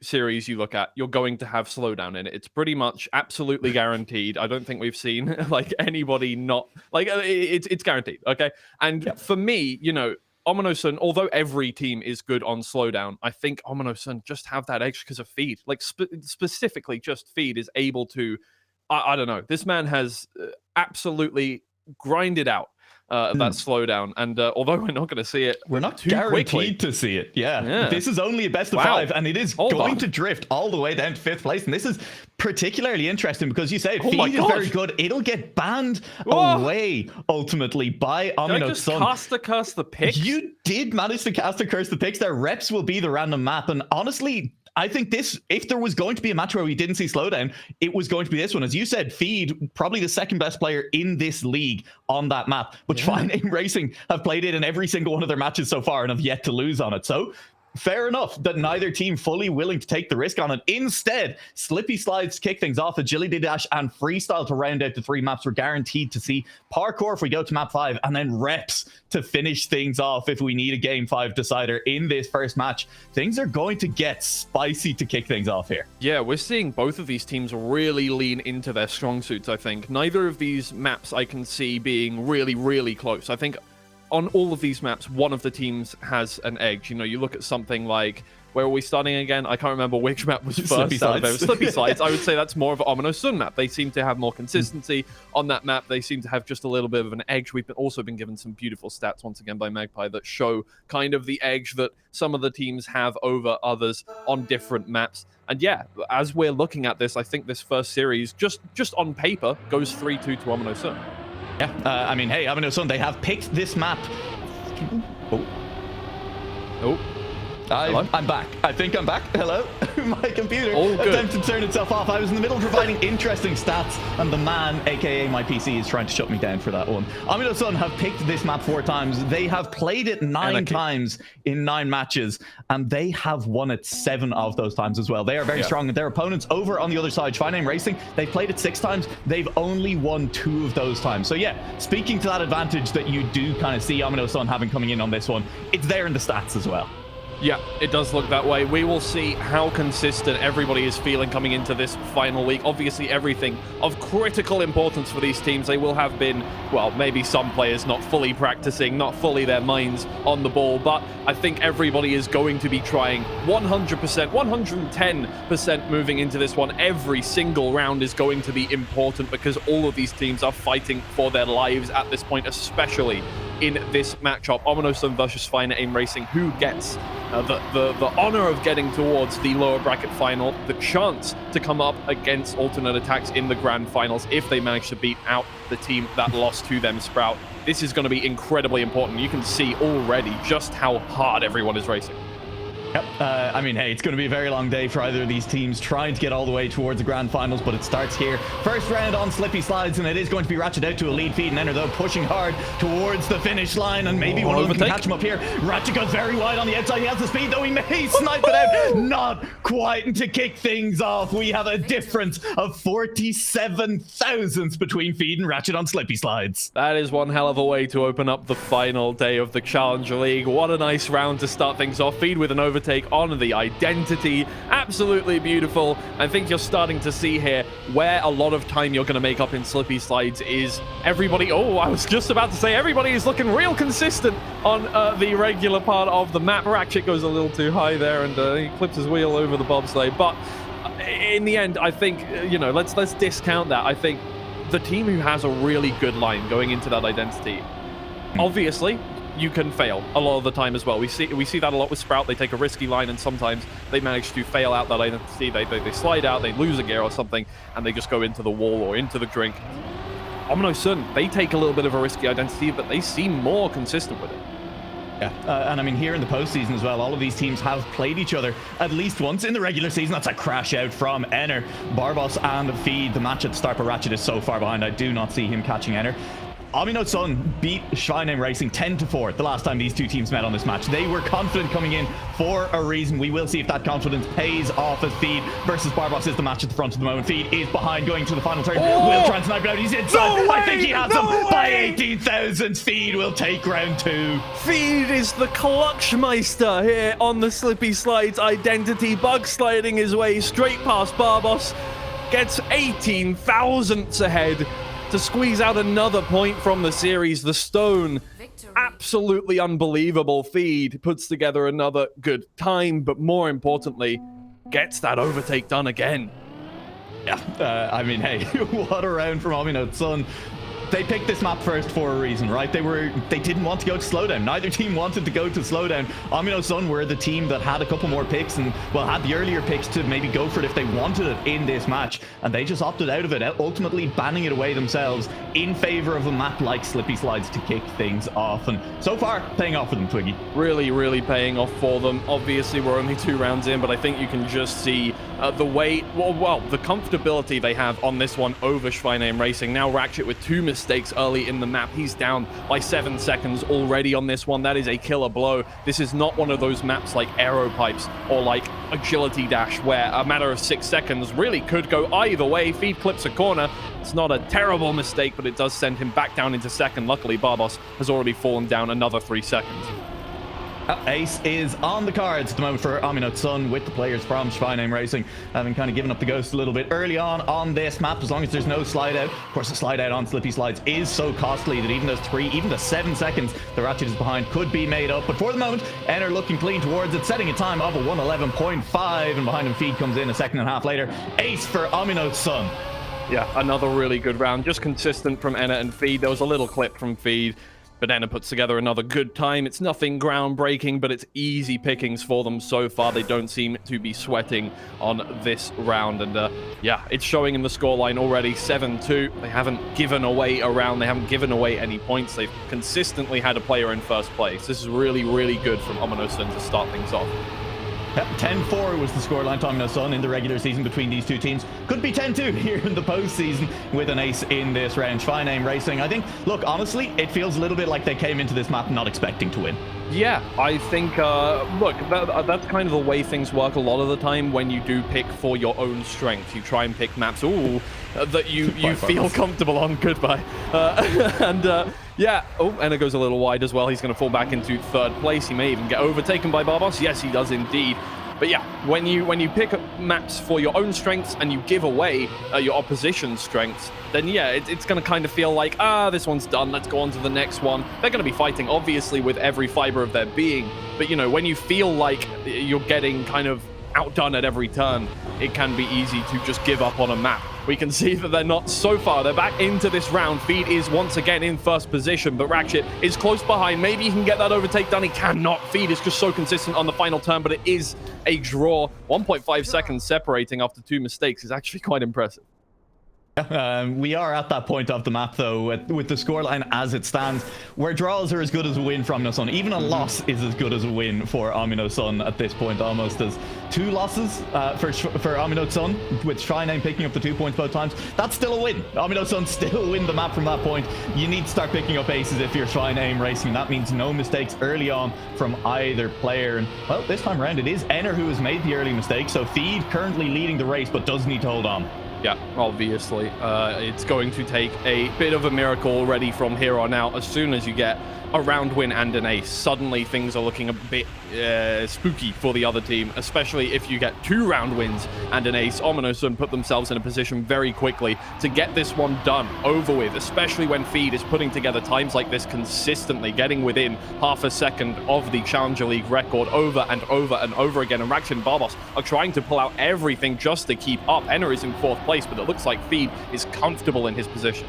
series you look at, you're going to have slowdown in it. It's pretty much absolutely guaranteed. I don't think we've seen like anybody not like it's guaranteed. Okay. And for me, you know, HOMYNOTSUN, although every team is good on slowdown, I think HOMYNOTSUN just have that edge because of Feed. Like specifically, just Feed is able to. I don't know. This man has absolutely grinded out that slowdown, and although we're not going to see it, we're not too guaranteed quickly to see it. Yeah, this is only a best of 5, and it is going to drift all the way down to 5th place. And this is particularly interesting because you say Feed is very good. It'll get banned away ultimately by HOMYNOTSUN. Did I just cast a curse the picks? You did manage to cast a curse the picks. Their reps will be the random map, and honestly, I think this, if there was going to be a match where we didn't see slowdown, it was going to be this one. As you said, Feed, probably the second best player in this league on that map. But Schweinim Racing have played it in every single one of their matches so far and have yet to lose on it. So fair enough that neither team fully willing to take the risk on it. Instead, Slippy Slides to kick things off, Agility Dash and Freestyle to round out the 3 maps. We're guaranteed to see Parkour if we go to map 5, and then Reps to finish things off if we need a game 5 decider in this first match. Things are going to get spicy to kick things off here. Yeah, we're seeing both of these teams really lean into their strong suits, I think. Neither of these maps I can see being really close. I think on all of these maps, one of the teams has an edge. You know, you look at something like, where are we starting again? I can't remember which map was first. Slippy Slides. Slippy Slides. I would say that's more of an HOMYNOTSUN map. They seem to have more consistency on that map. They seem to have just a little bit of an edge. We've also been given some beautiful stats once again by Magpie that show kind of the edge that some of the teams have over others on different maps. And yeah, as we're looking at this, I think this first series, just on paper, goes 3-2 to HOMYNOTSUN. Yeah, I mean, hey, HOMYNOTSUN, they have picked this map. I'm back. I think I'm back. Hello? My computer attempted to turn itself off. I was in the middle of providing interesting stats, and the man, aka my PC, is trying to shut me down for that one. HOMYNOTSUN have picked this map 4 times. They have played it 9 times in 9 matches, and they have won it 7 of those times as well. They are very strong. Their opponents over on the other side, Schweinim Racing, they've played it 6 times. They've only won 2 of those times. So yeah, speaking to that advantage that you do kind of see HOMYNOTSUN having coming in on this one, it's there in the stats as well. Yeah, it does look that way. We will see how consistent everybody is feeling coming into this final week. Obviously, everything of critical importance for these teams. They will have been, well, maybe some players not fully practicing, not fully their minds on the ball, but I think everybody is going to be trying 100%, 110% moving into this one. Every single round is going to be important because all of these teams are fighting for their lives at this point, especially in this matchup. HOMYNOTSUN versus SCHWEINEAIM Racing. Who gets the honor of getting towards the lower bracket final, the chance to come up against alternate attacks in the grand finals if they manage to beat out the team that lost to them, Sprout. This is going to be incredibly important. You can see already just how hard everyone is racing. Yep. I mean, hey, it's going to be a very long day for either of these teams trying to get all the way towards the grand finals, but it starts here. First round on Slippy Slides, and it is going to be Ratchet out to a lead Feed, and Enter, though, pushing hard towards the finish line, and maybe one of them can catch him up here. Ratchet goes very wide on the outside. He has the speed, though. He may snipe it out. Not quite. And to kick things off, we have a difference of 47 thousandths between Feed and Ratchet on Slippy Slides. That is one hell of a way to open up the final day of the Challenger League. What a nice round to start things off. Feed with an overtake on the Identity. Absolutely beautiful. I think you're starting to see here where a lot of time you're going to make up in Slippy Slides is everybody. Oh, I was just about to say everybody is looking real consistent on the regular part of the map. Ratchet goes a little too high there, and he clips his wheel over the bobsleigh. But in the end, I think, you know, let's discount that. I think the team who has a really good line going into that Identity, obviously, you can fail a lot of the time as well. We see that a lot with Sprout. They take a risky line, and sometimes they manage to fail out that Identity. They slide out, they lose a gear or something, and they just go into the wall or into the drink. HOMYNOTSUN, they take a little bit of a risky Identity, but they seem more consistent with it. Yeah, and I mean, here in the postseason as well, all of these teams have played each other at least once in the regular season. That's a crash out from Enter. Barbos and Feed. The match at the start, but Ratchet is so far behind. I do not see him catching Enter. HOMYNOTSUN beat Schweinim Racing 10-4 the last time these two teams met on this match. They were confident coming in for a reason. We will see if that confidence pays off as Feed versus Barboss is the match at the front at the moment. Feed is behind going to the final turn. Will try and snipe it out. He's inside. I think he has him by 18,000. Feed will take round 2. Feed is the Clutchmeister here on the Slippy Slides identity, bug sliding his way straight past Barboss. Gets 18 thousandths ahead to squeeze out another point from the series. The stone, absolutely unbelievable. Feed puts together another good time, but more importantly, gets that overtake done again. Yeah, I mean, hey, what a round from HOMYNOTSUN. They picked this map first for a reason, right? They didn't want to go to slowdown. Neither team wanted to go to slowdown. HOMYNOTSUN were the team that had a couple more picks and, well, had the earlier picks to maybe go for it if they wanted it in this match. And they just opted out of it, ultimately banning it away themselves in favor of a map like Slippy Slides to kick things off. And so far, paying off for them, Twiggy. Really, really paying off for them. Obviously, we're only 2 rounds in, but I think you can just see the way, well, the comfortability they have on this one over Schweinim Racing. Now Ratchet with 2 mistakes early in the map. He's down by 7 seconds already on this one. That is a killer blow. This is not one of those maps like Aero Pipes or like Agility Dash where a matter of 6 seconds really could go either way. Feed clips a corner. It's not a terrible mistake, but it does send him back down into second. Luckily, Barboss has already fallen down another 3 seconds. Ace is on the cards at the moment for HOMYNOTSUN with the players from Schweinim Racing having kind of given up the ghost a little bit early on this map, as long as there's no slide out. Of course, the slide out on Slippy Slides is so costly that even those 3, even the 7 seconds the Ratchet is behind could be made up. But for the moment, Enner looking clean towards it, setting a time of a 1:11.5, and behind him Feed comes in a second and a half later. Ace for HOMYNOTSUN. Yeah, another really good round, just consistent from Enner and Feed. There was a little clip from Feed, but Enner puts together another good time. It's nothing groundbreaking, but it's easy pickings for them so far. They don't seem to be sweating on this round. And yeah, it's showing in the scoreline already, 7-2. They haven't given away a round. They haven't given away any points. They've consistently had a player in first place. This is really, really good from HOMYNOTSUN to start things off. 10-4 was the scoreline to HOMYNOTSUN in the regular season between these two teams. Could be 10-2 here in the postseason with an ace in this round. Schweinim Racing, I think, look, honestly, it feels a little bit like they came into this map not expecting to win. Yeah, I think, look, that's kind of the way things work a lot of the time when you do pick for your own strength. You try and pick maps, that you feel comfortable on. Goodbye. Yeah, Enner goes a little wide as well. He's going to fall back into third place. He may even get overtaken by Barboss. Yes, he does indeed. But yeah, when you pick up maps for your own strengths and you give away your opposition's strengths, then yeah, it's going to kind of feel like, this one's done, let's go on to the next one. They're going to be fighting, obviously, with every fiber of their being. But, you know, when you feel like you're getting kind of outdone at every turn, it can be easy to just give up on a map. We can see that they're not so far. They're back into this round. Feed is once again in first position, but Ratchet is close behind. Maybe he can get that overtake done. He cannot. Feed is just so consistent on the final turn, but it is a draw. 1.5 seconds separating after 2 mistakes is actually quite impressive. We are at that point of the map, though, with the scoreline as it stands, where draws are as good as a win from HOMYNOTSUN. Even a loss is as good as a win for HOMYNOTSUN at this point, almost as 2 losses for HOMYNOTSUN, with Schweinim picking up the 2 points both times. That's still a win. HOMYNOTSUN still win the map from that point. You need to start picking up aces if you're Schweinim Racing. That means no mistakes early on from either player. And, well, this time around, it is Enner who has made the early mistake, so Feed currently leading the race, but does need to hold on. Yeah, obviously. It's going to take a bit of a miracle already from here on out. As soon as you get a round win and an ace, suddenly things are looking a bit spooky for the other team, especially if you get 2 round wins and an ace. HOMYNOTSUN put themselves in a position very quickly to get this one done, over with, especially when Feed is putting together times like this consistently, getting within half a second of the Challenger League record over and over and over again. And Ratchet and Barboss are trying to pull out everything just to keep up. Enner is in 4th place, but it looks like Feed is comfortable in his position.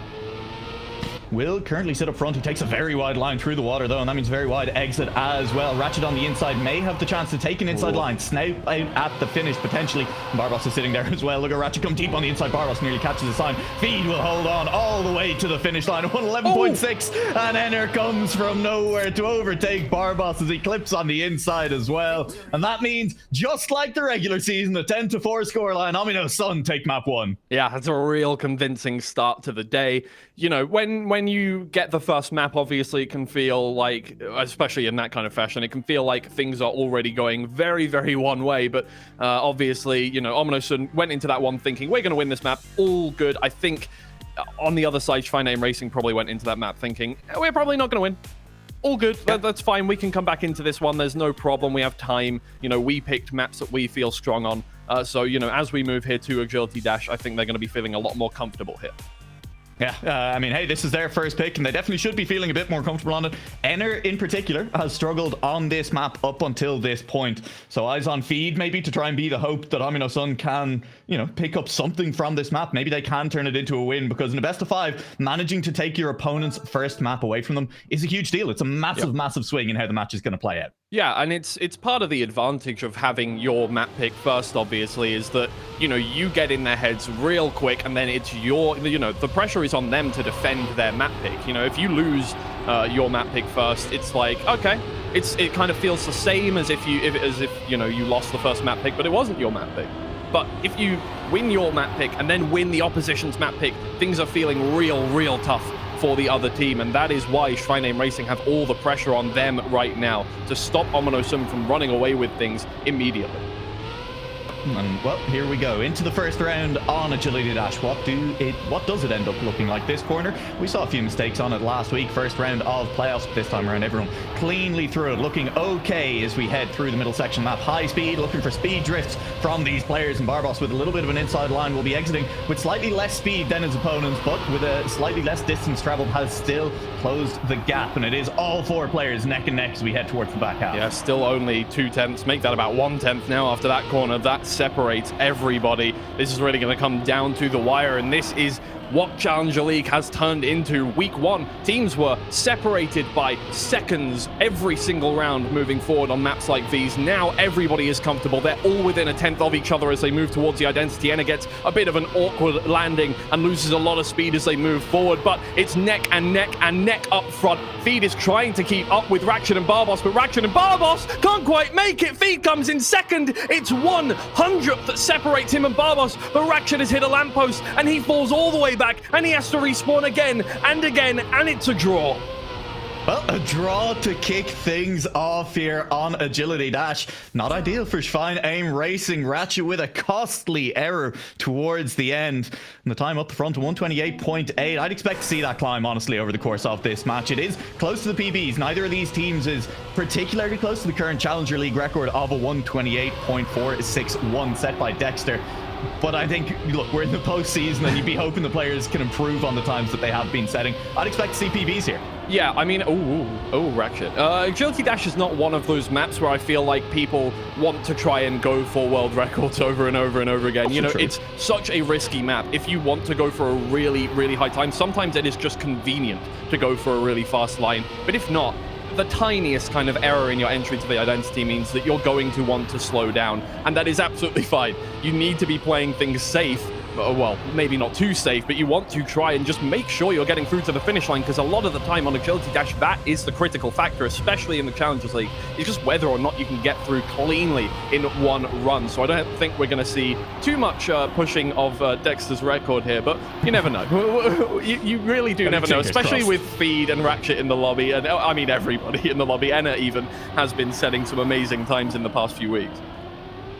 Will currently sit up front. He takes a very wide line through the water, though, and that means very wide exit as well. Ratchet on the inside may have the chance to take an inside line, snipe out at the finish potentially. Barboss is sitting there as well. Look at Ratchet come deep on the inside. Barboss nearly catches the sign. Feed will hold on all the way to the finish line. 111.6, and Enner comes from nowhere to overtake Barboss as he clips on the inside as well. And that means, just like the regular season, a 10-4 scoreline. HOMYNOTSUN take map 1. Yeah, it's a real convincing start to the day. You know, when when you get the first map, obviously it can feel like, especially in that kind of fashion, it can feel like things are already going very, very one way. But obviously, you know, HOMYNOTSUN went into that one thinking, we're going to win this map, all good. I think on the other side, Schweinim Racing probably went into that map thinking, we're probably not going to win. All good. That's fine. We can come back into this one. There's no problem. We have time. You know, we picked maps that we feel strong on. So, you know, as we move here to Agility Dash, I think they're going to be feeling a lot more comfortable here. Yeah, I mean, hey, this is their first pick, and they definitely should be feeling a bit more comfortable on it. Enner, in particular, has struggled on this map up until this point. So eyes on Feed, maybe, to try and be the hope that HOMYNOTSUN can, you know, pick up something from this map. Maybe they can turn it into a win, because in a best of 5, managing to take your opponent's first map away from them is a huge deal. It's a massive, massive swing in how the match is going to play out. Yeah, and it's part of the advantage of having your map pick first, obviously, is that, you know, you get in their heads real quick, and then it's your, you know, the pressure is on them to defend their map pick. You know, if you lose your map pick first, it's like, okay, it kind of feels the same as if you know, you lost the first map pick, but it wasn't your map pick. But if you win your map pick and then win the opposition's map pick, things are feeling real tough for the other team, and that is why Schweinim Racing have all the pressure on them right now to stop HOMYNOTSUN from running away with things immediately. And well, here we go into the first round on Agility Dash. What does it end up looking like this corner? We saw a few mistakes on it last week. First round of playoffs, but this time around everyone cleanly through it, looking okay as we head through the middle section map. High speed, looking for speed drifts from these players, and Barboss with a little bit of an inside line will be exiting with slightly less speed than his opponents, but with a slightly less distance traveled has still closed the gap, and it is all 4 players neck and neck as we head towards the back half. Yeah, still only 2/10. Make that about 1/10 now after that corner. That separates everybody. This is really going to come down to the wire, and this is what Challenger League has turned into. Week 1, teams were separated by seconds every single round moving forward on maps like these. Now everybody is comfortable. They're all within a 10th of each other as they move towards the identity. Enner gets a bit of an awkward landing and loses a lot of speed as they move forward, but it's neck and neck and neck up front. Feed is trying to keep up with Ratchet and Barboss, but Ratchet and Barboss can't quite make it. Feed comes in second. It's 100th that separates him and Barboss, but Ratchet has hit a lamppost and he falls all the way back, and he has to respawn again and again, and it's a draw. Well, a draw to kick things off here on Agility Dash. Not ideal for Schweinim Racing. Ratchet with a costly error towards the end. And the time up front to 128.8. I'd expect to see that climb, honestly, over the course of this match. It is close to the PBs. Neither of these teams is particularly close to the current Challenger League record of a 128.461 set by Dexter. But I think, look, we're in the postseason, and you'd be hoping the players can improve on the times that they have been setting. I'd expect to see PBs here. Yeah, I mean, Ratchet. Agility Dash is not one of those maps where I feel like people want to try and go for world records over and over and over again. That's you know, true. It's such a risky map. If you want to go for a really high time, sometimes it is just convenient to go for a really fast line. But if not, the tiniest kind of error in your entry to the identity means that you're going to want to slow down, and that is absolutely fine. You need to be playing things safe. Well, maybe not too safe, but you want to try and just make sure you're getting through to the finish line, because a lot of the time on Agility Dash, that is the critical factor, especially in the Challengers League. It's just whether or not you can get through cleanly in one run. So I don't think we're going to see too much pushing of Dexter's record here, but you never know. You really do never know, especially with Feed and Ratchet in the lobby, and I mean everybody in the lobby. Enner even has been setting some amazing times in the past few weeks.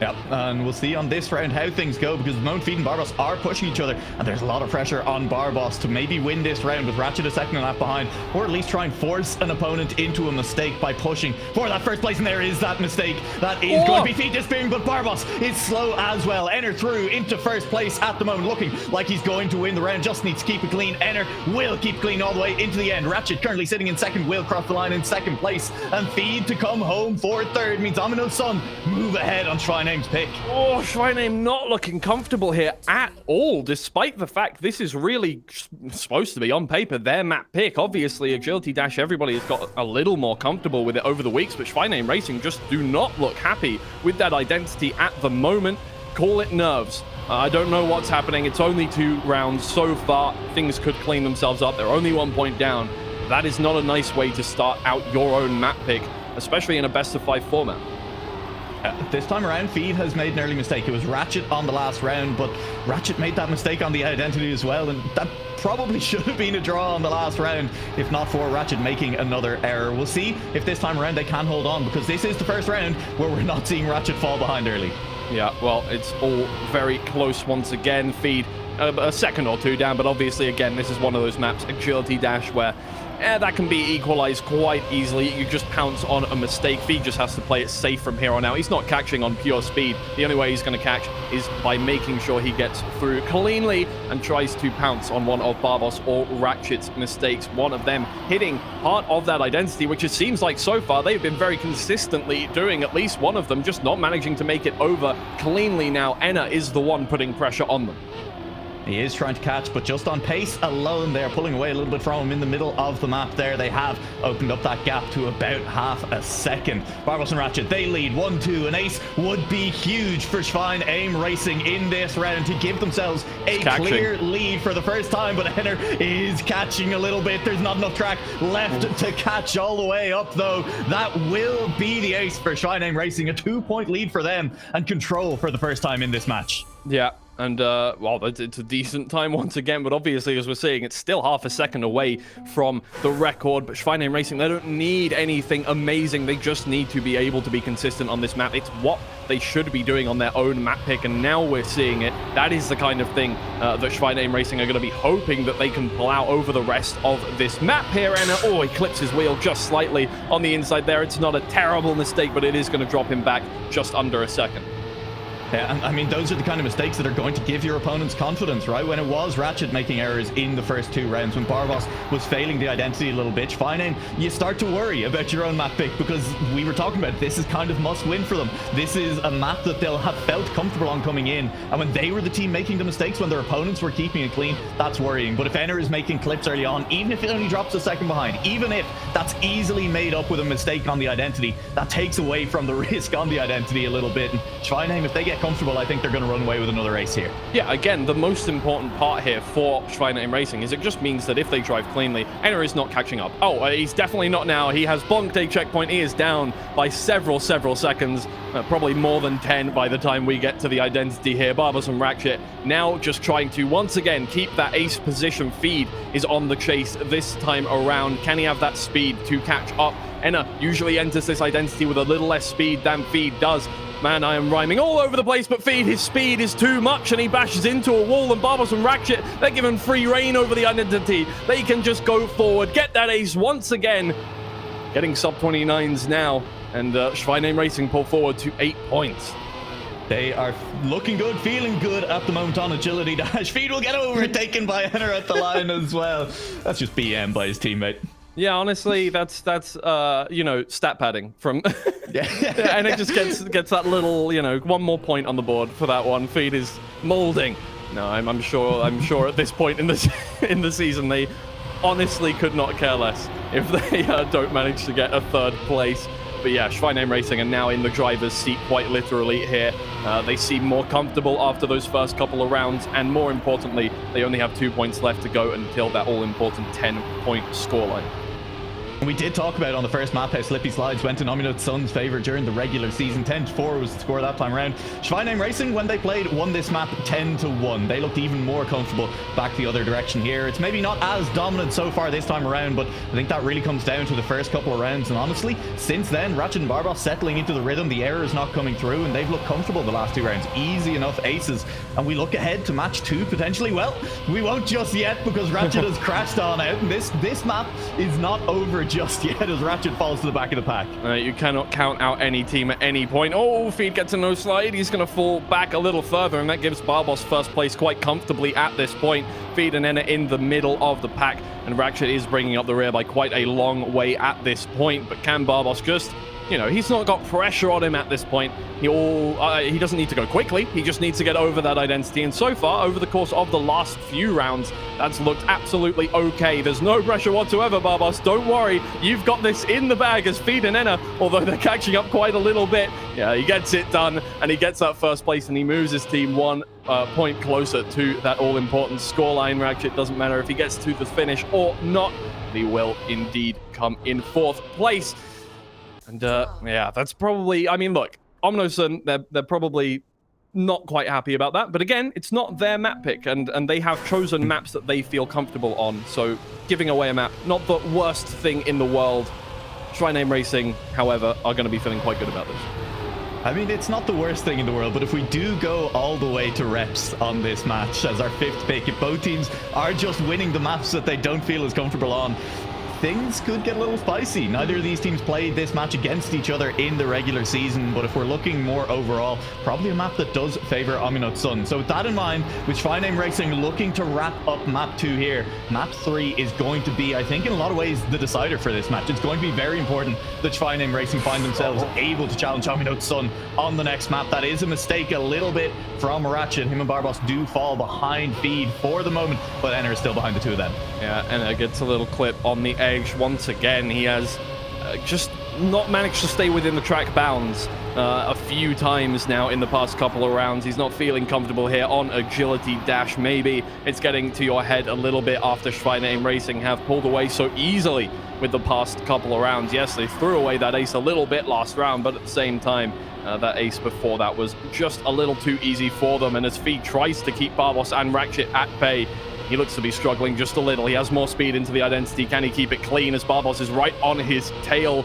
Yeah, and we'll see on this round how things go, because Moan, Feed, and Barboss are pushing each other, and there's a lot of pressure on Barboss to maybe win this round with Ratchet a second and a half behind, or at least try and force an opponent into a mistake by pushing for that first place, and there is that mistake. That is going to be Feed disappearing, but Barboss is slow as well. Enner through into first place at the moment, looking like he's going to win the round, just needs to keep it clean. Enner will keep clean all the way into the end. Ratchet currently sitting in second, will cross the line in second place, and Feed to come home for third means HOMYNOTSUN move ahead on Schweinim's pick. Oh, Schweinim not looking comfortable here at all, despite the fact this is really supposed to be, on paper, their map pick. Obviously, Agility Dash, everybody has got a little more comfortable with it over the weeks, but Schweinim Racing just do not look happy with that identity at the moment. Call it nerves. I don't know what's happening. It's only 2 rounds so far. Things could clean themselves up. They're only 1 point down. That is not a nice way to start out your own map pick, especially in a best-of-5 format. This time around, Feed has made an early mistake. It was Ratchet on the last round, but Ratchet made that mistake on the identity as well, and that probably should have been a draw on the last round, if not for Ratchet making another error. We'll see if this time around they can hold on, because this is the first round where we're not seeing Ratchet fall behind early. Yeah, well, it's all very close once again. Feed a second or two down, but obviously, again, this is one of those maps, Agility Dash, where that can be equalized quite easily. You just pounce on a mistake. Feed just has to play it safe from here on out. He's not catching on pure speed. The only way he's going to catch is by making sure he gets through cleanly and tries to pounce on one of Barbos or Ratchet's mistakes. One of them hitting part of that identity, which it seems like so far they've been very consistently doing. At least one of them just not managing to make it over cleanly now. Enna is the one putting pressure on them. He is trying to catch, but just on pace alone, they're pulling away a little bit from him in the middle of the map there. They have opened up that gap to about half a second. Barbos and Ratchet, they lead 1-2. An ace would be huge for SCHWEINEAIM Racing in this round to give themselves a clear lead for the first time, but Enner is catching a little bit. There's not enough track left to catch all the way up, though. That will be the ace for SCHWEINEAIM Racing, a 2-point lead for them and control for the first time in this match. Yeah. And, well, it's a decent time once again, but obviously, as we're seeing, it's still half a second away from the record. But SCHWEINEAIM Racing, they don't need anything amazing. They just need to be able to be consistent on this map. It's what they should be doing on their own map pick, and now we're seeing it. That is the kind of thing that SCHWEINEAIM Racing are going to be hoping that they can pull out over the rest of this map here. And, oh, he clips his wheel just slightly on the inside there. It's not a terrible mistake, but it is going to drop him back just under a second. Yeah, I mean, those are the kind of mistakes that are going to give your opponents confidence, right? When it was Ratchet making errors in the first two rounds, when Barbos was failing the identity a little bit, SCHWEINEAIM, you start to worry about your own map pick, because we were talking about this is kind of must win for them. This is a map that they'll have felt comfortable on coming in, and when they were the team making the mistakes, when their opponents were keeping it clean, that's worrying. But if Enner is making clips early on, even if it only drops a second behind, even if that's easily made up with a mistake on the identity, that takes away from the risk on the identity a little bit. And SCHWEINEAIM, if they get comfortable, I think they're going to run away with another race here. Yeah, again, the most important part here for SCHWEINEAIM Racing is it just means that if they drive cleanly, Enner is not catching up. Oh, he's definitely not now. He has bonked a checkpoint. He is down by several seconds, probably more than 10 by the time we get to the identity here. Barbos and Ratchet now just trying to, once again, keep that ace position. Feed is on the chase this time around. Can he have that speed to catch up? Enner usually enters this identity with a little less speed than Feed does. Man, I am rhyming all over the place, but Feed, his speed is too much, and he bashes into a wall, and Barbos and Ratchet, they're given free reign over the identity. They can just go forward, get that ace once again. Getting sub-29s now, and SCHWEINEAIM Racing pull forward to 8 points. They are looking good, feeling good at the moment on Agility Dash. Feed will get overtaken by Enner at the line as well. That's just BM by his teammate. Yeah, honestly, that's you know, stat padding from yeah. And it just gets that little, you know, one more point on the board for that one. Feed is molding. No, I'm sure at this point in the season they honestly could not care less if they don't manage to get a third place. But yeah, SCHWEINEAIM Racing are now in the driver's seat quite literally here. They seem more comfortable after those first couple of rounds, and more importantly, they only have 2 points left to go until that all-important 10-point scoreline. We did talk about on the first map how Slippy Slides went in HOMYNOTSUN's favor during the regular season. 10-4 was the score that time around. SCHWEINEAIM Racing, when they played, won this map 10-1. They looked even more comfortable back the other direction here. It's maybe not as dominant so far this time around, but I think that really comes down to the first couple of rounds. And honestly, since then, Ratchet and Barbos settling into the rhythm, the error is not coming through, and they've looked comfortable the last two rounds. Easy enough aces. And we look ahead to match 2 potentially. Well, we won't just yet, because Ratchet has crashed on out, and this map is not over just yet as Ratchet falls to the back of the pack. You cannot count out any team at any point. Oh, Feed gets a no slide. He's going to fall back a little further, and that gives Barbos first place quite comfortably at this point. Feed and Enner in the middle of the pack, and Ratchet is bringing up the rear by quite a long way at this point. But can Barbos just, you know, he's not got pressure on him at this point. He doesn't need to go quickly. He just needs to get over that identity. And so far, over the course of the last few rounds, that's looked absolutely okay. There's no pressure whatsoever, Barbos. Don't worry. You've got this in the bag as Feed and Enner, although they're catching up quite a little bit. Yeah, he gets it done, and he gets that first place, and he moves his team 1 point closer to that all-important scoreline. Ratchet, doesn't matter if he gets to the finish or not. He will indeed come in 4th place. And yeah, that's probably, I mean, look, HOMYNOTSUN, they're probably not quite happy about that. But again, it's not their map pick, and they have chosen maps that they feel comfortable on. So giving away a map, not the worst thing in the world. Schweinim Racing, however, are going to be feeling quite good about this. I mean, it's not the worst thing in the world, but if we do go all the way to reps on this match as our 5th pick, if both teams are just winning the maps that they don't feel as comfortable on, things could get a little spicy. Neither of these teams played this match against each other in the regular season, but if we're looking more overall, probably a map that does favor HOMYNOTSUN. So with that in mind, with Schweinim Racing looking to wrap up map 2 here, map 3 is going to be, I think, in a lot of ways, the decider for this match. It's going to be very important that Schweinim Racing find themselves able to challenge HOMYNOTSUN on the next map. That is a mistake a little bit from Ratchet. Him and Barbos do fall behind Feed for the moment, but Enner is still behind the two of them. Yeah, Enner gets a little clip on the edge. Once again, he has just not managed to stay within the track bounds a few times now in the past couple of rounds. He's not feeling comfortable here on agility dash. Maybe it's getting to your head a little bit after Schweinim Racing have pulled away so easily with the past couple of rounds. Yes, they threw away that ace a little bit last round, but at the same time, that ace before that was just a little too easy for them. And as Feed tries to keep Barbos and Ratchet at bay, he looks to be struggling just a little. He has more speed into the identity. Can he keep it clean as Barbos is right on his tail?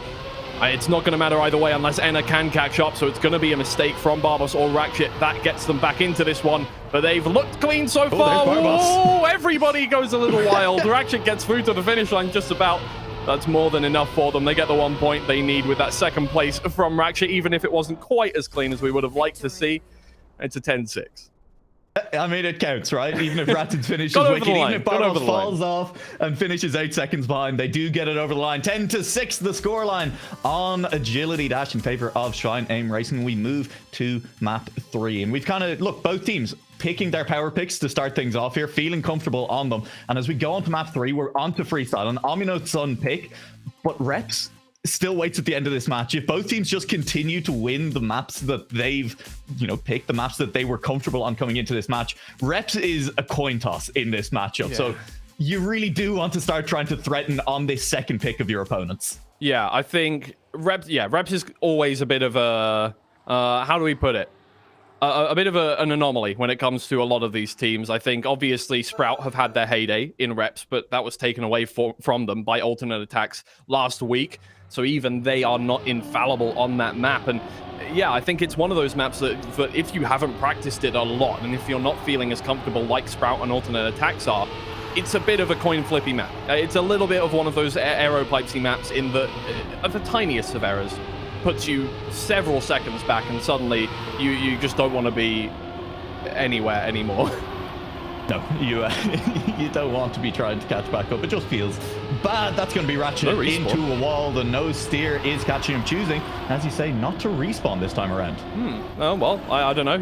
It's not going to matter either way unless Enner can catch up, so it's going to be a mistake from Barbos or Ratchet. That gets them back into this one, but they've looked clean so far. Oh, everybody goes a little wild. Ratchet gets through to the finish line just about. That's more than enough for them. They get the 1 point they need with that second place from Ratchet, even if it wasn't quite as clean as we would have liked to see. It's a 10-6. I mean, it counts, right? Even if Ratchet finishes wicked, even if Barbos falls off and finishes 8 seconds behind, they do get it over the line. 10-6, the scoreline on agility dash in favor of Schweinim Racing. We move to map 3, and we've kind of, look, both teams picking their power picks to start things off here, feeling comfortable on them. And as we go on to map 3, we're on to Freestyle, an HOMYNOTSUN pick, but Reps still waits at the end of this match. If both teams just continue to win the maps that they've, picked, the maps that they were comfortable on coming into this match, Reps is a coin toss in this matchup. Yeah. So you really do want to start trying to threaten on this second pick of your opponents. Yeah, I think Reps is always a bit of a, how do we put it? A bit of an anomaly when it comes to a lot of these teams. I think obviously Sprout have had their heyday in Reps, but that was taken away from them by alternate attacks last week. So even they are not infallible on that map. And yeah, I think it's one of those maps that if you haven't practiced it a lot, and if you're not feeling as comfortable like Sprout and alternate attacks are, it's a bit of a coin flippy map. It's a little bit of one of those aero pipesy maps in the tiniest of errors puts you several seconds back, and suddenly you just don't want to be anywhere anymore. No, you don't want to be trying to catch back up. It just feels bad. That's going to be Ratchet into a wall. The no steer is catching him, choosing, as you say, not to respawn this time around. Oh, well, I don't know.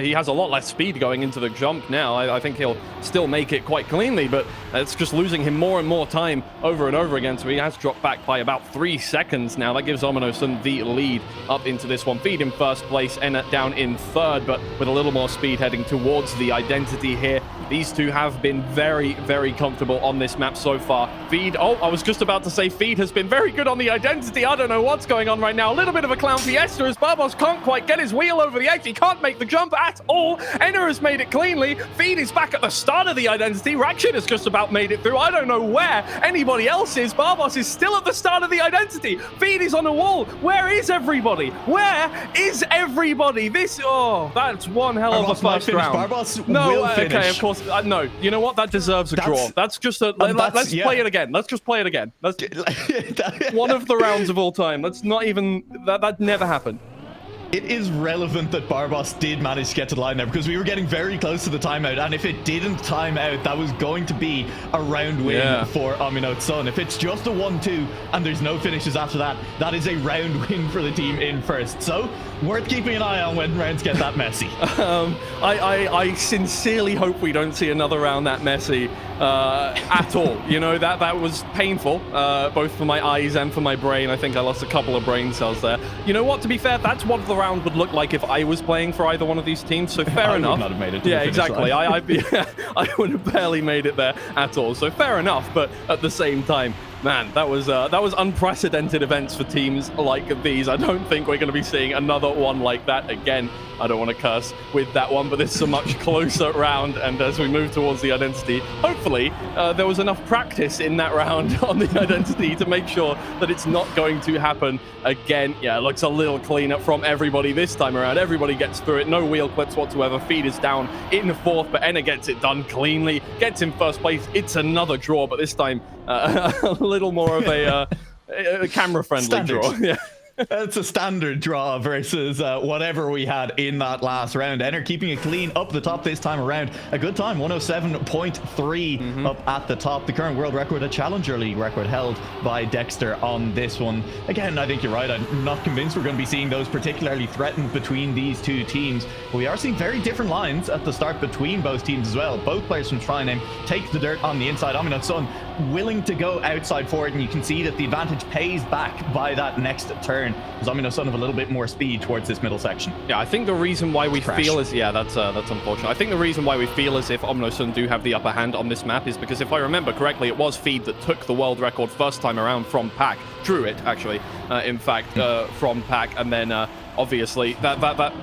He has a lot less speed going into the jump now. I think he'll still make it quite cleanly, but it's just losing him more and more time over and over again. So he has dropped back by about 3 seconds now. That gives HOMYNOTSUN the lead up into this one. Feed in first place, Enner down in third, but with a little more speed heading towards the identity here. These two have been very, very comfortable on this map so far. Feed, I was just about to say Feed has been very good on the identity. I don't know what's going on right now. A little bit of a clown fiesta as Barbos can't quite get his wheel over the edge. He can't make the jump at all. Enner has made it cleanly. Feed is back at the start of the identity. Ratchet has just about made it through. I don't know where anybody else is. Barbos is still at the start of the identity. Feed is on the wall. Where is everybody? Where is everybody? That's one hell of a first round. Barbos will finish. Okay, of course. No, you know what? That deserves a draw. That's just a. Let's play it again. Let's just play it again. That's one of the rounds of all time. Let's not even. That never happened. It is relevant that Barbos did manage to get to the line there, because we were getting very close to the timeout, and if it didn't time out, that was going to be a round win for HOMYNOTSUN. If it's just a 1-2 and there's no finishes after that, that is a round win for the team in first. So worth keeping an eye on when rounds get that messy. I sincerely hope we don't see another round that messy at all. That was painful, both for my eyes and for my brain. I think I lost a couple of brain cells there. You know what? To be fair, that's what the round would look like if I was playing for either one of these teams. So fair enough. I would not have made it to the exactly. I would have barely made it there at all. So fair enough. But at the same time, Man, that was unprecedented events for teams like these. I don't think we're going to be seeing another one like that again. I don't want to curse with that one, but this is a much closer round. And as we move towards the identity, hopefully there was enough practice in that round on the identity to make sure that it's not going to happen again. Yeah, it looks a little cleaner from everybody this time around. Everybody gets through it. No wheel clips whatsoever. Feed is down in fourth, but Enna gets it done cleanly. Gets in first place. It's another draw, but this time a little more of a camera-friendly draw. Yeah. It's a standard draw versus whatever we had in that last round. Enner keeping it clean up the top this time around. A good time, 107.3 up at the top. The current world record, a Challenger League record held by Dexter on this one. Again, I think you're right. I'm not convinced we're going to be seeing those particularly threatened between these two teams. But we are seeing very different lines at the start between both teams as well. Both players from SCHWEINEAIM take the dirt on the inside. HOMYNOTSUN willing to go outside for it, and you can see that the advantage pays back by that next turn. Because HOMYNOTSUN have a little bit more speed towards this middle section. Yeah, I think the reason why we feel is... Yeah, that's unfortunate. I think the reason why we feel as if HOMYNOTSUN do have the upper hand on this map is because if I remember correctly, it was Feed that took the world record first time around from Pack. Drew it, actually, in fact, from Pack. And then, obviously, that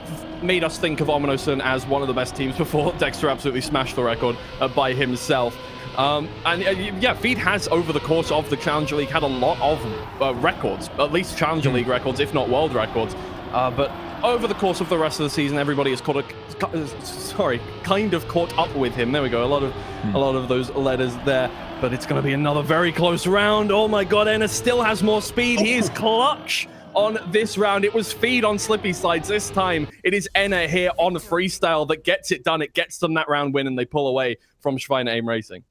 made us think of HOMYNOTSUN as one of the best teams before Dexter absolutely smashed the record by himself. Yeah, Feed has, over the course of the Challenger League, had a lot of records, at least Challenger League records, if not world records. But over the course of the rest of the season, everybody has kind of caught up with him. There we go, a lot of those letters there. But it's going to be another very close round. Oh my God, Enna still has more speed. He is clutch on this round. It was Feed on Slippy Slides. This time, it is Enna here on Freestyle that gets it done. It gets them that round win, and they pull away from SCHWEINEAIM Racing.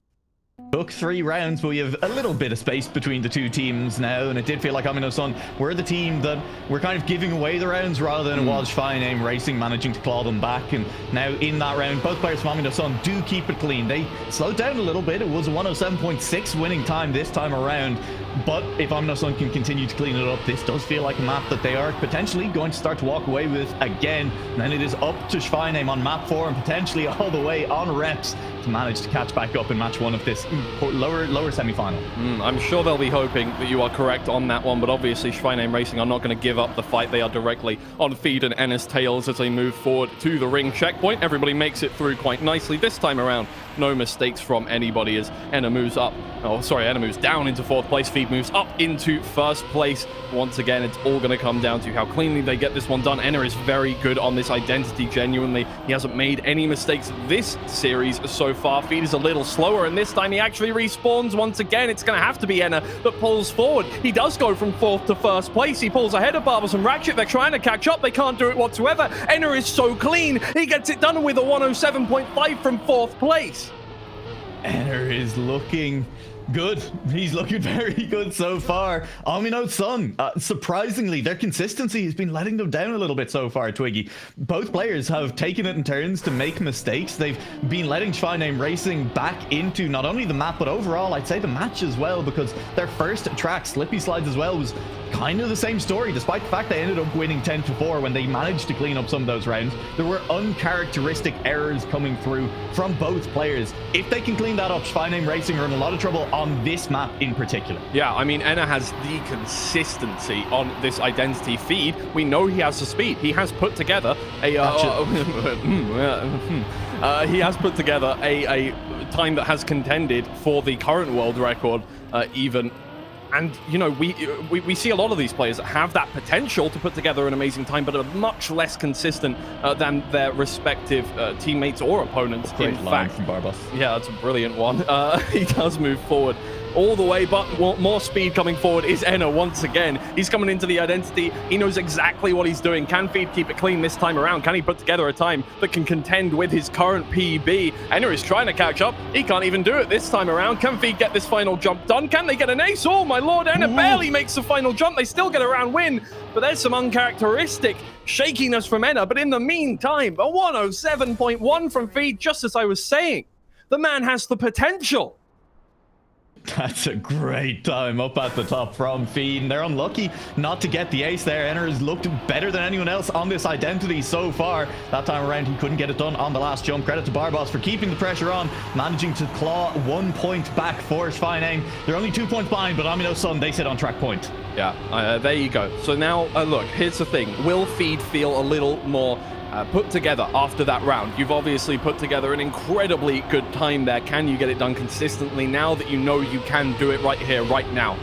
Took 3 rounds, but we have a little bit of space between the two teams now, and it did feel like HOMYNOTSUN were the team that were kind of giving away the rounds rather than it was SCHWEINEAIM Racing managing to claw them back. And now in that round, both players from HOMYNOTSUN do keep it clean. They slowed down a little bit. It was a 107.6 winning time this time around, but if HOMYNOTSUN can continue to clean it up, this does feel like a map that they are potentially going to start to walk away with again. And then it is up to SCHWEINEAIM on map 4 and potentially all the way on reps to manage to catch back up in match 1 of this lower semi-final. I'm sure they'll be hoping that you are correct on that one, but obviously SCHWEINEAIM Racing are not going to give up the fight. They are directly on Feed and Enna's tails as they move forward to the ring checkpoint. Everybody makes it through quite nicely this time around. No mistakes from anybody as Enna moves up. Oh, sorry, Enna moves down into 4th place. Feed moves up into 1st place. Once again, it's all going to come down to how cleanly they get this one done. Enna is very good on this identity, genuinely. He hasn't made any mistakes this series so far. Feed is a little slower, and this time he actually respawns once again. It's going to have to be Enna that pulls forward. He does go from 4th to 1st place. He pulls ahead of Barbers and Ratchet. They're trying to catch up. They can't do it whatsoever. Enna is so clean. He gets it done with a 107.5 from 4th place. Enna is looking good. He's looking very good so far. HOMYNOTSUN, surprisingly, their consistency has been letting them down a little bit so far, Twiggy. Both players have taken it in turns to make mistakes. They've been letting SCHWEINEAIM Racing back into not only the map, but overall, I'd say the match as well, because their first track, Slippy Slides as well, was kind of the same story, despite the fact they ended up winning 10-4 when they managed to clean up some of those rounds. There were uncharacteristic errors coming through from both players. If they can clean that up, SCHWEINEAIM Racing are in a lot of trouble on this map in particular. Yeah, I mean, Enna has the consistency on this identity. Feed, we know he has the speed. He has put together a he has put together a time that has contended for the current world record even. And, you know, we see a lot of these players that have that potential to put together an amazing time, but are much less consistent than their respective teammates or opponents. Great line from Barbos. Yeah, that's a brilliant one. He does move forward all the way, but more speed coming forward is Enna once again. He's coming into the identity. He knows exactly what he's doing. Can Feed keep it clean this time around? Can he put together a time that can contend with his current PB? Enna is trying to catch up. He can't even do it this time around. Can Feed get this final jump done? Can they get an ace? Oh my lord, Enna barely makes the final jump. They still get a round win, but there's some uncharacteristic shakiness from Enna. But in the meantime, a 107.1 from Feed, just as I was saying. The man has the potential. That's a great time up at the top from Feed, and they're unlucky not to get the ace there. Enner has looked better than anyone else on this identity so far. That time around, he couldn't get it done on the last jump. Credit to Barboss for keeping the pressure on, managing to claw 1 point back for SCHWEINEAIM. They're only 2 points behind, but HOMYNOTSUN, they sit on track point. Yeah, there you go. So now, look, here's the thing. Will Feed feel a little more put together after that round? You've obviously put together an incredibly good time there. Can you get it done consistently now that you know you can do it right here, right now?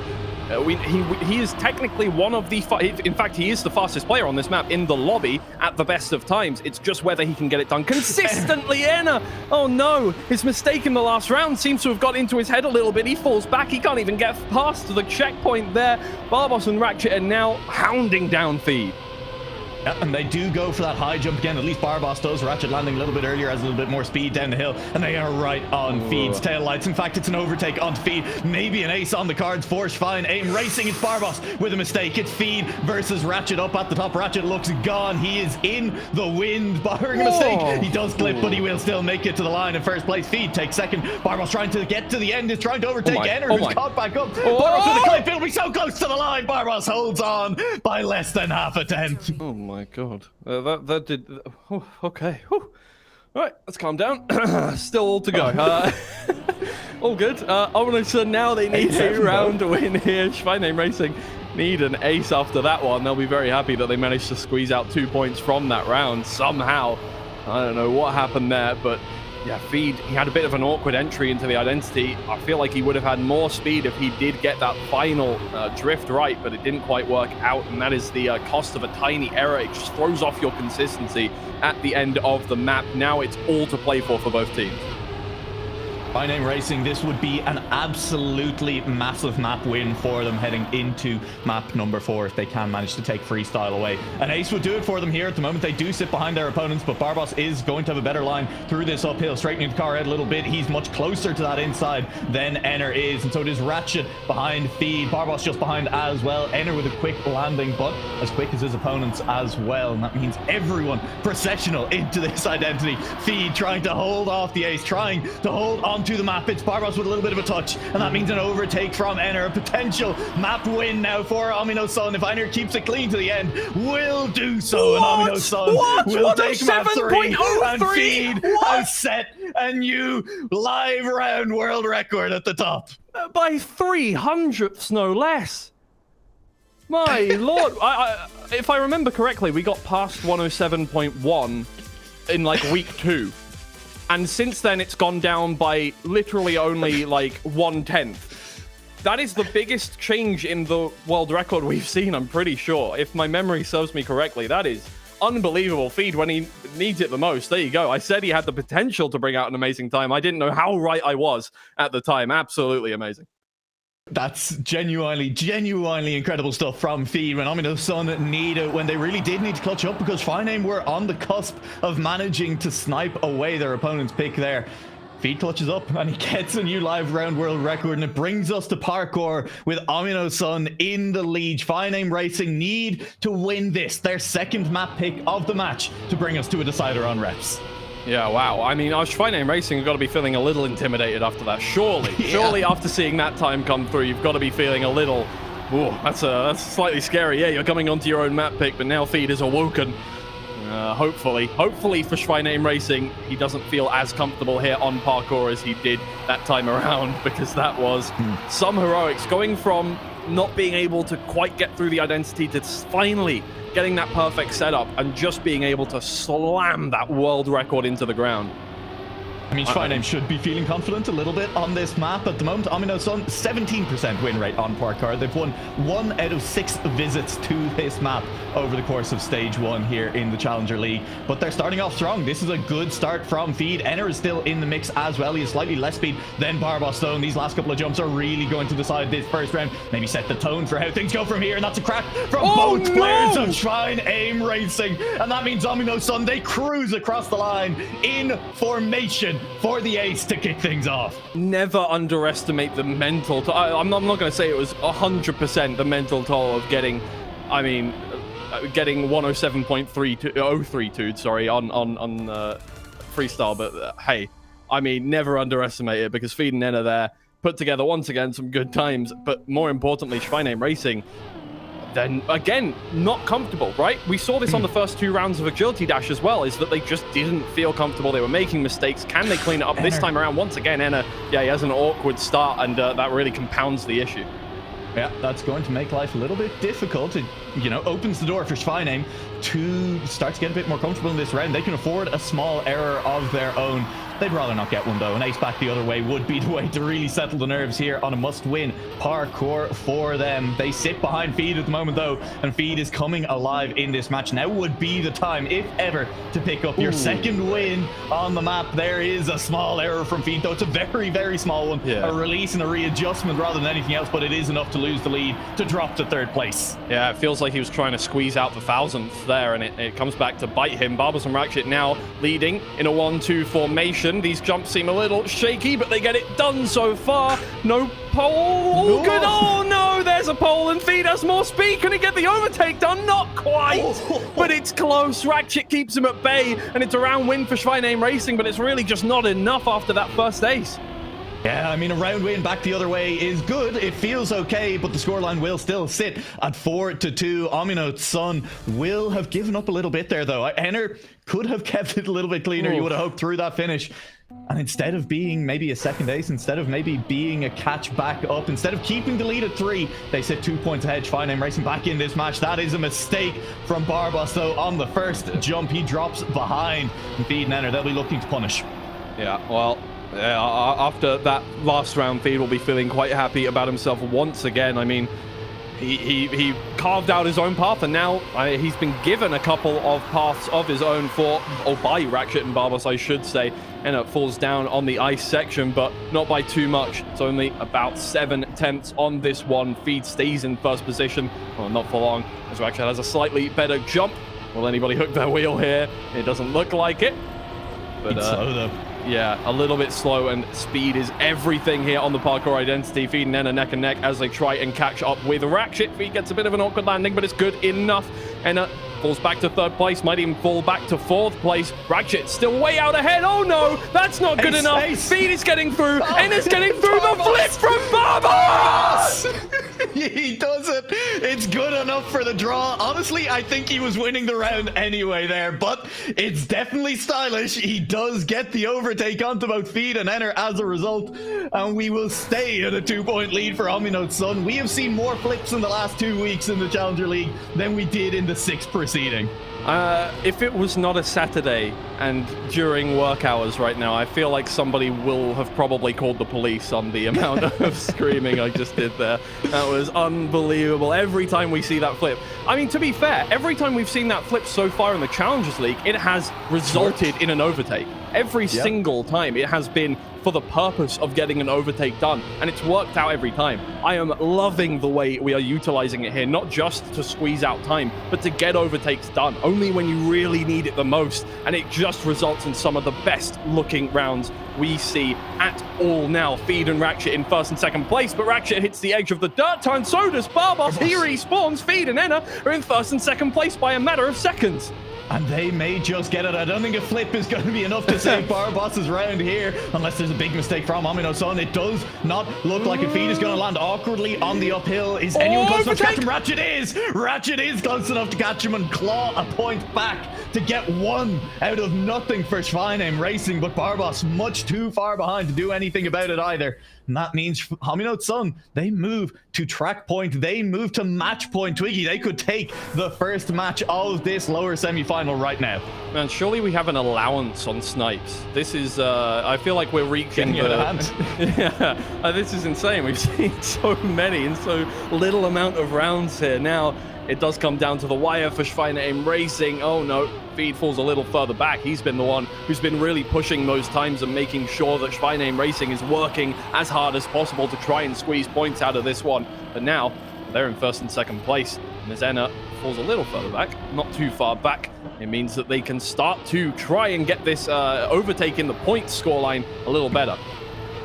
He is technically one of the... In fact, he is the fastest player on this map in the lobby at the best of times. It's just whether he can get it done consistently. Enner! Oh no! His mistake in the last round seems to have got into his head a little bit. He falls back. He can't even get past the checkpoint there. Barboss and Ratchet are now hounding down Feed. Yeah, and they do go for that high jump again. At least Barboss does. Ratchet landing a little bit earlier, has a little bit more speed down the hill, and they are right on Feed's tail lights. In fact, it's an overtake on Feed. Maybe an ace on the cards for SCHWEINEAIM Racing. It's Barboss with a mistake. It's Feed versus Ratchet up at the top. Ratchet looks gone. He is in the wind. Barring a mistake, he does clip, but he will still make it to the line in first place. Feed takes second. Barboss trying to get to the end, is trying to overtake Enner, who's caught back up. Barboss with a clip. It'll be so close to the line. Barboss holds on by less than half a tenth. Oh my god. That did... Oh, okay. Whew. All right, let's calm down. Still all to go. All good. HOMYNOTSUN, now they need a round to win here. SCHWEINIM Racing need an ace after that one. They'll be very happy that they managed to squeeze out 2 points from that round somehow. I don't know what happened there, but yeah, Feed, he had a bit of an awkward entry into the identity. I feel like he would have had more speed if he did get that final drift right, but it didn't quite work out, and that is the cost of a tiny error. It just throws off your consistency at the end of the map. Now it's all to play for both teams. SCHWEINIM Racing, this would be an absolutely massive map win for them heading into map number 4 if they can manage to take Freestyle away. An ace would do it for them here at the moment. They do sit behind their opponents, but Barboss is going to have a better line through this uphill, straightening the car out a little bit. He's much closer to that inside than Enner is, and so it is Ratchet behind Feed. Barboss just behind as well. Enner with a quick landing, but as quick as his opponents as well, and that means everyone processional into this identity. Feed trying to hold off the ace, trying to hold on to the map. It's Barboss with a little bit of a touch, and that means an overtake from Enner. A potential map win now for HOMYNOTSUN. If Enner keeps it clean to the end, will do so, and HOMYNOTSUN will take map 3, and Feed has set a new live round world record at the top. By 300ths, no less. My lord. If I remember correctly, we got past 107.1 in like week 2. And since then, it's gone down by literally only like 1/10. That is the biggest change in the world record we've seen, I'm pretty sure. If my memory serves me correctly, that is unbelievable. Feed when he needs it the most. There you go. I said he had the potential to bring out an amazing time. I didn't know how right I was at the time. Absolutely amazing. That's genuinely incredible stuff from Feed when HOMYNOTSUN when they really did need to clutch up, because SCHWEINEAIM were on the cusp of managing to snipe away their opponent's pick there. Feed clutches up and he gets a new live round world record, and it brings us to Parkour with HOMYNOTSUN in the lead. SCHWEINEAIM Racing need to win this, their second map pick of the match, to bring us to a decider on reps. Yeah, wow. I mean, our SCHWEINIM Racing have got to be feeling a little intimidated after that. Surely, surely after seeing that time come through, you've got to be feeling a little... Ooh, that's slightly scary. Yeah, you're coming onto your own map pick, but now Feed is awoken. Hopefully for SCHWEINIM Racing, he doesn't feel as comfortable here on Parkour as he did that time around, because that was some heroics. Going from not being able to quite get through the identity to finally getting that perfect setup and just being able to slam that world record into the ground. I mean, SCHWEINEAIM should be feeling confident a little bit on this map at the moment. HOMYNOTSUN, 17% win rate on Parkour. They've won 1 out of 6 visits to this map over the course of Stage 1 here in the Challenger League. But they're starting off strong. This is a good start from Feed. Enner is still in the mix as well. He has slightly less speed than Barboss, though. And these last couple of jumps are really going to decide this first round. Maybe set the tone for how things go from here. And that's a crack from both players of SCHWEINEAIM Racing. And that means HOMYNOTSUN, they cruise across the line in formation for the ace to kick things off. Never underestimate the mental toll. I'm not going to say it was 100% the mental toll of getting, I mean, getting 107.32, sorry, on Freestyle, but hey, I mean, never underestimate it, because Feed and Enner there put together once again some good times, but more importantly, Schweinim Racing, then again, not comfortable, right? We saw this on the first 2 rounds of Agility Dash as well, is that they just didn't feel comfortable. They were making mistakes. Can they clean it up this time around? Once again, Enna, yeah, he has an awkward start, and that really compounds the issue. Yeah, that's going to make life a little bit difficult. It, you know, opens the door for Schweinim to start to get a bit more comfortable in this round. They can afford a small error of their own. They'd rather not get one, though. An ace back the other way would be the way to really settle the nerves here on a must-win parkour for them. They sit behind Feed at the moment, though, and Feed is coming alive in this match. Now would be the time, if ever, to pick up your second win on the map. There is a small error from Feed, though. It's a very, very small one. Yeah. A release and a readjustment rather than anything else, but it is enough to lose the lead, to drop to 3rd place. Yeah, it feels like he was trying to squeeze out the 1000th there, and it comes back to bite him. Barbas and Ratchet now leading in a 1-2 formation. These jumps seem a little shaky, but they get it done so far. No pole. No. Good. Oh, no. There's a pole, and Feed has more speed. Can he get the overtake done? Not quite, but it's close. Ratchet keeps him at bay, and it's a round win for Schweinim Racing, but it's really just not enough after that first ace. Yeah, I mean, a round win back the other way is good. It feels okay, but the scoreline will still sit at 4-2. HOMYNOTSUN will have given up a little bit there, though. Enner could have kept it a little bit cleaner. You would have hoped through that finish. And instead of being maybe a second ace, instead of maybe being a catch back up, instead of keeping the lead at 3, they sit 2 points ahead. Schweinim Racing back in this match. That is a mistake from Barbas, though. On the first jump, he drops behind. And Feed and Enner, they'll be looking to punish. Yeah, well, after that last round, Feed will be feeling quite happy about himself once again. I mean, he carved out his own path, and now he's been given a couple of paths of his own by Ratchet and Barbas, I should say. And it falls down on the ice section, but not by too much. It's only about 7 attempts on this one. Feed stays in first position. Well, not for long, as Ratchet has a slightly better jump. Will anybody hook their wheel here? It doesn't look like it. But it's slow, though. Yeah, a little bit slow, and speed is everything here on the parkour identity. Feed and Enna neck and neck as they try and catch up with Ratchet. Feed gets a bit of an awkward landing, but it's good enough. Enna falls back to 3rd place, might even fall back to 4th place. Ratchet still way out ahead. Oh no, that's not good enough. Feed is getting through. Enna's getting through the flip from Barbas! He does it. It's good enough for the draw. Honestly, I think he was winning the round anyway there, but it's definitely stylish. He does get the overtake onto both Feed and Enner as a result, and we will stay at a 2-point lead for HOMYNOTSUN. We have seen more flips in the last 2 weeks in the Challenger League than we did in the 6th proceeding. If it was not a Saturday and during work hours right now, I feel like somebody will have probably called the police on the amount of screaming I just did there. That was unbelievable. Every time we see that flip. I mean, to be fair, every time we've seen that flip so far in the Challengers League, it has resulted in an overtake. Every single time it has been for the purpose of getting an overtake done, and it's worked out every time. I am loving the way we are utilizing it here, not just to squeeze out time, but to get overtakes done, only when you really need it the most, and it just results in some of the best looking rounds we see at all now. Feed and Ratchet in 1st and 2nd place, but Ratchet hits the edge of the dirt turn, so does Barbas. He respawns. Feed and Enna are in 1st and 2nd place by a matter of seconds. And they may just get it. I don't think a flip is going to be enough to save Barbas's round here, unless there's a big mistake from HOMYNOTSUN. It does not look like a Feed is going to land awkwardly on the uphill. Is anyone close enough to catch him? Ratchet is! Ratchet is close enough to catch him and claw a point back to get 1 out of nothing for Schweinim Racing, but Barbas much too far behind to do anything about it either. And that means HOMYNOTSUN, they move to track point. They move to match point. Twiggy, they could take the first match of this lower semi-final right now. Man, surely we have an allowance on snipes. This is, I feel like we're reaching the... Yeah, this is insane. We've seen so many in so little amount of rounds here. Now, it does come down to the wire for Schweinim Racing. Oh no, Feed falls a little further back. He's been the one who's been really pushing those times and making sure that Schweinim Racing is working as hard as possible to try and squeeze points out of this one. But now, they're in 1st and 2nd place. And as Enna falls a little further back, not too far back, it means that they can start to try and get this overtake in the points scoreline a little better.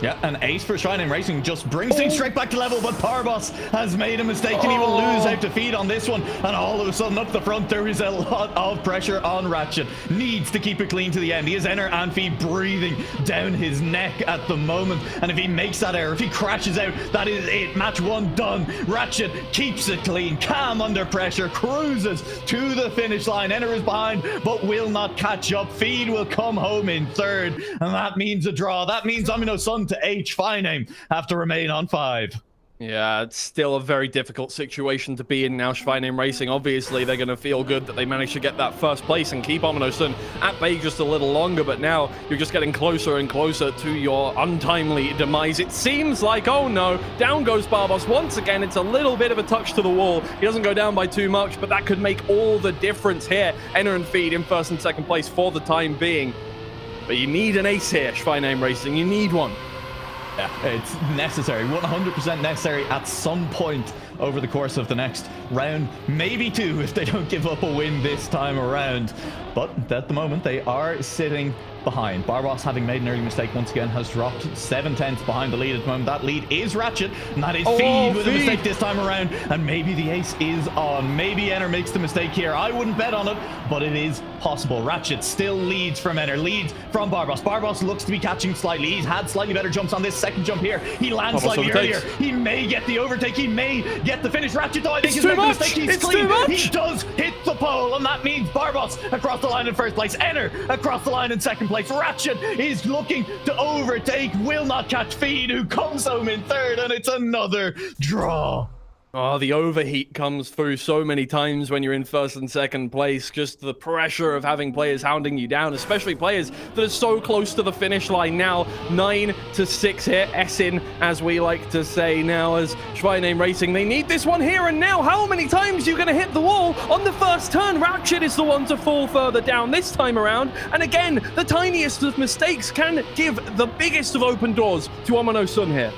Yeah, an ace for Schweinim Racing just brings things straight back to level, but Barbos has made a mistake and he will lose out to Feed on this one. And all of a sudden up the front, there is a lot of pressure on Ratchet. Needs to keep it clean to the end. He has Enner and Feed breathing down his neck at the moment. And if he makes that error, if he crashes out, that is it. Match 1 done. Ratchet keeps it clean, calm under pressure, cruises to the finish line. Enner is behind, but will not catch up. Feed will come home in 3rd, and that means a draw. That means HOMYNOTSUN to H. Schweineaim have to remain on 5. Yeah, it's still a very difficult situation to be in now. Schweinim Racing, obviously, they're going to feel good that they managed to get that 1st place and keep HOMYNOTSUN at bay just a little longer. But now you're just getting closer and closer to your untimely demise. It seems like, oh no, down goes Barbos. Once again, it's a little bit of a touch to the wall. He doesn't go down by too much, but that could make all the difference here. Enner and Feed in 1st and 2nd place for the time being. But you need an ace here, Schweinim Racing. You need one. Yeah, it's necessary, 100% necessary at some point over the course of the next round, maybe 2 if they don't give up a win this time around. But at the moment, they are sitting behind. Barbos, having made an early mistake once again, has dropped 7/10 behind the lead at the moment. That lead is Ratchet, and that is Feed with a mistake this time around. And maybe the ace is on. Maybe Enner makes the mistake here. I wouldn't bet on it, but it is possible. Ratchet still leads from Enner, leads from Barbos. Barbos looks to be catching slightly. He's had slightly better jumps on this 2nd jump here. He lands slightly earlier. He may get the overtake. He may get the finish. Ratchet, though, I think, is making a mistake. He's clean. He does hit the pole, and that means Barbos across the line in 1st place. Enner across the line in 2nd place. Ratchet is looking to overtake, will not catch Feed, who comes home in 3rd, and it's another draw. Oh, the overheat comes through so many times when you're in 1st and 2nd place. Just the pressure of having players hounding you down, especially players that are so close to the finish line now. 9-6 here, S-in, as we like to say now, as Schweinim Racing. They need this one here and now. How many times are you going to hit the wall on the 1st turn? Ratchet is the one to fall further down this time around. And again, the tiniest of mistakes can give the biggest of open doors to HOMYNOTSUN here.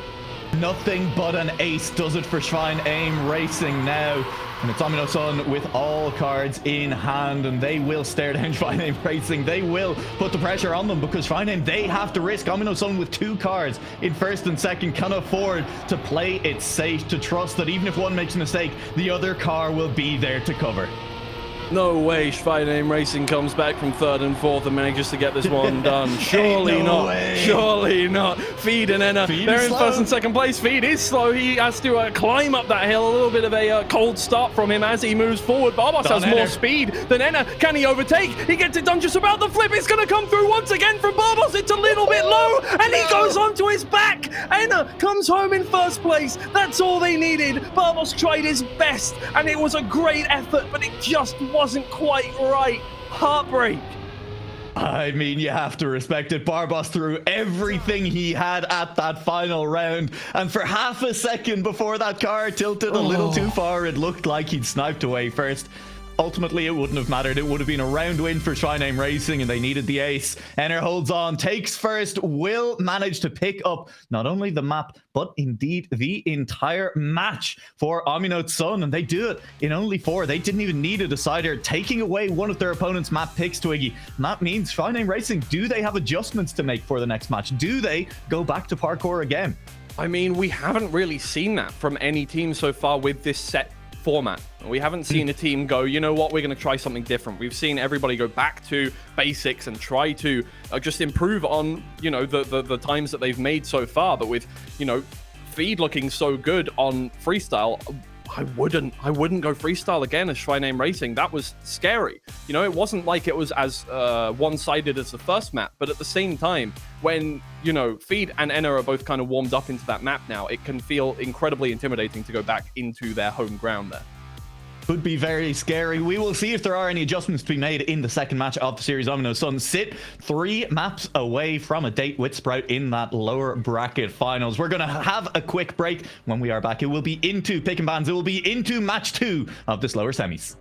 Nothing but an ace does it for Schweinim Racing now. And it's HOMYNOTSUN with all cards in hand, and they will stare down Schweinim Racing. They will put the pressure on them, because Schweinim, they have to risk. HOMYNOTSUN with 2 cards in 1st and 2nd can afford to play it safe, to trust that even if one makes a mistake, the other car will be there to cover. No way Schweinim Racing comes back from 3rd and 4th and manages to get this one done. Surely not. Way. Surely not. Feed and Enner, they're in 1st and 2nd place. Feed is slow. He has to climb up that hill. A little bit of a cold start from him as he moves forward. Barbos has more speed than Enner. Can he overtake? He gets it done just about the flip. It's going to come through once again from Barbos. It's a little bit low, and he goes onto his back. Enner comes home in 1st place. That's all they needed. Barbos tried his best, and it was a great effort, but it just wasn't quite right. Heartbreak. I mean, you have to respect it. Barbos threw everything he had at that final round, and for half a second before that car tilted a little too far, it looked like he'd sniped away first. Ultimately, it wouldn't have mattered. It would have been a round win for Schweinim Racing, and they needed the ace. Enner holds on, takes 1st, will manage to pick up not only the map, but indeed the entire match for HOMYNOTSUN, and they do it in only 4. They didn't even need a decider, taking away one of their opponent's map picks, Twiggy. And that means Schweinim Racing, do they have adjustments to make for the next match? Do they go back to parkour again? I mean, we haven't really seen that from any team so far with this set format. We haven't seen a team go, you know what, we're going to try something different. We've seen everybody go back to basics and try to just improve on, you know, the times that they've made so far. But with, you know, Feed looking so good on Freestyle, I wouldn't go Freestyle again as Schweinim Racing. That was scary. You know, it wasn't like it was as one-sided as the first map, but at the same time, when, you know, Feed and Enner are both kind of warmed up into that map now, it can feel incredibly intimidating to go back into their home ground there. Could be very scary. We will see if there are any adjustments to be made in the second match of the series. HOMYNOTSUN sit 3 maps away from a date with Sprout in that lower bracket finals. We're going to have a quick break. When we are back, it will be into pick and bans. It will be into match 2 of this lower semis.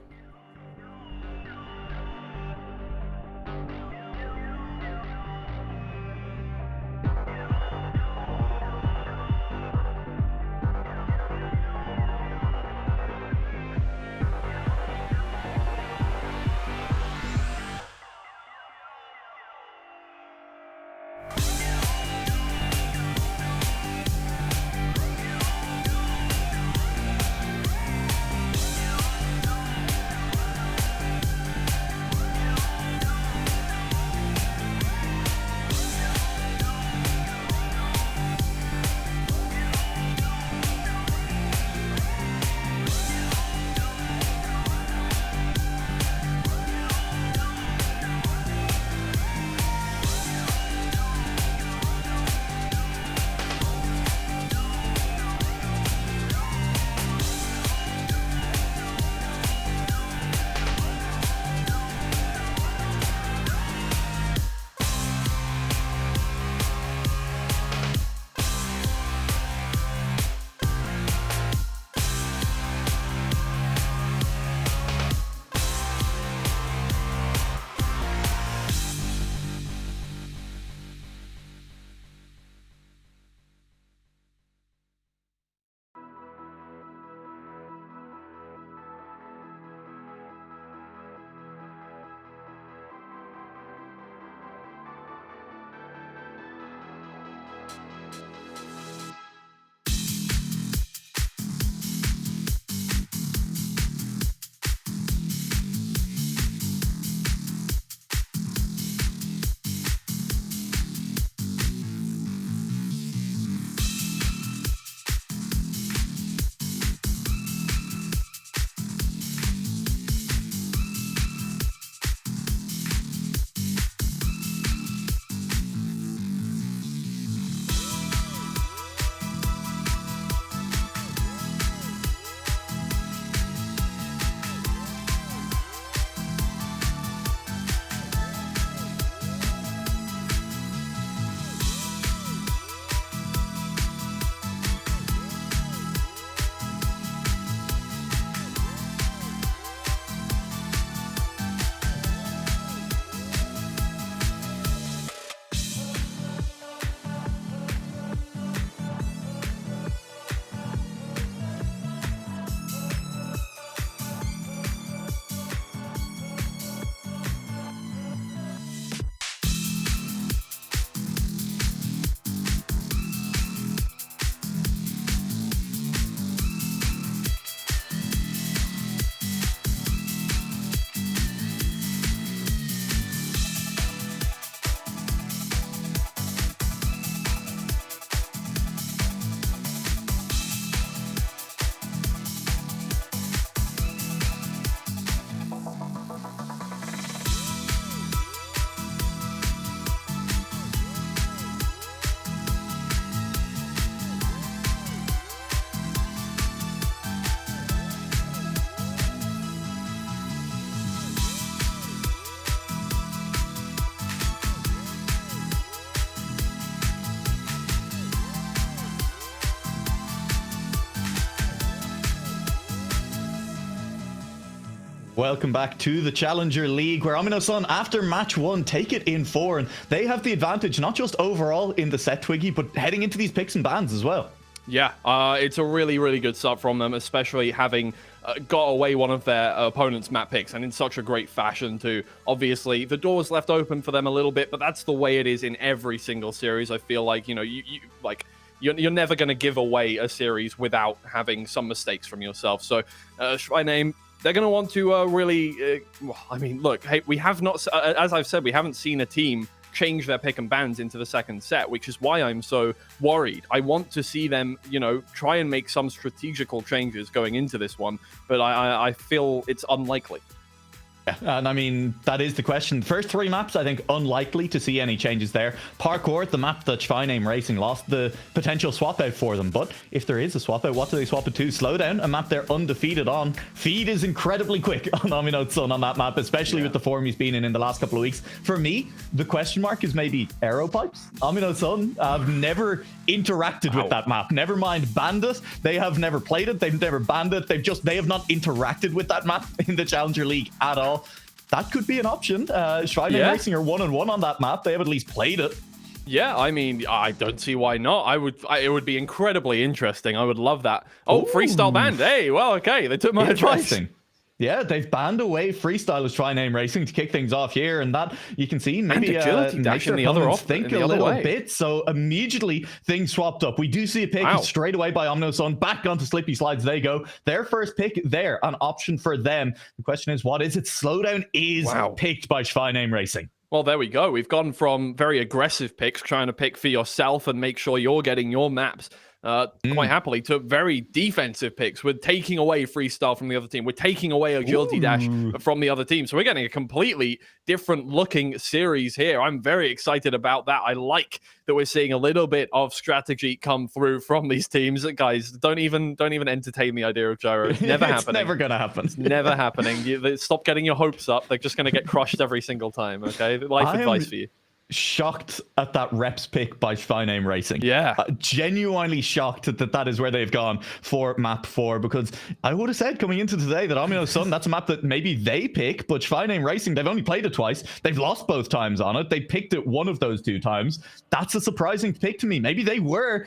Welcome back to the Challenger League, where HOMYNOTSUN, after match 1, take it in 4, and they have the advantage, not just overall in the set, Twiggy, but heading into these picks and bans as well. Yeah, it's a really, really good start from them, especially having got away one of their opponent's map picks, and in such a great fashion too. Obviously, the door's left open for them a little bit, but that's the way it is in every single series. I feel like, you know, you're never going to give away a series without having some mistakes from yourself. So, SCHWEINEAIM, they're going to want to really, I mean, look, hey, we have not, as I've said, we haven't seen a team change their pick and bans into the second set, which is why I'm so worried. I want to see them, you know, try and make some strategical changes going into this one, but I feel it's unlikely. Yeah, and I mean, that is the question. First 3 maps, I think, unlikely to see any changes there. Parkour, the map that Schweinim Racing lost, the potential swap out for them. But if there is a swap out, what do they swap it to? Slowdown, a map they're undefeated on. Feed is incredibly quick on HOMYNOTSUN on that map, especially with the form he's been in the last couple of weeks. For me, the question mark is maybe Aero Pipes. HOMYNOTSUN have never interacted with that map. Never mind Bandit. They have never played it. They've never banned it. They have not interacted with that map in the Challenger League at all. That could be an option. Schweinim Racing are 1-1 on that map. They have at least played it. Yeah, I mean, I don't see why not. It would be incredibly interesting. I would love that. Oh, Freestyle banned. Hey, well, okay. They took my advice. Yeah, they've banned away Freestyle as Schweinim Racing to kick things off here, and that you can see maybe agility dash in the other off, think a little bit. So immediately things swapped up. We do see a pick straight away by HOMYNOTSUN. Back onto Slippy Slides they go. Their first pick there, an option for them. The question is, what is it? Slowdown is picked by Schweinim Racing. Well, there we go. We've gone from very aggressive picks, trying to pick for yourself and make sure you're getting your maps quite happily, to very defensive picks. We're taking away Freestyle from the other team. We're taking away Agility Dash from the other team. So we're getting a completely different looking series here. I'm very excited about that. I like that we're seeing a little bit of strategy come through from these teams. Guys, don't even entertain the idea of gyro. It's never happening. It's never going to happen. It's never happening. Stop getting your hopes up. They're just going to get crushed every single time, okay? Life advice for you. Shocked at that reps pick by Schweinim Racing. Yeah. Genuinely shocked that is where they've gone for map 4, because I would have said coming into today that HOMYNOTSUN, that's a map that maybe they pick, but Schweinim Racing, they've only played it twice. They've lost both times on it. They picked it one of those 2 times. That's a surprising pick to me. Maybe they were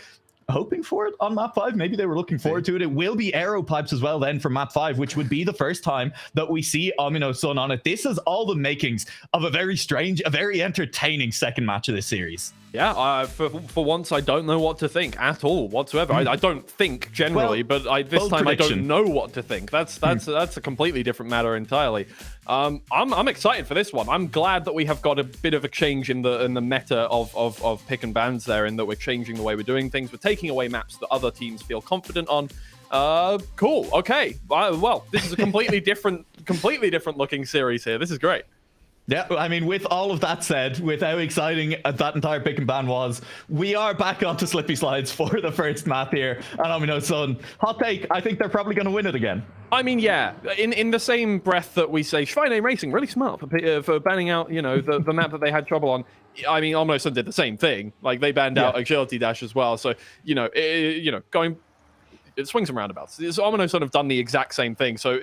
hoping for it on map 5. Maybe they were looking forward to it. It will be Aero Pipes as well then for map 5, which would be the first time that we see HOMYNOTSUN on it. This is all the makings of a very strange, a very entertaining second match of this series. Yeah, for once, I don't know what to think at all whatsoever. I don't think generally, but this time I don't know what to think. That's a completely different matter entirely. I'm excited for this one. I'm glad that we have got a bit of a change in the meta of pick and bans there, in that we're changing the way we're doing things. We're taking away maps that other teams feel confident on. Cool. Okay. Well, this is a completely different looking series here. This is great. Yeah, I mean, with all of that said, with how exciting that entire pick and ban was, we are back onto Slippy Slides for the first map here at HOMYNOTSUN. Hot take, I think they're probably going to win it again. I mean, yeah, in the same breath that we say Schweinim Racing really smart for banning out, you know, the map that they had trouble on. I mean, HOMYNOTSUN did the same thing. Like, they banned out Agility Dash as well. So, going, it swings and roundabouts. HOMYNOTSUN have done the exact same thing. So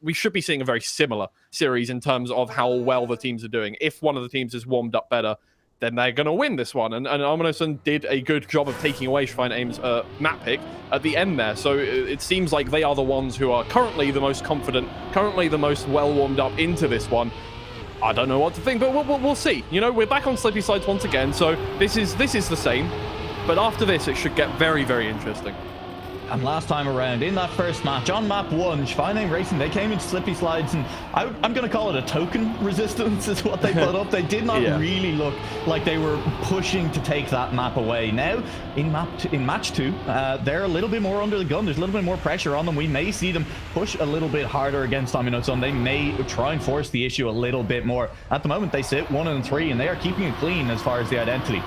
we should be seeing a very similar series in terms of how well the teams are doing. If one of the teams is warmed up better, then they're going to win this one. And HOMYNOTSUN did a good job of taking away Schweineaim's map pick at the end there. So it seems like they are the ones who are currently the most confident, currently the most well warmed up into this one. I don't know what to think, but we'll see. You know, we're back on Slippy Slides once again, so this is the same. But after this, it should get very, very interesting. And last time around, in that first match, on map 1, Schweinim Racing, they came into Slippy Slides, and I'm going to call it a token resistance is what they put up. They did not really look like they were pushing to take that map away. Now, in match 2, they're a little bit more under the gun. There's a little bit more pressure on them. We may see them push a little bit harder against HOMYNOTSUN. They may try and force the issue a little bit more. At the moment, they sit 1-3, and they are keeping it clean as far as the identity.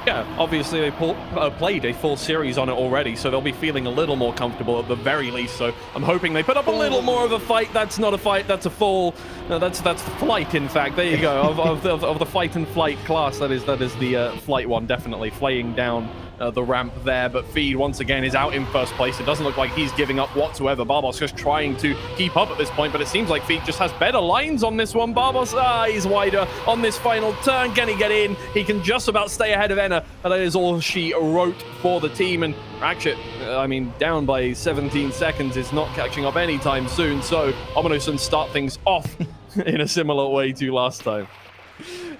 Yeah, obviously they played a full series on it already, so they'll be feeling a little more comfortable at the very least. So I'm hoping they put up a little more of a fight. That's not a fight, that's a fall. No, that's flight, in fact. There you go. of the fight and flight class, that is the flight one, definitely. Flaying down the ramp there, but Feed once again is out in first place. It doesn't look like he's giving up whatsoever. Barbos just trying to keep up at this point, but it seems like Feed just has better lines on this one. Barbos, he's wider on this final turn. Can he get in? He can just about stay ahead of Enna, and that is all she wrote for the team. And Ratchet, I mean, down by 17 seconds is not catching up anytime soon, so HOMYNOTSUN start things off in a similar way to last time.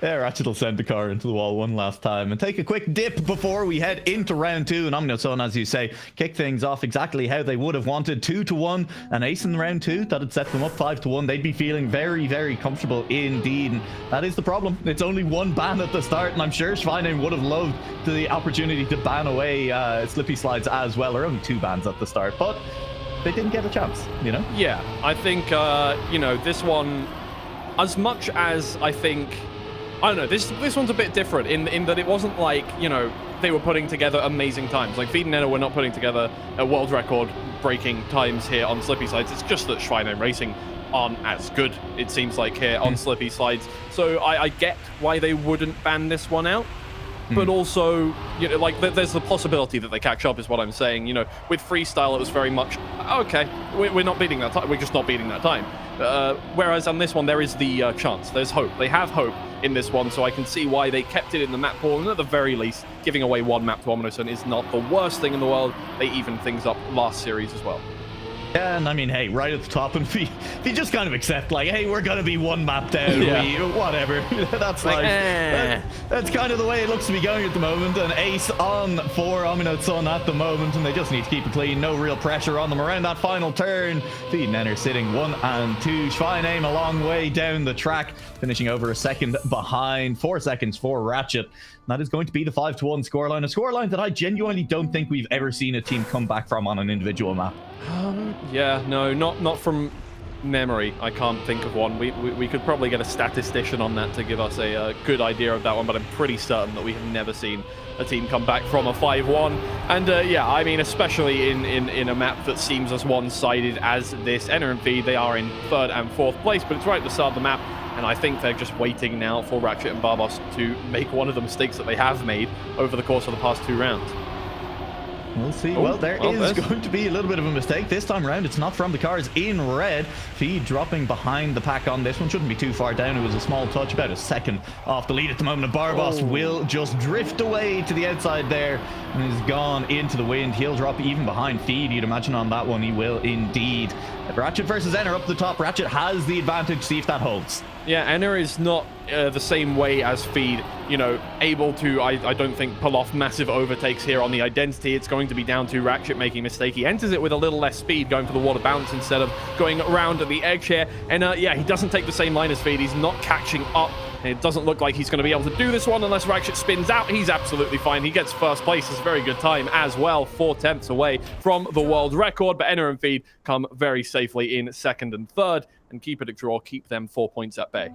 Yeah, Ratchet will send the car into the wall one last time and take a quick dip before we head into round 2. And HOMYNOTSUN, as you say, kick things off exactly how they would have wanted. 2-1, an ace in round 2. That'd set them up 5-1. They'd be feeling very, very comfortable indeed. And that is the problem. It's only one ban at the start, and I'm sure Schweinim would have loved the opportunity to ban away Slippy Slides as well. There are only 2 bans at the start, but they didn't get a chance, you know? Yeah, I think, you know, this one, as much as I think... I don't know, this one's a bit different in that it wasn't like, you know, they were putting together amazing times. Like, Feed and Enna were not putting together a world record breaking times here on Slippy Slides. It's just that Schweinim Racing aren't as good, it seems like, here on Slippy Slides. So I get why they wouldn't ban this one out. But also, you know, like, there's the possibility that they catch up is what I'm saying. You know, with Freestyle, it was very much, okay, we're not beating that time. We're just not beating that time. Whereas on this one, there is the chance. There's hope. They have hope in this one, so I can see why they kept it in the map pool. And at the very least, giving away one map to HOMYNOTSUN is not the worst thing in the world. They even things up last series as well. Yeah, and I mean, hey, right at the top, and if you just kind of accept, like, hey, we're gonna be one map down, whatever. That's like, that's kind of the way it looks to be going at the moment. An ace on for HOMYNOTSUN at the moment, and they just need to keep it clean. No real pressure on them around that final turn. Feed and Enna sitting 1 and 2. Schweinim a long way down the track, finishing over a second behind. 4 seconds for Ratchet. That is going to be the 5-1 scoreline. A scoreline that I genuinely don't think we've ever seen a team come back from on an individual map. Yeah, no, not from memory. I can't think of one. We could probably get a statistician on that to give us a good idea of that one, but I'm pretty certain that we have never seen a team come back from a 5-1. And yeah, I mean, especially in a map that seems as one-sided as this. Enna and Feed, they are in 3rd and 4th place, but it's right at the start of the map. And I think they're just waiting now for Ratchet and Barbos to make one of the mistakes that they have made over the course of the past 2 rounds. We'll see. Well, there is going to be a little bit of a mistake. This time around, it's not from the cars in red. Feed dropping behind the pack on this one. Shouldn't be too far down. It was a small touch, about a second off the lead at the moment. Barbos will just drift away to the outside there and is gone into the wind. He'll drop even behind Feed, you'd imagine, on that one. He will indeed. Ratchet versus Enna up the top. Ratchet has the advantage. See if that holds. Yeah, Enna is not the same way as Feed, you know, able to, I don't think, pull off massive overtakes here on the identity. It's going to be down to Ratchet making a mistake. He enters it with a little less speed, going for the water bounce instead of going around at the edge here. And yeah, he doesn't take the same line as Feed. He's not catching up. It doesn't look like he's going to be able to do this one unless Ratchet spins out. He's absolutely fine. He gets first place. It's a very good time as well. 4 tenths away from the world record. But Enna and Feed come very safely in 2nd and 3rd and keep it a draw. Keep them 4 points at bay.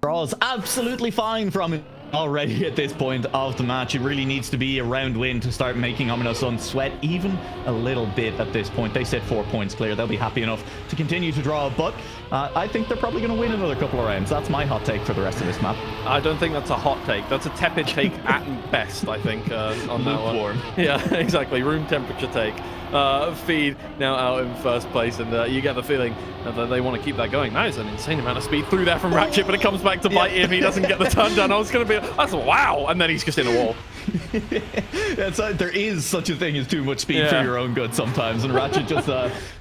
Draws absolutely fine from it already at this point of the match. It really needs to be a round win to start making HOMYNOTSUN sweat even a little bit at this point. They set 4 points clear. They'll be happy enough to continue to draw, but I think they're probably going to win another couple of rounds. That's my hot take for the rest of this map. I don't think that's a hot take. That's a tepid take at best, I think, on that one. Warm. Yeah, exactly. Room temperature take. Feed now out in 1st place, and you get the feeling that they want to keep that going. That is an insane amount of speed through there from Ratchet, but it comes back to bite him. He doesn't get the turn done. I was going to be, that's wow, and then he's just in a wall. There is such a thing as too much speed for your own good sometimes, and Ratchet just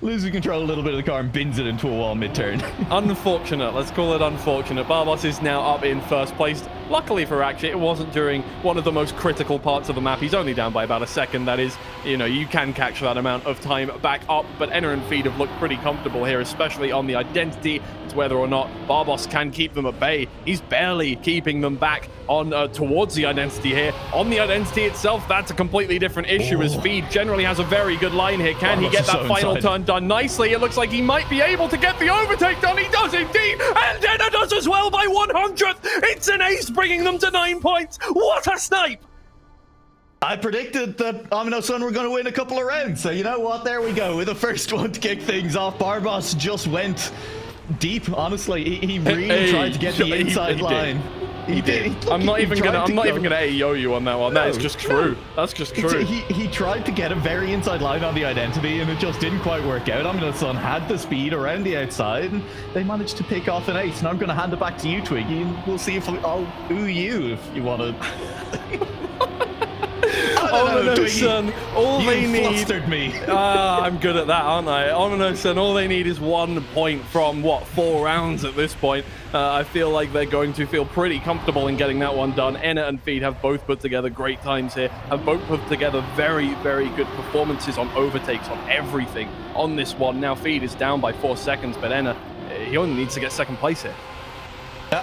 loses control a little bit of the car and bins it into a wall mid-turn. Unfortunate, let's call it unfortunate. Barbos is now up in 1st place. Luckily for Ratchet, it wasn't during one of the most critical parts of the map. He's only down by about a second. That is, you know, you can catch that amount of time back up, but Enna and Feed have looked pretty comfortable here, especially on the identity. It's whether or not Barbos can keep them at bay. He's barely keeping them back on towards the identity here. On the identity itself, that's a completely different issue, as Feed generally has a very good line here. Can he get that final turn done nicely? It looks like he might be able to get the overtake done. He does indeed, and Enna does as well by 100th. It's an ace, bringing them to 9 points. What a snipe! I predicted that HOMYNOTSUN were going to win a couple of rounds, so you know what? There we go. With the first one to kick things off, Barbos just went deep, honestly. He really tried to get the inside line. He did. I'm not even gonna AO you on that one. That is just true. That's just true. He tried to get a very inside line on the identity, and it just didn't quite work out. HOMYNOTSUN had the speed around the outside, and they managed to pick off an ace. And I'm going to hand it back to you, Twiggy, and we'll see if I'll ooh you if you want to. HOMYNOTSUN, all they need. Flustered me. I'm good at that, aren't I? HOMYNOTSUN, all they need is 1 point from what, 4 rounds at this point. I feel like they're going to feel pretty comfortable in getting that one done. Enna and Feed have both put together great times here, have both put together very, very good performances on overtakes, on everything on this one. Now Feed is down by 4 seconds, but Enna, he only needs to get 2nd place here.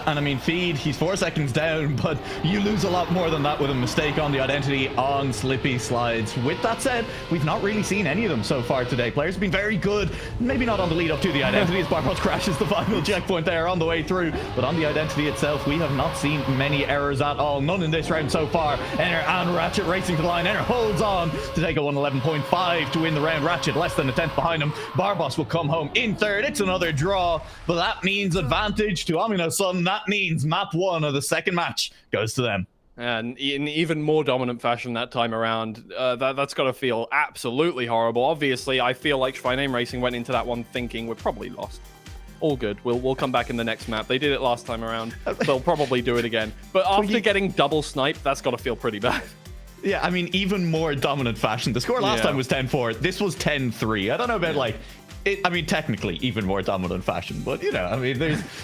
And I mean, Feed, he's 4 seconds down, but you lose a lot more than that with a mistake on the identity on Slippy Slides. With that said, we've not really seen any of them so far today. Players have been very good, maybe not on the lead up to the identity as Barboss crashes the final checkpoint there on the way through, but on the identity itself, we have not seen many errors at all. None in this round so far. Enner and Ratchet racing to the line. Enner holds on to take a 111.5 to win the round. Ratchet less than a 10th behind him. Barboss will come home in 3rd. It's another draw, but that means advantage to HOMYNOTSUN. That means map 1 of the 2nd match goes to them. And in even more dominant fashion that time around, that's got to feel absolutely horrible. Obviously, I feel like Schweinim Racing went into that one thinking we're probably lost. All good. We'll come back in the next map. They did it last time around. They'll probably do it again. But after getting double sniped, that's got to feel pretty bad. Yeah, I mean, even more dominant fashion. The score last time was 10-4. This was 10-3. I don't know about like... I mean, technically, even more dominant fashion, but you know, I mean,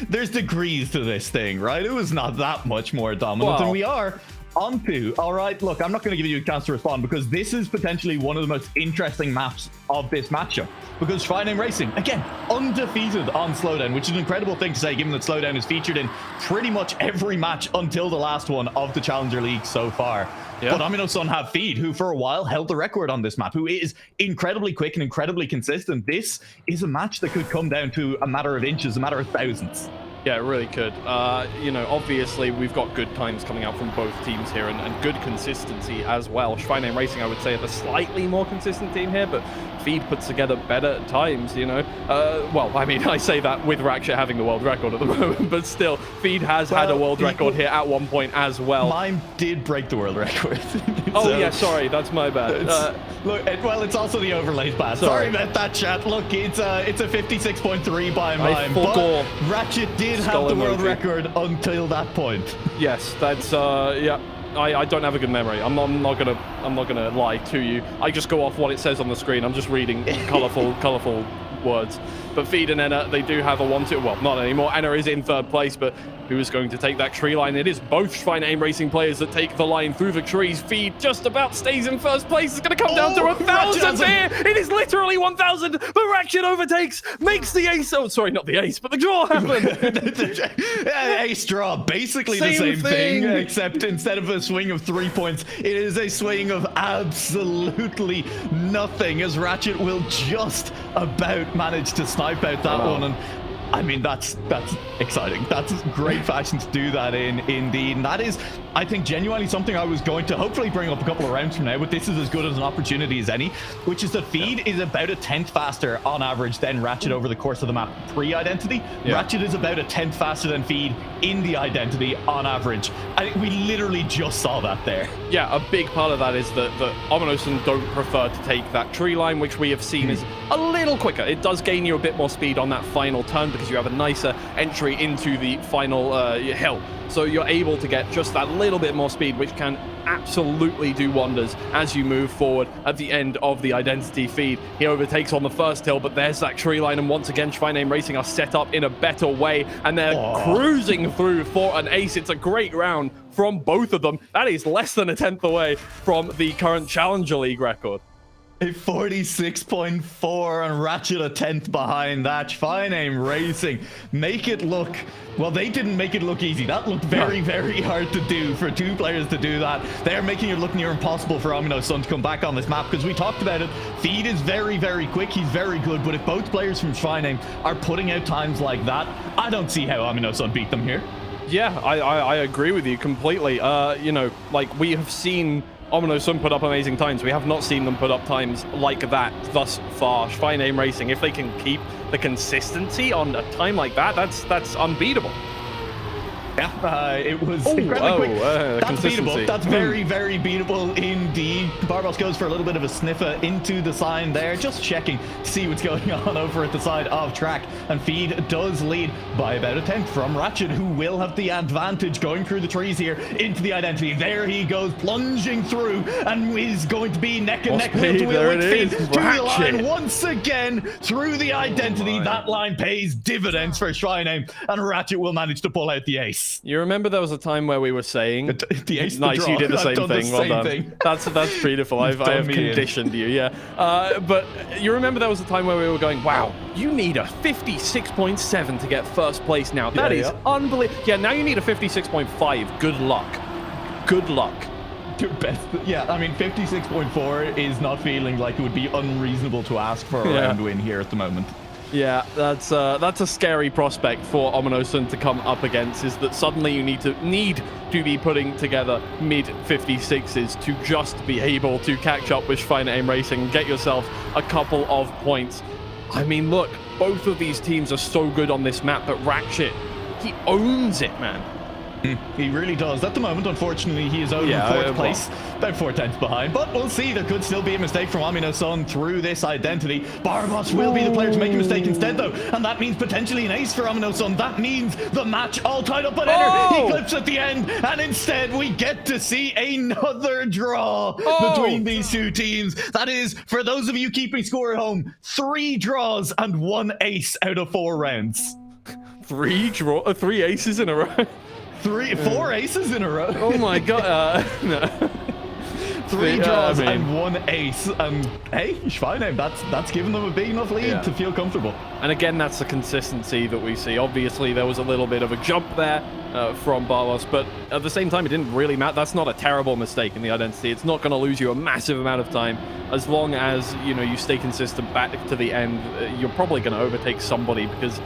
there's degrees to this thing, right? It was not that much more dominant, and we are onto. All right, look, I'm not going to give you a chance to respond because this is potentially one of the most interesting maps of this matchup. Because Schweinim Racing, again, undefeated on Slowdown, which is an incredible thing to say, given that Slowdown is featured in pretty much every match until the last one of the Challenger League so far. Yeah. But HOMYNOTSUN have Feed, who for a while held the record on this map, who is incredibly quick and incredibly consistent. This is a match that could come down to a matter of inches, a matter of thousands. Yeah, it really could. You know, obviously, we've got good times coming out from both teams here and good consistency as well. Schweinim Racing, I would say, are the slightly more consistent team here, but Feed puts together better times, you know. Well, I mean, I say that with Ratchet having the world record at the moment, but still, Feed has had a world record here at one point as well. Mine did break the world record. Oh, yeah, sorry, that's my bad. Look, well, it's also the overlays bad. Sorry about that, chat. Look, it's a 56.3 by mine, but Ratchet did have the world record until that point. Yes, that's yeah. I don't have a good memory. I'm not gonna lie to you. I just go off what it says on the screen. I'm just reading colorful words. But Feed and Enna, they do have a 1-2. Well, not anymore. Enna is in 3rd place, but who is going to take that tree line? It is both Schweinim Racing players that take the line through the trees. Feed just about stays in 1st place. It's going to come down to 1,000 here. It is literally 1,000, but Ratchet overtakes, makes the ace. Oh, sorry, not the ace, but the draw happened. Ace draw, basically the same thing, except instead of a swing of 3 points, it is a swing of absolutely nothing, as Ratchet will just about manage to snipe out that one. And I mean, that's exciting. That's great fashion to do that in, indeed. And that is, I think, genuinely something I was going to hopefully bring up a couple of rounds from now, but this is as good as an opportunity as any, which is that Feed is about a 10th faster on average than Ratchet over the course of the map pre-identity. Ratchet is about a 10th faster than Feed in the identity on average. I think we literally just saw that there. Yeah, a big part of that is that HOMYNOTSUN don't prefer to take that tree line, which we have seen is a little quicker. It does gain you a bit more speed on that final turn because you have a nicer entry into the final hill. So you're able to get just that little bit more speed, which can absolutely do wonders as you move forward at the end of the identity Feed. He overtakes on the first hill, but there's that tree line, and once again, Schweinim Racing are set up in a better way, and they're cruising through for an ace. It's a great round from both of them. That is less than a 10th away from the current Challenger League record. A 46.4 and Ratchet a 10th behind that. Schweinim Racing make it look, well, they didn't make it look easy. That looked very, very hard to do for two players to do that. They're making it look near impossible for HOMYNOTSUN to come back on this map because we talked about it. Feed is very, very quick. He's very good, but if both players from Schweinim are putting out times like that, I don't see how HOMYNOTSUN beat them here. Yeah, I agree with you completely. You know, like we have seen HOMYNOTSUN put up amazing times. We have not seen them put up times like that thus far. Schweinim Racing, if they can keep the consistency on a time like that, that's unbeatable. Yeah, it was incredibly quick. That's beatable. That's very, very beatable indeed. Barboss goes for a little bit of a sniffer into the sign there, just checking to see what's going on over at the side of track. And Feed does lead by about a tenth from Ratchet, who will have the advantage going through the trees here into the identity. There he goes, plunging through, and is going to be neck and neck, wheel to wheel with Feed to the line once again through the identity. That line pays dividends for Schweineaim, and Ratchet will manage to pull out the ace. You remember there was a time where we were saying the ace, nice, the you did the same thing. The well same done. thing. That's beautiful. I have conditioned you, yeah. But you remember there was a time where we were going, wow, you need a 56.7 to get first place now. That is unbelievable. Yeah, now you need a 56.5. Good luck. Good luck. Best, yeah, I mean, 56.4 is not feeling like it would be unreasonable to ask for a round win here at the moment. Yeah, that's a scary prospect for HOMYNOTSUN to come up against, is that suddenly you need to be putting together mid 56s to just be able to catch up with Schweinim Racing and get yourself a couple of points. I mean, look, both of these teams are so good on this map, but Ratchet, he owns it, man. He really does. At the moment, unfortunately, he is only in fourth place, about 4 tenths behind. But we'll see. There could still be a mistake from HOMYNOTSUN through this identity. Barboss will be the player to make a mistake instead, though. And that means potentially an ace for HOMYNOTSUN. That means the match all tied up at enter. He clips at the end. And instead, we get to see another draw between these two teams. That is, for those of you keeping score at home, 3 draws and 1 ace out of 4 rounds. 3 aces in a row. 4 aces in a row. Oh my god. No. 3 draws and 1 ace. And hey, Schweineaim, that's given them a big enough lead to feel comfortable. And again, that's the consistency that we see. Obviously, there was a little bit of a jump there from Barboss, but at the same time, it didn't really matter. That's not a terrible mistake in the identity. It's not going to lose you a massive amount of time. As long as, you stay consistent back to the end, you're probably going to overtake somebody, because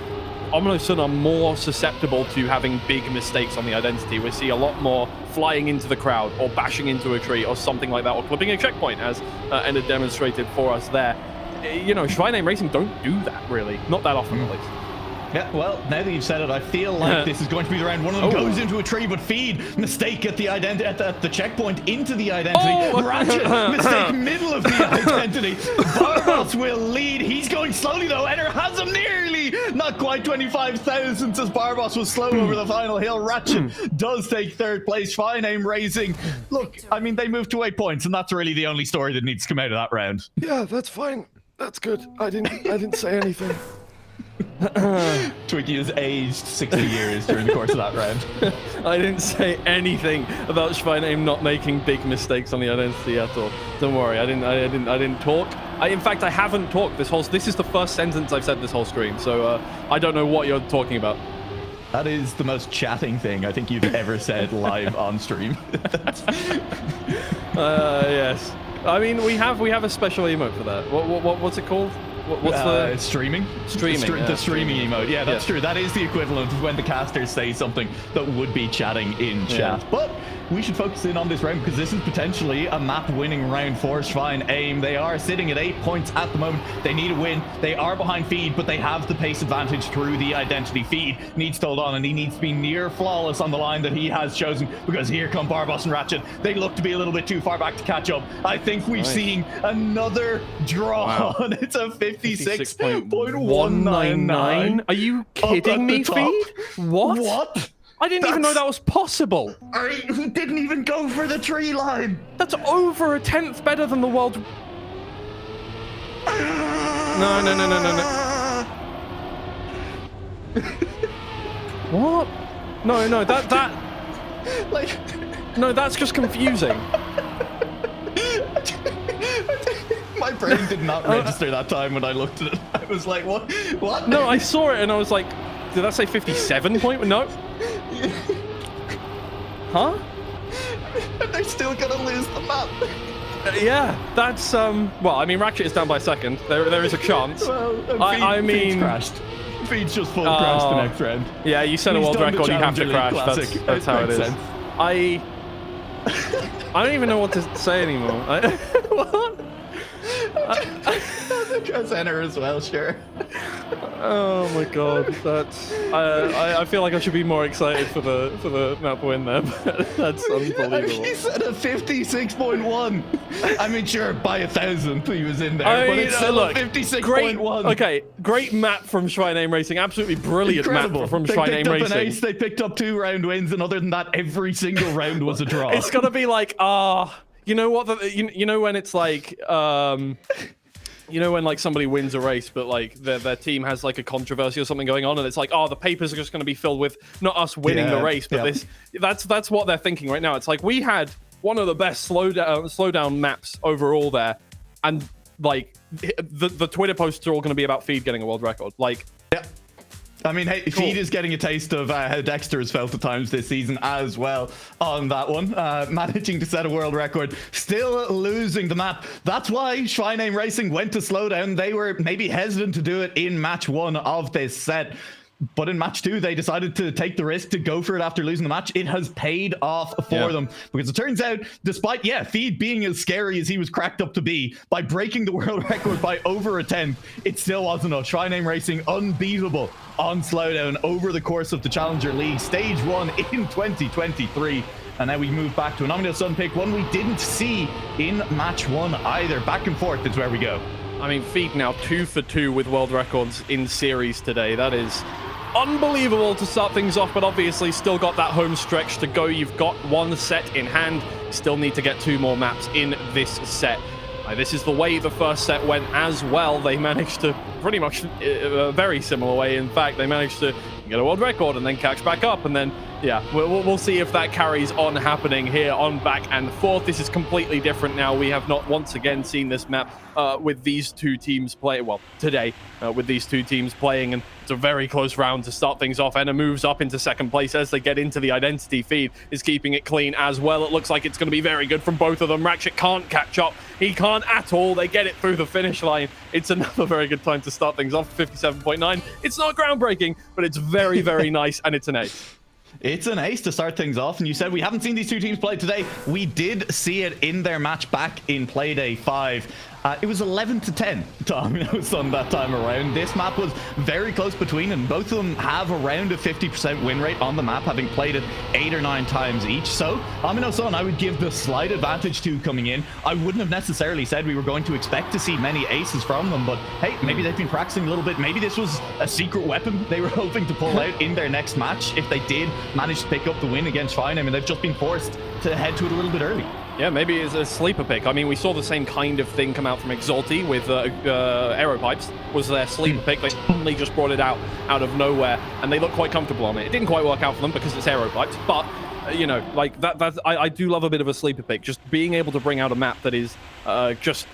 HOMYNOTSUN are more susceptible to having big mistakes on the identity. We see a lot more flying into the crowd or bashing into a tree or something like that, or clipping a checkpoint, as Ender demonstrated for us there. Schweinim Racing don't do that, really. Not that often, at least. Yeah, well, now that you've said it, I feel like this is going to be the round. One of them goes into a tree, but Feed, mistake at the at the checkpoint into the identity. Ratchet, mistake middle of the identity. Barboss will lead. He's going slowly, though. Ender has him nearly. Not quite 25,000 as Barboss was slow over the final hill. Ratchet does take 3rd place. Schweinim Racing. Look, I mean, they moved to 8 points, and that's really the only story that needs to come out of that round. Yeah, that's fine. That's good. I didn't say anything. Twiggy has aged 60 years during the course of that round. I didn't say anything about Schweinim not making big mistakes on the identity at all. Don't worry, I didn't talk. In fact, I haven't talked this is the first sentence I've said this whole stream, so I don't know what you're talking about. That is the most chatting thing I think you've ever said live on stream. Yes. I mean, we have a special emote for that. What's it called? What's the streaming? Streaming. The streaming emote. Yeah, that's true. That is the equivalent of when the casters say something that would be chatting in chat. But we should focus in on this round, because this is potentially a map-winning round for Schweineaim. They are sitting at 8 points at the moment. They need a win. They are behind Feed, but they have the pace advantage through the identity. Feed needs to hold on, and he needs to be near flawless on the line that he has chosen, because here come Barboss and Ratchet. They look to be a little bit too far back to catch up. I think we've seen another draw, and it's a 56.199. Are you kidding me, Feed? What? I didn't even know that was possible. He didn't even go for the tree line. That's over a 10th better than the world. No. What? No, that like, no, that's just confusing. My brain did not register that time when I looked at it. I was like, what? No, I saw it and I was like, did that say 57 point? No. Huh? And they're still gonna lose the map. Yeah, that's well, I mean, Ratchet is down by 2nd. There is a chance. Well, I mean, Feed's crashed. Feed's just full crashed the next round. Yeah, you set a world record. You have to crash. That's how it is. Sense. I don't even know what to say anymore. What? Because Enner as well, sure. Oh my god, that's I feel like I should be more excited for the map win there, but that's unbelievable. He said a 56.1. I mean, sure, by 1,000 he was in there, but it's still a 56.1. Okay, great map from Schweinim Racing, absolutely brilliant Incredible. map from They Schweinim picked up Racing. an ace, they picked up 2 round wins, and other than that, every single round was a draw. It's gonna be like, you know what? You know when it's like, you know when like somebody wins a race, but like their team has like a controversy or something going on, and it's like, oh, the papers are just going to be filled with not us winning the race, but that's what they're thinking right now. It's like we had one of the best slowdown maps overall there, and like the Twitter posts are all going to be about Feed getting a world record. Like, yeah. I mean, hey, Feed is getting a taste of how Dexter has felt at times this season as well on that one. Managing to set a world record, still losing the map. That's why Schweinim Racing went to slowdown. They were maybe hesitant to do it in match 1 of this set. But in match 2, they decided to take the risk to go for it after losing the match. It has paid off for them. Because it turns out, despite, Feed being as scary as he was cracked up to be, by breaking the world record by over a 10th, it still wasn't enough. Schweinim Racing unbeatable on slowdown over the course of the Challenger League. Stage 1 in 2023. And now we move back to an HOMYNOTSUN pick, one we didn't see in match 1 either. Back and forth is where we go. I mean, Feed now 2 for 2 with world records in series today. That is unbelievable to start things off, but obviously still got that home stretch to go. You've got 1 set in hand. Still need to get 2 more maps in this set. This is the way the first set went as well. They managed to pretty much a very similar way. In fact, they managed to get a world record and then catch back up. And then, we'll see if that carries on happening here on back and forth. This is completely different now. We have not once again seen this map with these 2 teams play. Well, today with these 2 teams playing, and it's a very close round to start things off. Enna moves up into 2nd place as they get into the identity. Feed is keeping it clean as well. It looks like it's going to be very good from both of them. Ratchet can't catch up. He can't at all. They get it through the finish line. It's another very good time to start things off. 57.9. It's not groundbreaking, but it's very, very nice, and it's an ace. It's an ace to start things off, and you said we haven't seen these 2 teams play today. We did see it in their match back in Playday 5. It was 11-10 to HOMYNOTSUN that time around. This map was very close between, and both of them have around a 50% win rate on the map, having played it 8 or 9 times each. So HOMYNOTSUN, I would give the slight advantage to coming in. I wouldn't have necessarily said we were going to expect to see many aces from them, but hey, maybe they've been practicing a little bit. Maybe this was a secret weapon they were hoping to pull out in their next match if they did manage to pick up the win against Schweinim, and they've just been forced to head to it a little bit early. Yeah, maybe it's a sleeper pick. I mean, we saw the same kind of thing come out from Exalti with Aeropipes was their sleeper pick. They suddenly just brought it out of nowhere, and they look quite comfortable on it. It didn't quite work out for them because it's Aeropipes, but you know, like I do love a bit of a sleeper pick. Just being able to bring out a map that is just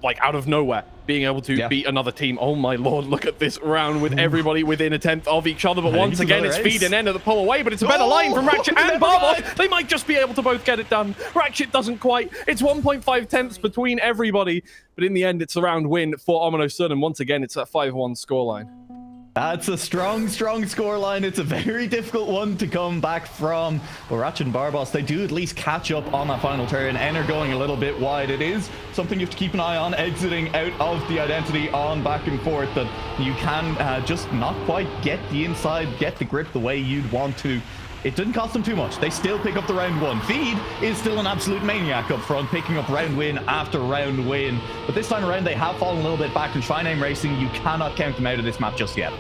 like out of nowhere, being able to beat another team. Oh my lord, look at this round with everybody within a 10th of each other, but once again it's Feed and Enna that pull away, but it's a better line from Ratchet and Barbos. They might just be able to both get it done. Ratchet doesn't quite. It's 1.5 tenths between everybody, but in the end it's a round win for HOMYNOTSUN, and once again it's a 5-1 scoreline. That's a strong scoreline. It's a very difficult one to come back from. But Ratchet and Barbos, they do at least catch up on that final turn. Enner going a little bit wide. It is something you have to keep an eye on, exiting out of the identity on back and forth, that you can just not quite get the inside, get the grip the way you'd want to. It didn't cost them too much. They still pick up the round 1. Feed is still an absolute maniac up front, picking up round win after round win. But this time around, they have fallen a little bit back, and Schweinim Racing, you cannot count them out of this map just yet.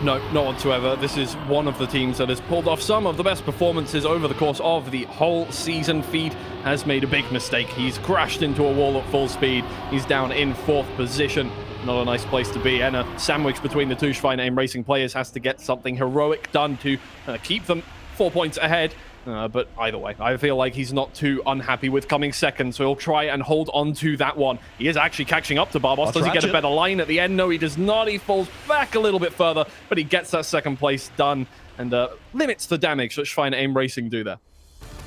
No, not whatsoever. This is one of the teams that has pulled off some of the best performances over the course of the whole season. Feed has made a big mistake. He's crashed into a wall at full speed. He's down in 4th position. Not a nice place to be. And a sandwich between the 2 Schweinim Racing players has to get something heroic done to keep them 4 points ahead. But either way, I feel like he's not too unhappy with coming second, so he'll try and hold on to that one. He is actually catching up to Barbos. Does he get a better line at the end? No, he does not. He falls back a little bit further, but he gets that 2nd place done and limits the damage that Schweinim Racing do there.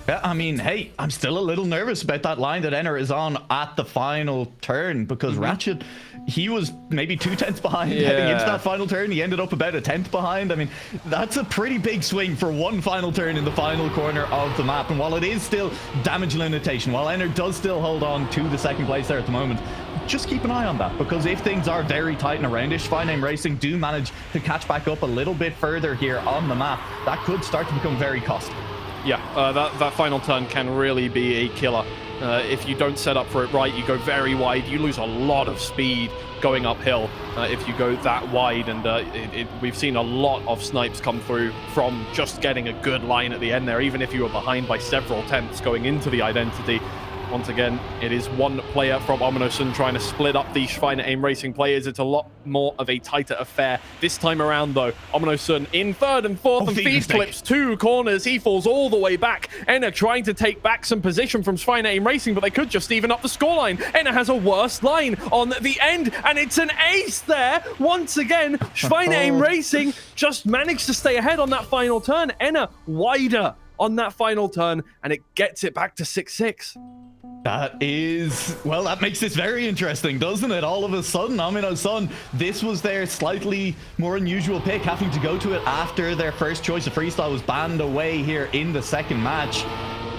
Yeah, I mean, hey, I'm still a little nervous about that line that Enner is on at the final turn, because Ratchet, he was maybe 2 tenths behind heading into that final turn. He ended up about a 10th behind. I mean, that's a pretty big swing for one final turn in the final corner of the map. And while it is still damage limitation, while Enner does still hold on to the 2nd place there at the moment, just keep an eye on that, because if things are very tight and around it, Schweinim Racing do manage to catch back up a little bit further here on the map. That could start to become very costly. Yeah, that final turn can really be a killer. If you don't set up for it right, you go very wide, you lose a lot of speed going uphill if you go that wide, and we've seen a lot of snipes come through from just getting a good line at the end there, even if you were behind by several tenths going into the identity. Once again, it is one player from HOMYNOTSUN trying to split up the Schweineaim Racing players. It's a lot more of a tighter affair this time around, though. HOMYNOTSUN in third and fourth, and Feed clips 2 corners. He falls all the way back. Enna trying to take back some position from Schweineaim Racing, but they could just even up the scoreline. Enna has a worse line on the end, and it's an ace there. Once again, Schweineaim Racing just managed to stay ahead on that final turn. Enna wider on that final turn, and it gets it back to 6-6. That is, well, that makes this very interesting, doesn't it? All of a sudden, HOMYNOTSUN, this was their slightly more unusual pick, having to go to it after their first choice of Freestyle was banned away here in the second match.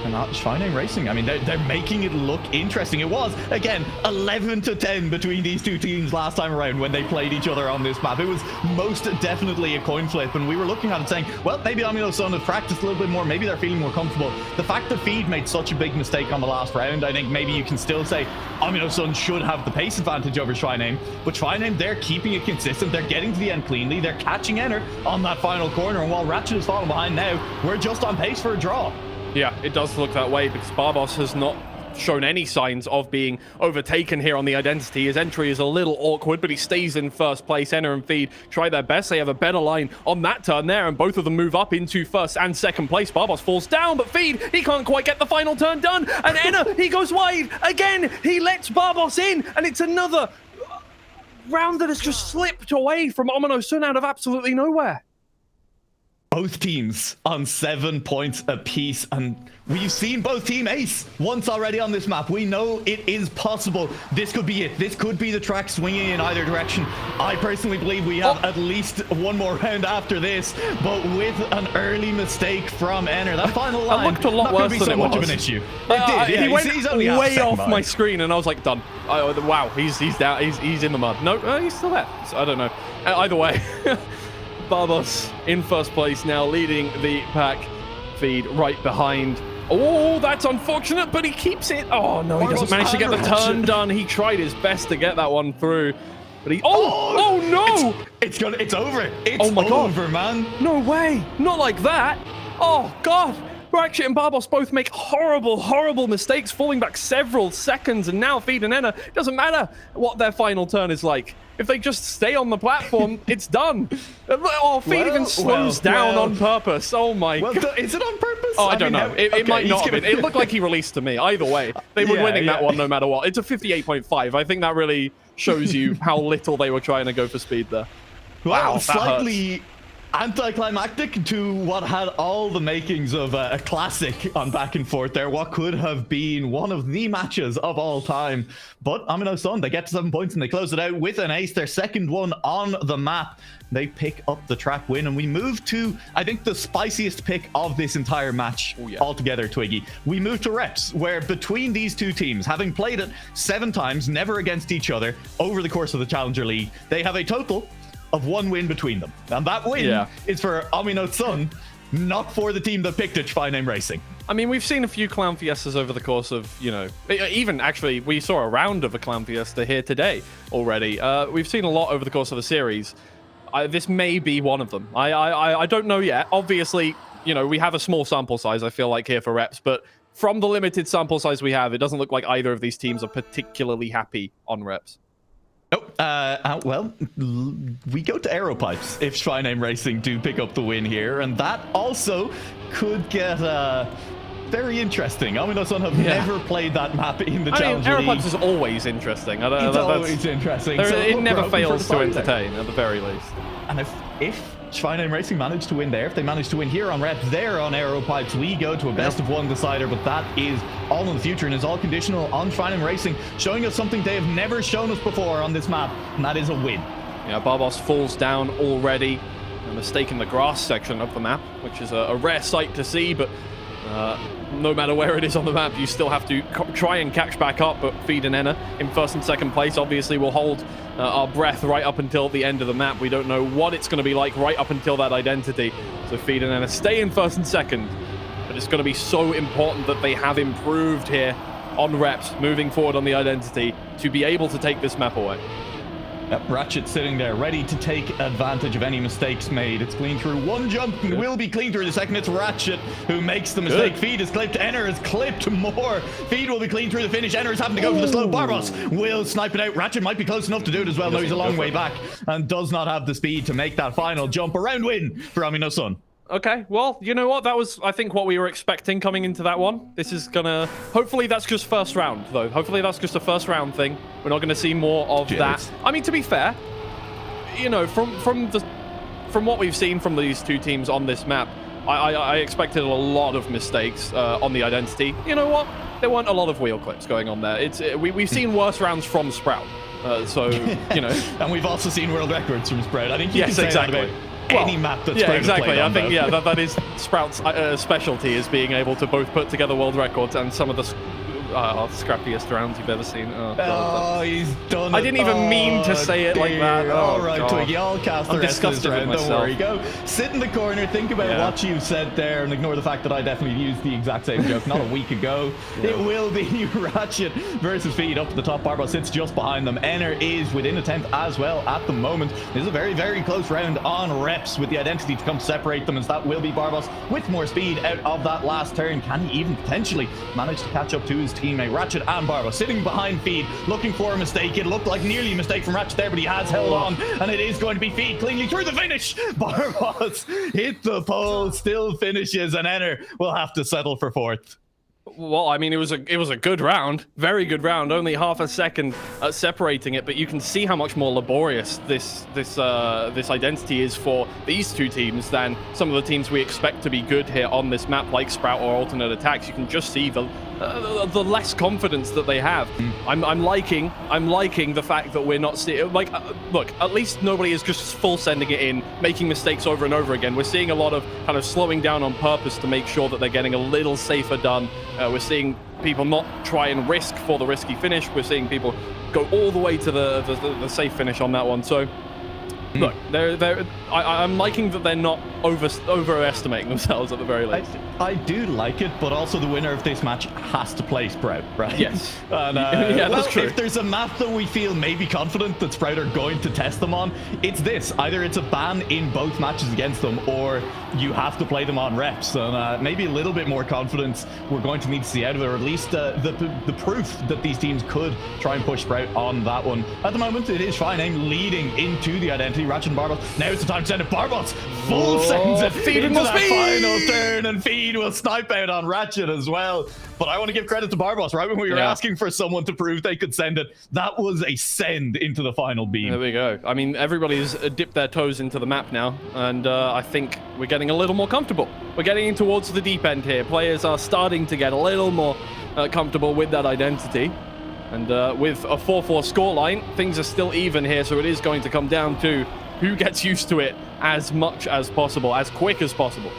And not Schweinim Racing. I mean, they're making it look interesting. It was, again, 11-10 between these two teams last time around when they played each other on this map. It was most definitely a coin flip, and we were looking at it saying, well, maybe HOMYNOTSUN have practiced a little bit more. Maybe they're feeling more comfortable. The fact that Feed made such a big mistake on the last round, I think maybe you can still say HOMYNOTSUN should have the pace advantage over Schweineaim. But Schweineaim, they're keeping it consistent. They're getting to the end cleanly. They're catching Enner on that final corner. And while Ratchet is falling behind now, we're just on pace for a draw. Yeah, it does look that way, because Barbos has not shown any signs of being overtaken here on the identity. His entry is a little awkward, but he stays in first place. Enna and Feed try their best. They have a better line on that turn there, and both of them move up into first and second place. Barbos falls down, but Feed, he can't quite get the final turn done. And Enna, he goes wide. Again, he lets Barbos in, and it's another round that has just slipped away from HOMYNOTSUN out of absolutely nowhere. Both teams on 7 points apiece, and we've seen both team ace once already on this map. We know it is possible. This could be it. This could be the track swinging in either direction. I personally believe we have at least one more round after this, but with an early mistake from Enner, that final line, it looked a lot worse than it was. Much of an issue. It did. Yeah, he went he's only way off my screen, and I was like, done. Wow, he's down. He's in the mud. No, he's still there. So, I don't know. Either way. Barbos in first place now, leading the pack. Feed right behind. Oh, that's unfortunate, but he keeps it. Oh, no, he doesn't manage to get the turn done. He tried his best to get that one through, but he... Oh, no! It's over. It's over, man. No way. Not like that. Oh, God. Ratchet and Barbos both make horrible, horrible mistakes, falling back several seconds, and now Feed and Enna, it doesn't matter what their final turn is like. If they just stay on the platform, it's done. Oh, Feed even slows down on purpose. Oh, my God. Is it on purpose? Oh, I don't know. It might not have been. It looked like he released to me. Either way, they were winning that one no matter what. It's a 58.5. I think that really shows you how little they were trying to go for speed there. Wow, slightly anticlimactic to what had all the makings of a classic on back and forth there. What could have been one of the matches of all time. But HOMYNOTSUN, they get to 7 points and they close it out with an ace, their second one on the map. They pick up the track win, and we move to, I think, the spiciest pick of this entire match altogether, Twiggy. We move to reps, where between these two teams, having played it 7 times, never against each other, over the course of the Challenger League, they have a total of 1 win between them. And that win is for HOMYNOTSUN, not for the team that picked it, Schweinim Racing. I mean, we've seen a few Clown Fiestas over the course of, even actually, we saw a round of a Clown Fiesta here today already. We've seen a lot over the course of the series. This may be one of them. I don't know yet. Obviously, we have a small sample size, I feel like, here for reps, but from the limited sample size we have, it doesn't look like either of these teams are particularly happy on reps. Oh, well, we go to Aeropipes if Schweinim Racing do pick up the win here, and that also could get very interesting. HOMYNOTSUN have never played that map in the Challenger League. Aeropipes is always interesting. It's always interesting. So it never fails to entertain, at the very least. And if Schweinim Racing managed to win there, if they managed to win here on reps, there on Aeropipes, we go to a best of 1 decider, but that is all in the future and is all conditional on Schweinim Racing showing us something they have never shown us before on this map, and that is a win. Yeah, Barbos falls down already. A mistake in the grass section of the map, which is a rare sight to see, but no matter where it is on the map, you still have to try and catch back up. But Feed and Enna in first and second place, obviously, will hold our breath right up until the end of the map. We don't know what it's going to be like right up until that identity. So Feed and Enna stay in first and second, but it's going to be so important that they have improved here on reps moving forward on the identity to be able to take this map away. Yep, Ratchet sitting there, ready to take advantage of any mistakes made. It's clean through one jump, and will be clean through the second. It's Ratchet who makes the mistake. Feed is clipped, Enner is clipped more. Feed will be clean through the finish. Enner is having to go for the slow. Barbos will snipe it out. Ratchet might be close enough to do it as well. No, he's a long way back and does not have the speed to make that final jump. A round win for HOMYNOTSUN. Okay, well, you know what? That was, I think, what we were expecting coming into that one. This is gonna... Hopefully that's just first round, though. Hopefully that's just a first round thing. We're not gonna see more of that. I mean, to be fair, you know, from what we've seen from these two teams on this map, I expected a lot of mistakes on the identity. You know what? There weren't a lot of wheel clips going on there. We've seen worse rounds from Sprout. So, you know. And we've also seen world records from Sprout. I think you yes, can say exactly. that about any map that's exactly. I think that is Sprout's specialty, is being able to both put together world records and some of the scrappiest rounds you've ever seen. Oh, he's done it. I didn't even mean to say it like that. All right, Twiggy, I'll cast the rest of this round. Don't worry. Go sit in the corner, think about what you've said there, and ignore the fact that I definitely used the exact same joke not a week ago. It will be Ratchet versus Feed up at the top. Barbo sits just behind them. Enner is within a 10th as well at the moment. This is a very, very close round on reps with the identity to come separate them, as that will be Barbos with more speed out of that last turn. Can he even potentially manage to catch up to his teammate? Ratchet and Barbos sitting behind Feed, looking for a mistake. It looked like nearly a mistake from Ratchet there, but he has held on, and it is going to be Feed cleanly through the finish. Barbos hit the pole, still finishes, and Enner will have to settle for fourth. Well, I mean, it was a good round, very good round. Only half a second separating it, but you can see how much more laborious this identity is for these two teams than some of the teams we expect to be good here on this map, like Sprout or Alternate Attacks. You can just see the less confidence that they have. I'm liking the fact that we're not seeing, like, look, at least nobody is just full sending it in, making mistakes over and over again. We're seeing a lot of kind of slowing down on purpose to make sure that they're getting a little safer done. We're seeing people not try and risk for the risky finish. We're seeing people go all the way to the safe finish on that one. So look, I'm liking that they're not overestimating themselves at the very least. I do like it, but also the winner of this match has to play Sprout, right? Yes. And, yeah, well, that's true. If there's a map that we feel maybe confident that Sprout are going to test them on, it's this. Either it's a ban in both matches against them, or you have to play them on reps. And maybe a little bit more confidence we're going to need to see out of it, or at least the proof that these teams could try and push Sprout on that one. At the moment, it is SCHWEINEAIM leading into the identity. Ratchet and Barbos. Now it's the time to send it. Barbos full sends it into that final turn, and Feed will snipe out on Ratchet as well. But I want to give credit to Barbos. Right when we were asking for someone to prove they could send it, that was a send into the final beam. There we go. I mean, everybody's dipped their toes into the map now, and I think we're getting a little more comfortable. We're getting towards the deep end here. Players are starting to get a little more comfortable with that identity. And with a 4-4 scoreline, things are still even here, so it is going to come down to who gets used to it as much as possible, as quick as possible.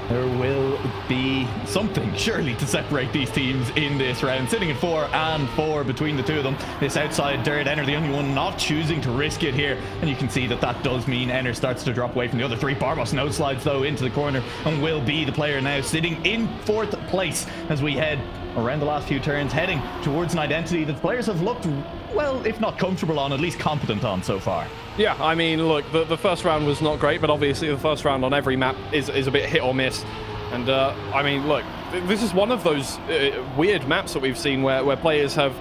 There will be something, surely, to separate these teams in this round. Sitting at 4 and 4 between the two of them. This outside dirt, Enner the only one not choosing to risk it here. And you can see that that does mean Enner starts to drop away from the other three. Barbos no slides, though, into the corner and will be the player now sitting in 4th place as we head around the last few turns, heading towards an identity that the players have looked, well, if not comfortable on, at least competent on so far. Yeah, I mean, look, the first round was not great, but obviously the first round on every map is a bit hit or miss. And, I mean, look, this is one of those weird maps that we've seen where players have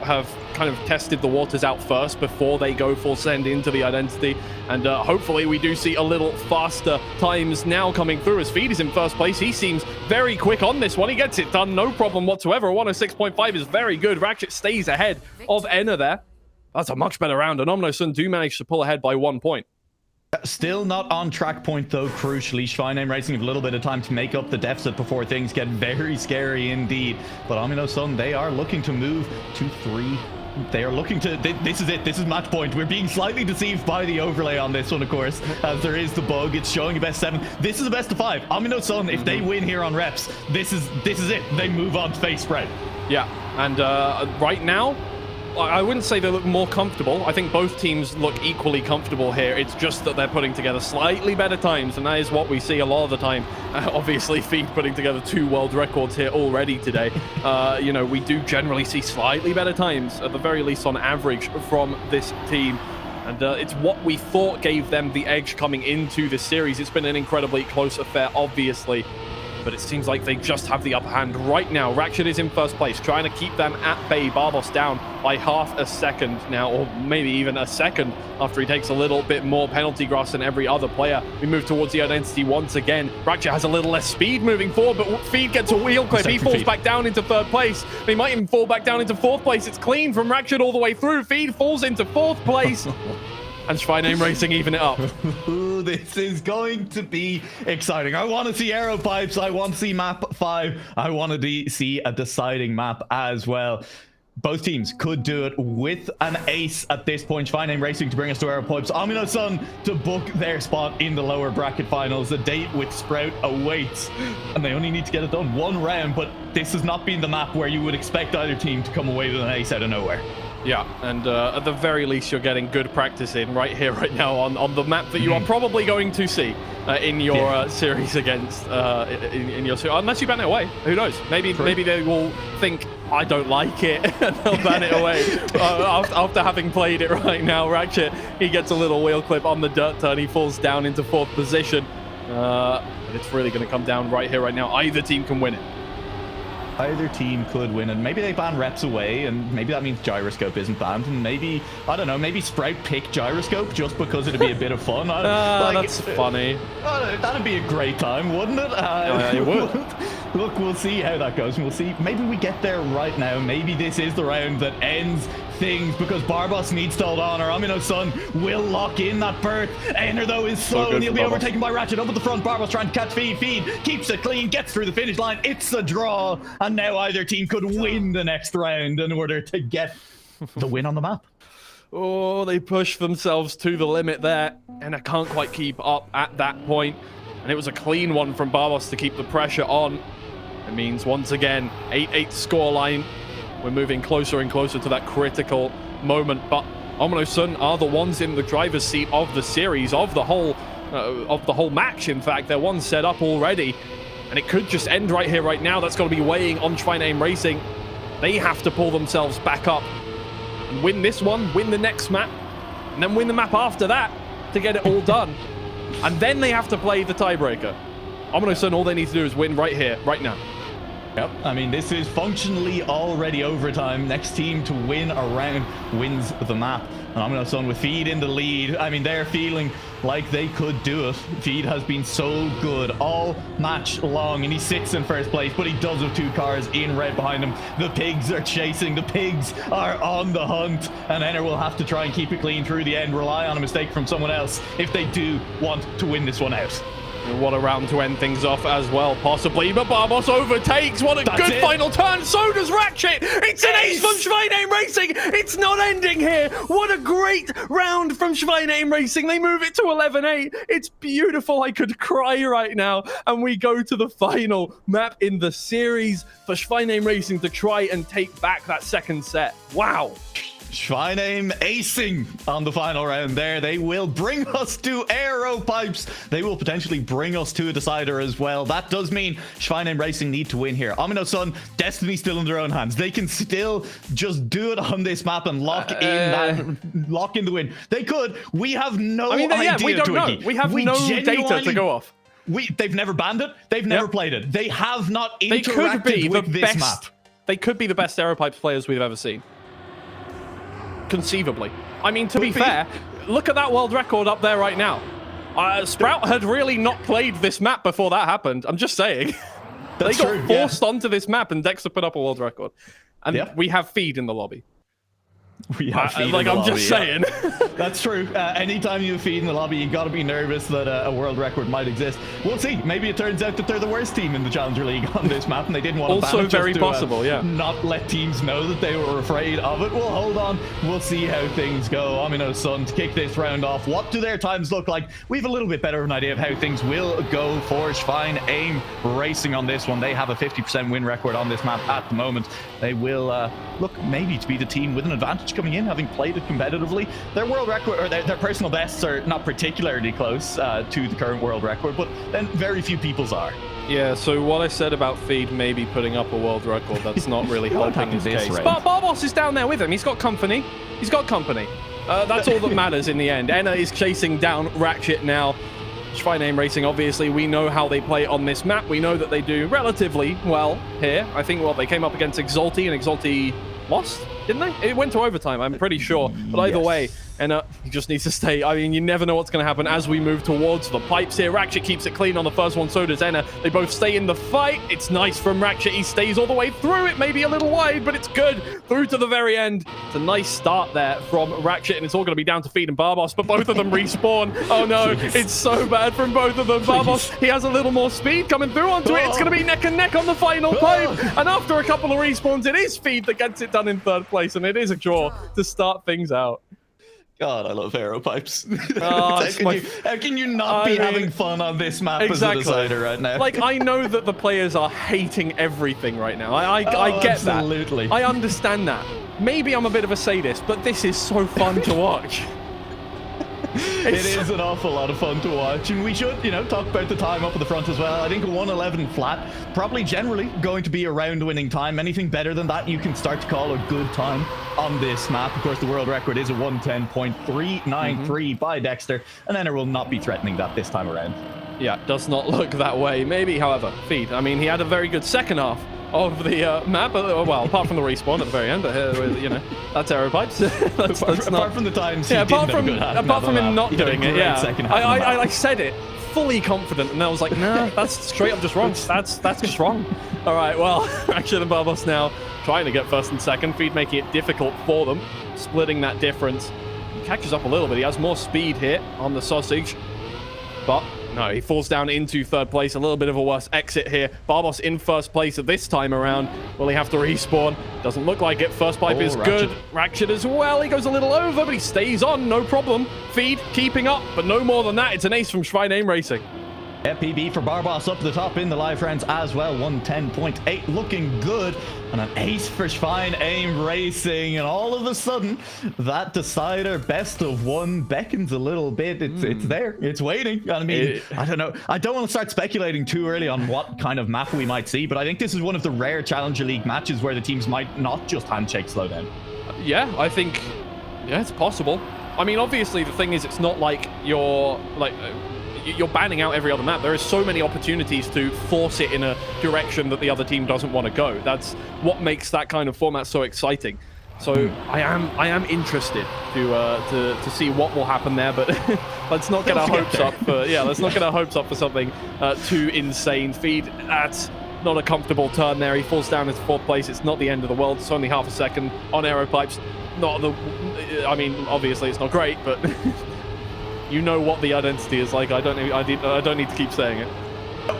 kind of tested the waters out first before they go full send into the identity. And hopefully we do see a little faster times now coming through as Feed is in first place. He seems very quick on this one. He gets it done, no problem whatsoever. 106.5 is very good. Ratchet stays ahead of Enner there. That's a much better round, and HOMYNOTSUN do manage to pull ahead by 1 point. Still not on track point, though, crucially. Schweinim Racing have a little bit of time to make up the deficit before things get very scary indeed. But HOMYNOTSUN, they are looking to move to 3 They are looking to... This is it. This is match point. We're being slightly deceived by the overlay on this one, of course, as there is the bug. It's showing a best 7. This is a best of 5. HOMYNOTSUN, if they win here on reps, this is it. They move on to face spread. Yeah, and right now, I wouldn't say they look more comfortable. I think both teams look equally comfortable here. It's just that they're putting together slightly better times, and that is what we see a lot of the time. Obviously, Feed putting together 2 world records here already today. You know, we do generally see slightly better times, at the very least on average, from this team. And it's what we thought gave them the edge coming into this series. It's been an incredibly close affair, obviously. But it seems like they just have the upper hand right now. Ratchet is in first place, trying to keep them at bay. Barboss down by half a second now, or maybe even a second after he takes a little bit more penalty grass than every other player. We move towards the identity once again. Ratchet has a little less speed moving forward, but Feed gets a wheel clip. He falls back down into third place. He might even fall back down into fourth place. It's clean from Ratchet all the way through. Feed falls into fourth place. And Schweinim Racing even it up. Ooh, this is going to be exciting. I want to see Aero Pipes. I want to see map 5. I want to see a deciding map as well. Both teams could do it with an ace at this point. Schweinim Racing to bring us to Aero Pipes. HOMYNOTSUN to book their spot in the lower bracket finals. The date with Sprout awaits. And they only need to get it done 1 round. But this has not been the map where you would expect either team to come away with an ace out of nowhere. Yeah, and at the very least, you're getting good practice in right here, right now, on the map that you are probably going to see in your series against, in your series. Unless you ban it away. Who knows? Maybe they will think, I don't like it, and they'll ban it away. After having played it right now, Ratchet, he gets a little wheel clip on the dirt turn. He falls down into 4th position. And it's really going to come down right here, right now. Either team can win it. Either team could win, and maybe they ban reps away, and maybe that means gyroscope isn't banned, and maybe, I don't know, maybe Sprout pick gyroscope just because it'd be a bit of fun. That's funny. That'd be a great time, wouldn't it? It would. Look, we'll see how that goes, and we'll see. Maybe we get there right now. Maybe this is the round that ends things because Barboss needs to hold on, or HOMYNOTSUN will lock in that berth. Enter, though, is slow, and he'll be overtaken by Ratchet. Up at the front, Barboss trying to catch Feed. Feed keeps it clean, gets through the finish line. It's a draw, and now either team could win the next round in order to get the win on the map. Oh, they push themselves to the limit there, and I can't quite keep up at that point. And it was a clean one from Barboss to keep the pressure on. It means, once again, 8-8 scoreline. We're moving closer and closer to that critical moment, but HOMYNOTSUN are the ones in the driver's seat of the series, of the whole match. In fact, they're one set up already, and it could just end right here, right now. That's got to be weighing on Schweinim Racing. They have to pull themselves back up and win this one, win the next map, and then win the map after that to get it all done. And then they have to play the tiebreaker. HOMYNOTSUN, all they need to do is win right here, right now. Yep, I mean, this is functionally already overtime. Next team to win a round wins the map. And HOMYNOTSUN with Feed in the lead. I mean, they're feeling like they could do it. Feed has been so good all match long, and he sits in first place, but he does have 2 cars in red behind him. The pigs are chasing. The pigs are on the hunt, and Enter will have to try and keep it clean through the end, rely on a mistake from someone else if they do want to win this one out. What a round to end things off as well, possibly. But Barboss overtakes. What a good final turn. So does Ratchet. It's an ace from Schweinim Racing. It's not ending here. What a great round from Schweinim Racing. They move it to 11-8. It's beautiful. I could cry right now. And we go to the final map in the series for Schweinim Racing to try and take back that second set. Wow. Schweinim acing on the final round there. They will bring us to Aero Pipes. They will potentially bring us to a decider as well. That does mean Schweinim Racing need to win here. HOMYNOTSUN, destiny still in their own hands. They can still just do it on this map and lock in the win. They could. We have no idea. We don't know. We have no data to go off. They've never banned it. They've never played it. They have not interacted with this map. They could be the best Aero Pipes players we've ever seen. Conceivably. I mean, to be fair, look at that world record up there right now. Sprout had really not played this map before that happened. I'm just saying. They got forced onto this map, and Dexter put up a world record. And we have Feed in the lobby. We have Feed Like, in the I'm just lobby, saying. That's true. Anytime you Feed in the lobby, you got to be nervous that a world record might exist. We'll see. Maybe it turns out that they're the worst team in the Challenger League on this map, and they didn't want to ban Also it just very to, possible, yeah. not let teams know that they were afraid of it. Well, hold on. We'll see how things go. HOMYNOTSUN to kick this round off. What do their times look like? We have a little bit better of an idea of how things will go for SCHWEINEAIM Racing on this one. They have a 50% win record on this map at the moment. They will look maybe to be the team with an advantage coming in, having played it competitively. Their world record, or their personal bests, are not particularly close to the current world record, but then very few people's are. Yeah, so what I said about Feed maybe putting up a world record, that's not really helping his case. Round. But Barboss is down there with him. He's got company. He's got company. That's all that matters in the end. Enna is chasing down Ratchet now. SCHWEINEAIM Racing, obviously, we know how they play on this map. We know that they do relatively well here. I think, well, they came up against Exalti, and Exalti lost, didn't they? It went to overtime, I'm pretty sure. But either way, and he just needs to stay. I mean, you never know what's going to happen as we move towards the pipes here. Ratchet keeps it clean on the first one, so does Enna. They both stay in the fight. It's nice from Ratchet. He stays all the way through. It may be a little wide, but it's good. Through to the very end. It's a nice start there from Ratchet, and it's all going to be down to Feed and Barboss, but both of them respawn. Oh no, it's so bad from both of them. Barboss, he has a little more speed coming through onto it. It's going to be neck and neck on the final pipe. And after a couple of respawns, it is Feed that gets it done in third place, and it is a draw to start things out. God, I love aero pipes. Oh, how can you not be having fun on this map as a decider right now? Like, I know that the players are hating everything right now. I get absolutely. that. I understand that. Maybe I'm a bit of a sadist, but this is so fun to watch. It is an awful lot of fun to watch, and we should, talk about the time up at the front as well. I think a 1:11 flat, probably generally going to be a round-winning time. Anything better than that, you can start to call a good time on this map. Of course, the world record is a 1:10.393 by Dexter, and Enna will not be threatening that this time around. Yeah, does not look that way. Maybe, however, Feed. I mean, he had a very good second half of the map. Well, apart from the respawn at the very end, that's arrow pipes. apart from the times he apart didn't from him not doing it, yeah. I said it fully confident, and I was like, nah, that's straight up just wrong. That's just wrong. All right, well, Ratchet and Barboss now trying to get first and second. Feed making it difficult for them, splitting that difference. He catches up a little bit. He has more speed here on the sausage, but no, he falls down into third place. A little bit of a worse exit here. Barboss in first place at this time around. Will he have to respawn? Doesn't look like it. First pipe is good. Ratchet as well. He goes a little over, but he stays on. No problem. Feed keeping up, but no more than that. It's an ace from SCHWEINEAIM Racing. FPB for Barboss up the top in the live rounds as well. 1:10.8 looking good. And an ace for SCHWEINEAIM Racing. And all of a sudden, that decider best of one beckons a little bit. It's there. It's waiting. I mean, I don't know. I don't want to start speculating too early on what kind of map we might see, but I think this is one of the rare Challenger League matches where the teams might not just handshake slow down. Yeah, I think, yeah, it's possible. I mean, obviously, the thing is, it's not like you're banning out every other map. There is so many opportunities to force it in a direction that the other team doesn't want to go. That's what makes that kind of format so exciting. So I am interested to see what will happen there, but let's not get our hopes up for let's not get our hopes up for something too insane. Feed, that's not a comfortable turn there. He falls down into fourth place. It's not the end of the world. It's only half a second on aero pipes. I mean, obviously it's not great, but you know what the identity is like. I don't need to keep saying it.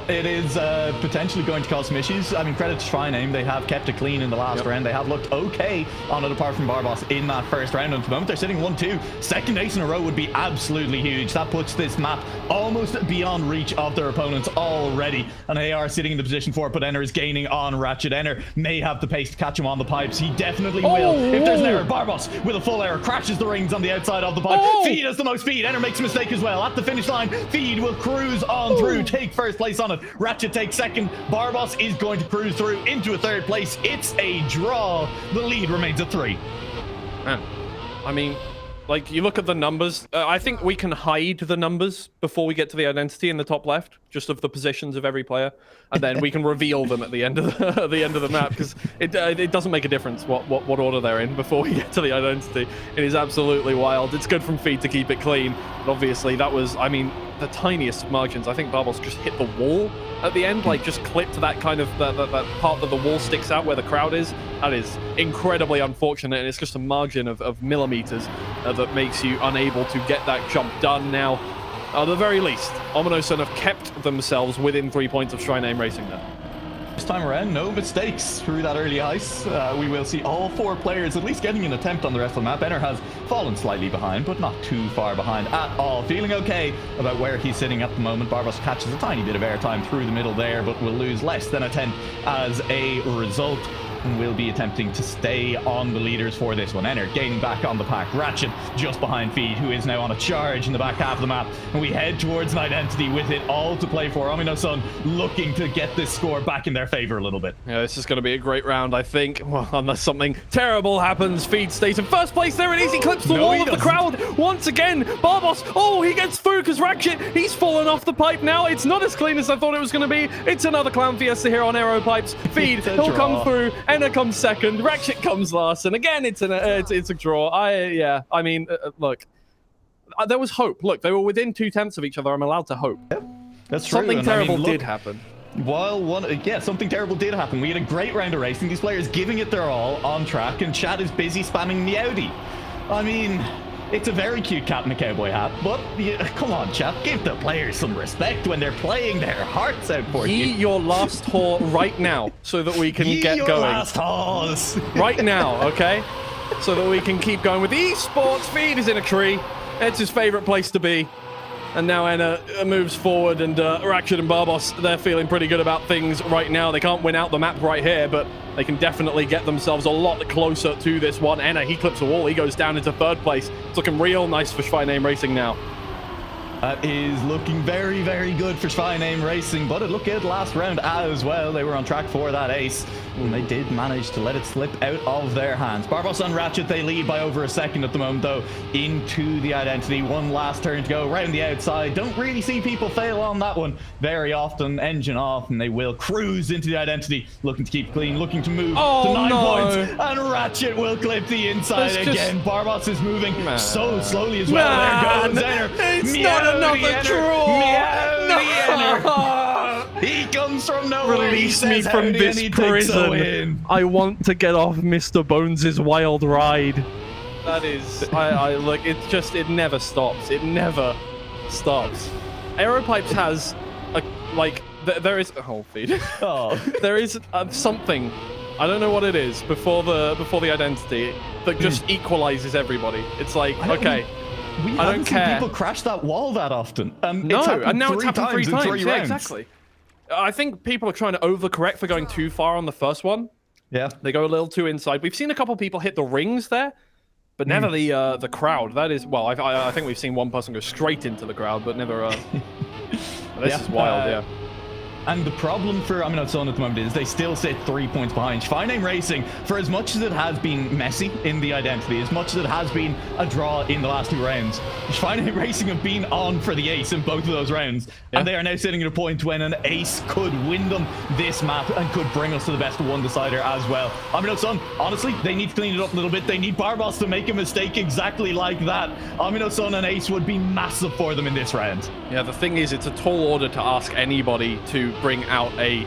It is potentially going to cause some issues. I mean, credit to SCHWEINEAIM. They have kept it clean in the last round. They have looked okay on it, apart from Barboss in that first round. And at the moment, they're sitting 1-2. Second ace in a row would be absolutely huge. That puts this map almost beyond reach of their opponents already. And they are sitting in the position for it, but Enner is gaining on Ratchet. Enner may have the pace to catch him on the pipes. He definitely will. If there's an error, Barboss with a full error crashes the rings on the outside of the pipe. Feed has the most speed. Enner makes a mistake as well. At the finish line, Feed will cruise on through, take first place on it. Ratchet takes second. Barboss is going to cruise through into a third place. It's a draw. The lead remains at 3. Man, I mean, like, you look at the numbers. I think we can hide the numbers before we get to the identity in the top left, just of the positions of every player, and then we can reveal them at the end of the map, because it doesn't make a difference what order they're in before we get to the identity. It is absolutely wild. It's good from Feed to keep it clean, but obviously that was, I mean, the tiniest of margins. I think Barbos just hit the wall at the end, like just clipped that kind of that part that the wall sticks out where the crowd is. That is incredibly unfortunate, and it's just a margin of millimeters that makes you unable to get that jump done. Now, at the very least, HOMYNOTSUN have kept themselves within 3 points of Schweineaim Racing there. This time around, no mistakes through that early ice. We will see all 4 players at least getting an attempt on the rest of the map. Enner has fallen slightly behind, but not too far behind at all. Feeling okay about where he's sitting at the moment. Barbos catches a tiny bit of airtime through the middle there, but will lose less than a 10 as a result. And will be attempting to stay on the leaders for this one. Enner gaining back on the pack. Ratchet just behind Feed, who is now on a charge in the back half of the map. And we head towards an identity with it all to play for. HOMYNOTSUN looking to get this score back in their favor a little bit. Yeah, this is going to be a great round, I think. Well, unless something terrible happens. Feed stays in first place. There it is. He clips the wall of the crowd once again. Barbos, oh, he gets through because Ratchet, he's fallen off the pipe now. It's not as clean as I thought it was going to be. It's another Clown Fiesta here on Aero Pipes. Feed, he'll come through. Enner comes second, Ratchet comes last, and again it's a draw. I mean, look, there was hope. Look, they were within 2 tenths of each other. I'm allowed to hope. Yep, that's true. Something terrible did happen. Well, something terrible did happen. We had a great round of racing. These players giving it their all on track, and Chad is busy spamming Meowdy. I mean, it's a very cute cat in a cowboy hat, but come on, Chad, give the players some respect when they're playing their hearts out for you. Your last whore right now, so that we can get going. Last horse. Right now, okay? So that we can keep going with esports. Feed is in a tree. It's his favorite place to be. And now Enner moves forward, and Ratchet and Barbos, they're feeling pretty good about things right now. They can't win out the map right here, but they can definitely get themselves a lot closer to this one. Enner, he clips a wall. He goes down into 3rd place. It's looking real nice for Schweinim Racing now. That is looking very, very good for Schweinim Racing, but it looked good last round as well. They were on track for that ace, and they did manage to let it slip out of their hands. Barbos and Ratchet, they lead by over a second at the moment, though, into the identity. One last turn to go around the outside. Don't really see people fail on that one very often. Engine off, and they will cruise into the identity, looking to keep clean, looking to move to 9 points, and Ratchet will clip the inside again. Barbos is moving so slowly as well. There goes Enner. It's not another draw. He comes from nowhere. Release me from this prison. I want to get off Mr. Bones' wild ride. That is, I look, it never stops. It never stops. Aeropipes has there is Feed. Oh. There is something, I don't know what it is, before the identity that just equalizes everybody. It's like, okay. I don't care. People crash that wall that often. No, and now it's happened 3 times. Yeah, exactly. I think people are trying to overcorrect for going too far on the first one. Yeah. They go a little too inside. We've seen a couple people hit the rings there, but never the crowd. That is, well, I think we've seen one person go straight into the crowd, but never... This is wild, yeah. And the problem for HOMYNOTSUN at the moment is they still sit 3 points behind. Schweinim Racing, for as much as it has been messy in the identity, as much as it has been a draw in the last 2 rounds, Schweinim Racing have been on for the ace in both of those rounds. Yeah. And they are now sitting at a point when an ace could win them this map and could bring us to the best of 1 decider as well. HOMYNOTSUN, honestly, they need to clean it up a little bit. They need Barbos to make a mistake exactly like that. HOMYNOTSUN and ace would be massive for them in this round. Yeah, the thing is, it's a tall order to ask anybody to bring out a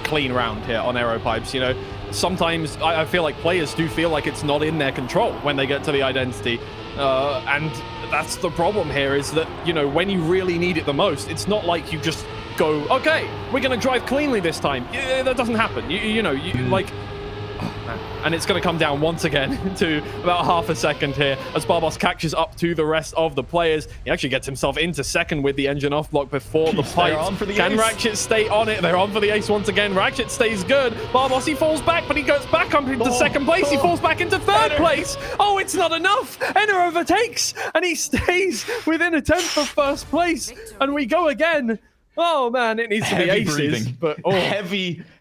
clean round here on Aeropipes. Sometimes I feel like players do feel like it's not in their control when they get to the identity, and that's the problem here, is that when you really need it the most, it's not like you just go, okay, we're gonna drive cleanly this time. Yeah, that doesn't happen. And it's going to come down once again to about half a second here as Barbos catches up to the rest of the players. He actually gets himself into second with the engine off block before the pipe. Can Ratchet stay on it? They're on for the ace once again. Ratchet stays good. Barbos, he falls back, but he goes back up into 2nd place. He falls back into 3rd place. Oh, it's not enough. Enner overtakes, and he stays within a tenth of 1st place. And we go again. Oh man, it needs to be aces. Breathing. But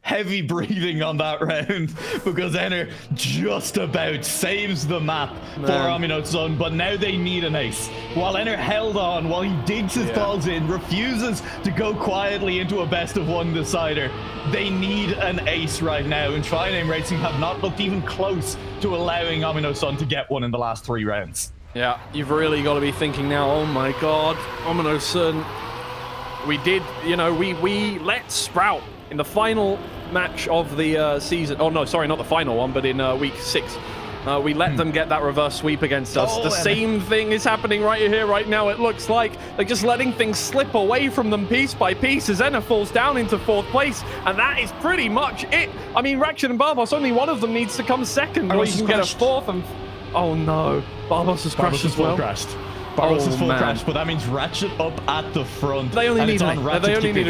heavy breathing on that round because Enner just about saves the map for HOMYNOTSUN, but now they need an ace. While Enner held on, while he digs his balls in, refuses to go quietly into a best of one decider, they need an ace right now, and Schweinim Racing have not looked even close to allowing HOMYNOTSUN to get one in the last 3 rounds. Yeah, you've really got to be thinking now, oh my god, HOMYNOTSUN, we did, you know, we let Sprout in the final match of the season. Oh, no, sorry, not the final one, but in week 6. We let them get that reverse sweep against us. The same thing is happening right here, right now. It looks like they're just letting things slip away from them piece by piece as Enner falls down into 4th place. And that is pretty much it. I mean, Ratchet and Barbos, only one of them needs to come second, or you can get a 4th and... Oh, no. Barbos has crashed as well. Barbos is full crash, but that means Ratchet up at the front. They only need a draw. They only need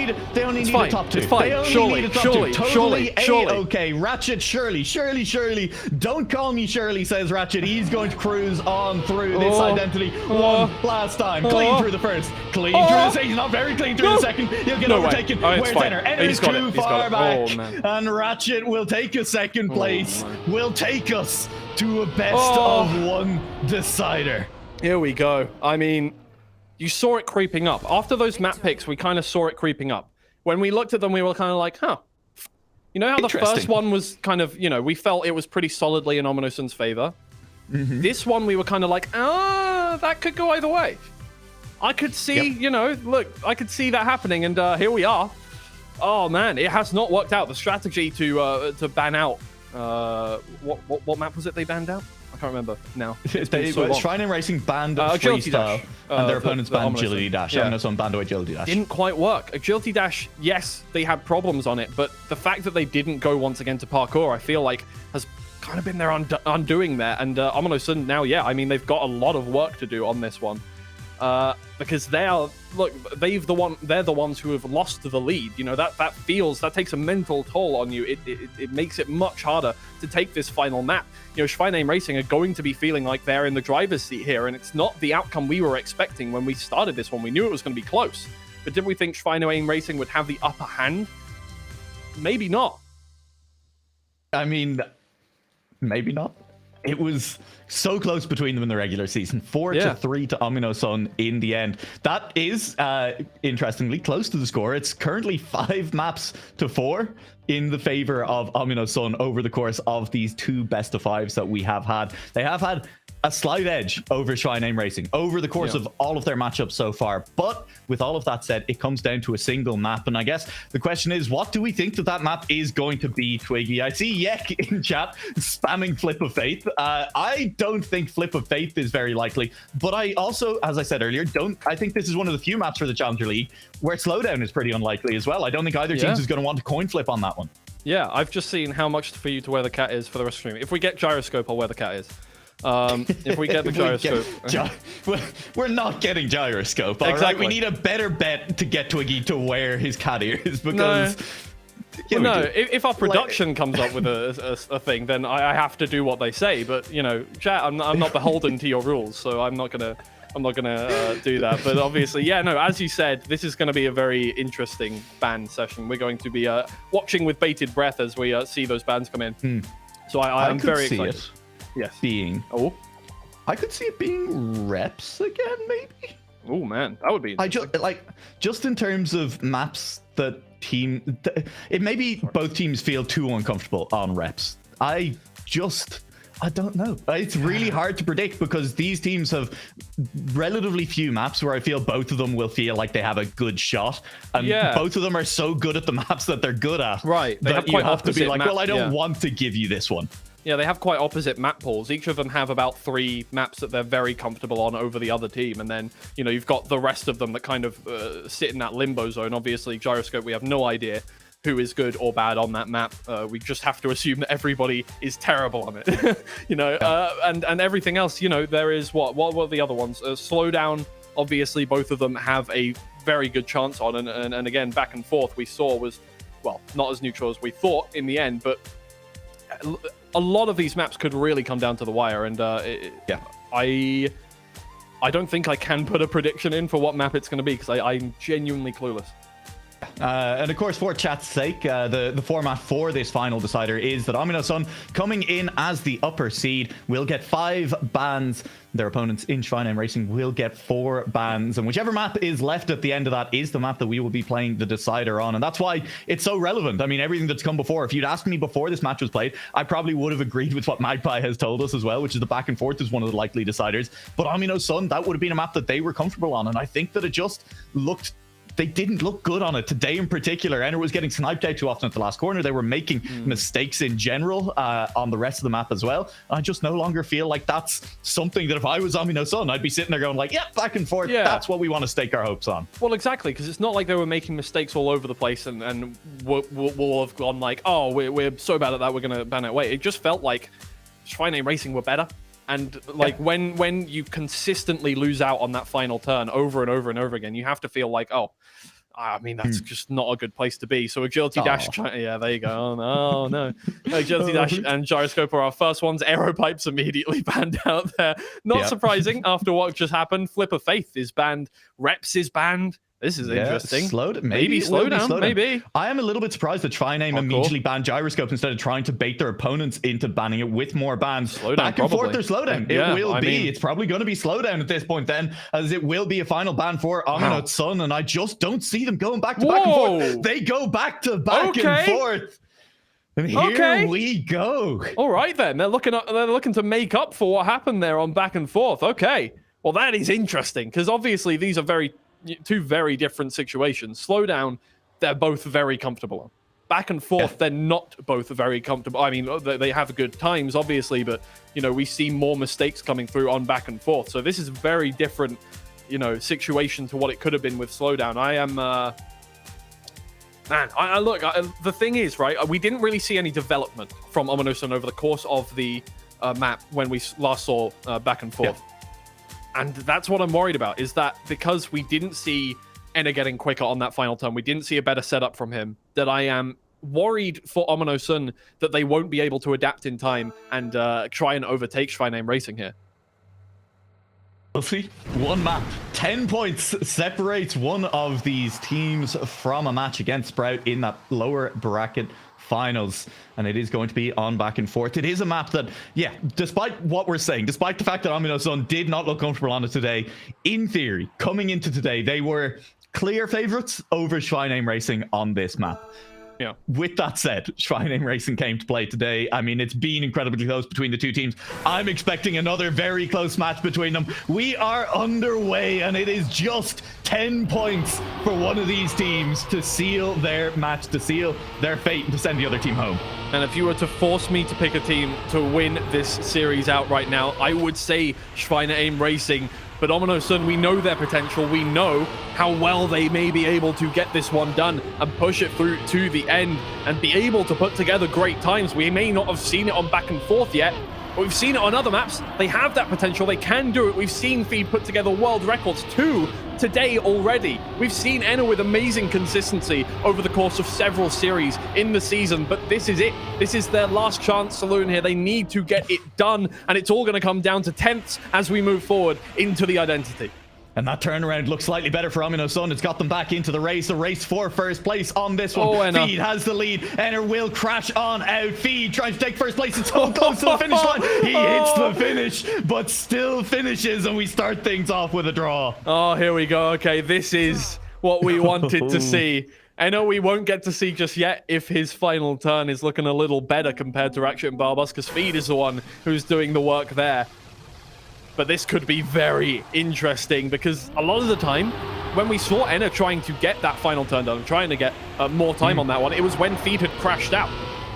a top 2. It's fine. They only surely, need a top surely, 2. surely. Okay, Ratchet, Shirley. Don't call me Shirley, says Ratchet. He's going to cruise on through this identity one last time. Clean through the first. Clean through the second. Not very clean through the second. He'll get overtaken. Where's Enner? Enner is too far back. And Ratchet will take a second place. Will take us to a best of one decider. Here we go. I mean, you saw it creeping up. After those map picks, we kind of saw it creeping up. When we looked at them, we were kind of like, huh. You know how the first one was kind of, you know, we felt it was pretty solidly in HOMYNOTSUN's favor. This one, we were kind of like, that could go either way. I could see, you know, look, I could see that happening, and here we are. Oh, man, it has not worked out. The strategy to ban out, what map was it they banned out? I can't remember now. Schweinim Racing banned Freestyle, and their opponents banned Agility Dash. HOMYNOTSUN banned away Agility Dash. Didn't quite work. Agility Dash, yes, they had problems on it, but the fact that they didn't go once again to Parkour, I feel like, has kind of been their undoing there. And HOMYNOTSUN now, yeah, I mean, they've got a lot of work to do on this one. Because they are, look, they're the ones who have lost the lead. You know, that takes a mental toll on you. It makes it much harder to take this final map. You know, Schweinim Racing are going to be feeling like they're in the driver's seat here, and it's not the outcome we were expecting when we started this one. We knew it was going to be close, but did we think Schweinim Racing would have the upper hand? Maybe not. I mean, maybe not. It was so close between them in the regular season. 4-3 to HOMYNOTSUN in the end. That is, interestingly, close to the score. It's currently 5 maps to 4 in the favor of HOMYNOTSUN over the course of these 2 best of 5s that we have had. They have had a slight edge over Schweinim Racing over the course of all of their matchups so far. But with all of that said, it comes down to a single map. And I guess the question is, what do we think that map is going to be, Twiggy? I see Yek in chat spamming Flip of Faith. I don't think Flip of Faith is very likely. But I also, as I said earlier, I think this is one of the few maps for the Challenger League where Slowdown is pretty unlikely as well. I don't think either team is going to want to coin flip on that one. Yeah, I've just seen how much for you to wear the cat is for the rest of the stream. If we get Gyroscope, I'll wear the cat is. If we get the Gyroscope. We're not getting Gyroscope, all right? We need a better bet to get Twiggy to wear his cat ears, because... if our production comes up with a thing, then I have to do what they say. But, you know, chat, I'm not beholden to your rules, so I'm not gonna do that. But obviously, yeah, no, as you said, this is going to be a very interesting ban session. We're going to be watching with bated breath as we see those bans come in. So I'm very excited. Yes. I could see it being reps again, maybe. Oh man, that would be. Just in terms of maps that it maybe both teams feel too uncomfortable on reps. I don't know. It's really hard to predict because these teams have relatively few maps where I feel both of them will feel like they have a good shot, and both of them are so good at the maps that they're good at. Right. They have quite opposite to be like, well, I don't want to give you this one. Yeah, they have quite opposite map pools. Each of them have about 3 maps that they're very comfortable on over the other team. And then, you know, you've got the rest of them that kind of sit in that limbo zone. Obviously, Gyroscope, we have no idea who is good or bad on that map. We just have to assume that everybody is terrible on it. You know, and everything else, you know, there is what were the other ones? Slowdown, obviously, both of them have a very good chance on. And again, back and forth we saw was, well, not as neutral as we thought in the end, but a lot of these maps could really come down to the wire, and I don't think I can put a prediction in for what map it's going to be because I'm genuinely clueless. And of course, for chat's sake, the format for this final decider is that HOMYNOTSUN, coming in as the upper seed, will get 5 bans. Their opponents in Schweinim Racing will get 4 bans. And whichever map is left at the end of that is the map that we will be playing the decider on. And that's why it's so relevant. I mean, everything that's come before, if you'd asked me before this match was played, I probably would have agreed with what Magpie has told us as well, which is the back and forth is one of the likely deciders. But HOMYNOTSUN, that would have been a map that they were comfortable on. And I think that it just looked... They didn't look good on it today in particular. Enner was getting sniped out too often at the last corner. They were making mistakes in general on the rest of the map as well. I just no longer feel like that's something that if I was HOMYNOTSUN, I'd be sitting there going like, yeah, back and forth. Yeah. That's what we want to stake our hopes on. Well, exactly, because it's not like they were making mistakes all over the place and we'll have gone like, oh, we're so bad at that, we're going to ban it away. It just felt like Schweinim Racing were better. And like when you consistently lose out on that final turn over and over and over again, you have to feel like, oh, I mean, that's just not a good place to be. So agility dash, yeah, there you go. Oh no, agility dash and gyroscope are our first ones. Aero pipes immediately banned out there. Not surprising after what just happened. Flip of Faith is banned. Reps is banned. This is interesting. Maybe slow down. Maybe. I am a little bit surprised that TriName immediately banned gyroscopes instead of trying to bait their opponents into banning it with more bans. Back and forth or slowdown. It will be. It's probably going to be slowdown at this point then, as it will be a final ban for HOMYNOTSUN, and I just don't see them going back to back and forth. They go back to back and forth. And here we go. All right then. They're looking to make up for what happened there on back and forth. Okay. Well, that is interesting because obviously these are two very different situations. Slowdown, they're both very comfortable on. Back and forth, they're not both very comfortable. I mean, they have good times, obviously, but, you know, we see more mistakes coming through on back and forth. So this is a very different, you know, situation to what it could have been with Slowdown. I am... Man, look, the thing is, right, we didn't really see any development from HOMYNOTSUN over the course of the map when we last saw back and forth. And that's what I'm worried about, is that because we didn't see Enner getting quicker on that final turn, we didn't see a better setup from him, that I am worried for HOMYNOTSUN that they won't be able to adapt in time and try and overtake Schweinim Racing here. We'll see. One map. 10 points separates one of these teams from a match against Sprout in that lower bracket finals, and it is going to be on back and forth. It is a map that, yeah, despite what we're saying, despite the fact that HOMYNOTSUN did not look comfortable on it today, in theory, coming into today, they were clear favorites over Schweinim Racing on this map. Yeah. With that said, Schweinim Racing came to play today. I mean, it's been incredibly close between the two teams. I'm expecting another very close match between them. We are underway, and it is just 10 points for one of these teams to seal their match, to seal their fate, and to send the other team home. And if you were to force me to pick a team to win this series out right now, I would say Schweinim Racing. But HOMYNOTSUN, we know their potential. We know how well they may be able to get this one done and push it through to the end and be able to put together great times. We may not have seen it on back and forth yet, but we've seen it on other maps. They have that potential. They can do it. We've seen Feed put together world records too today already. We've seen Enner with amazing consistency over the course of several series in the season, but this is it. This is their last chance saloon here. They need to get it done, and it's all going to come down to tenths as we move forward into the identity. And that turnaround looks slightly better for HOMYNOTSUN. It's got them back into the race. A race for first place on this one. Feed has the lead. Enner will crash on out. Feed trying to take first place. It's so close to the finish line. He hits the finish, but still finishes, and we start things off with a draw. Oh, here we go. Okay, this is what we wanted to see. I know we won't get to see just yet if his final turn is looking a little better compared to Ratchet and Barbas, because Feed is the one who's doing the work there. But this could be very interesting because a lot of the time when we saw Enner trying to get that final turn done, trying to get more time on that one, it was when Feed had crashed out.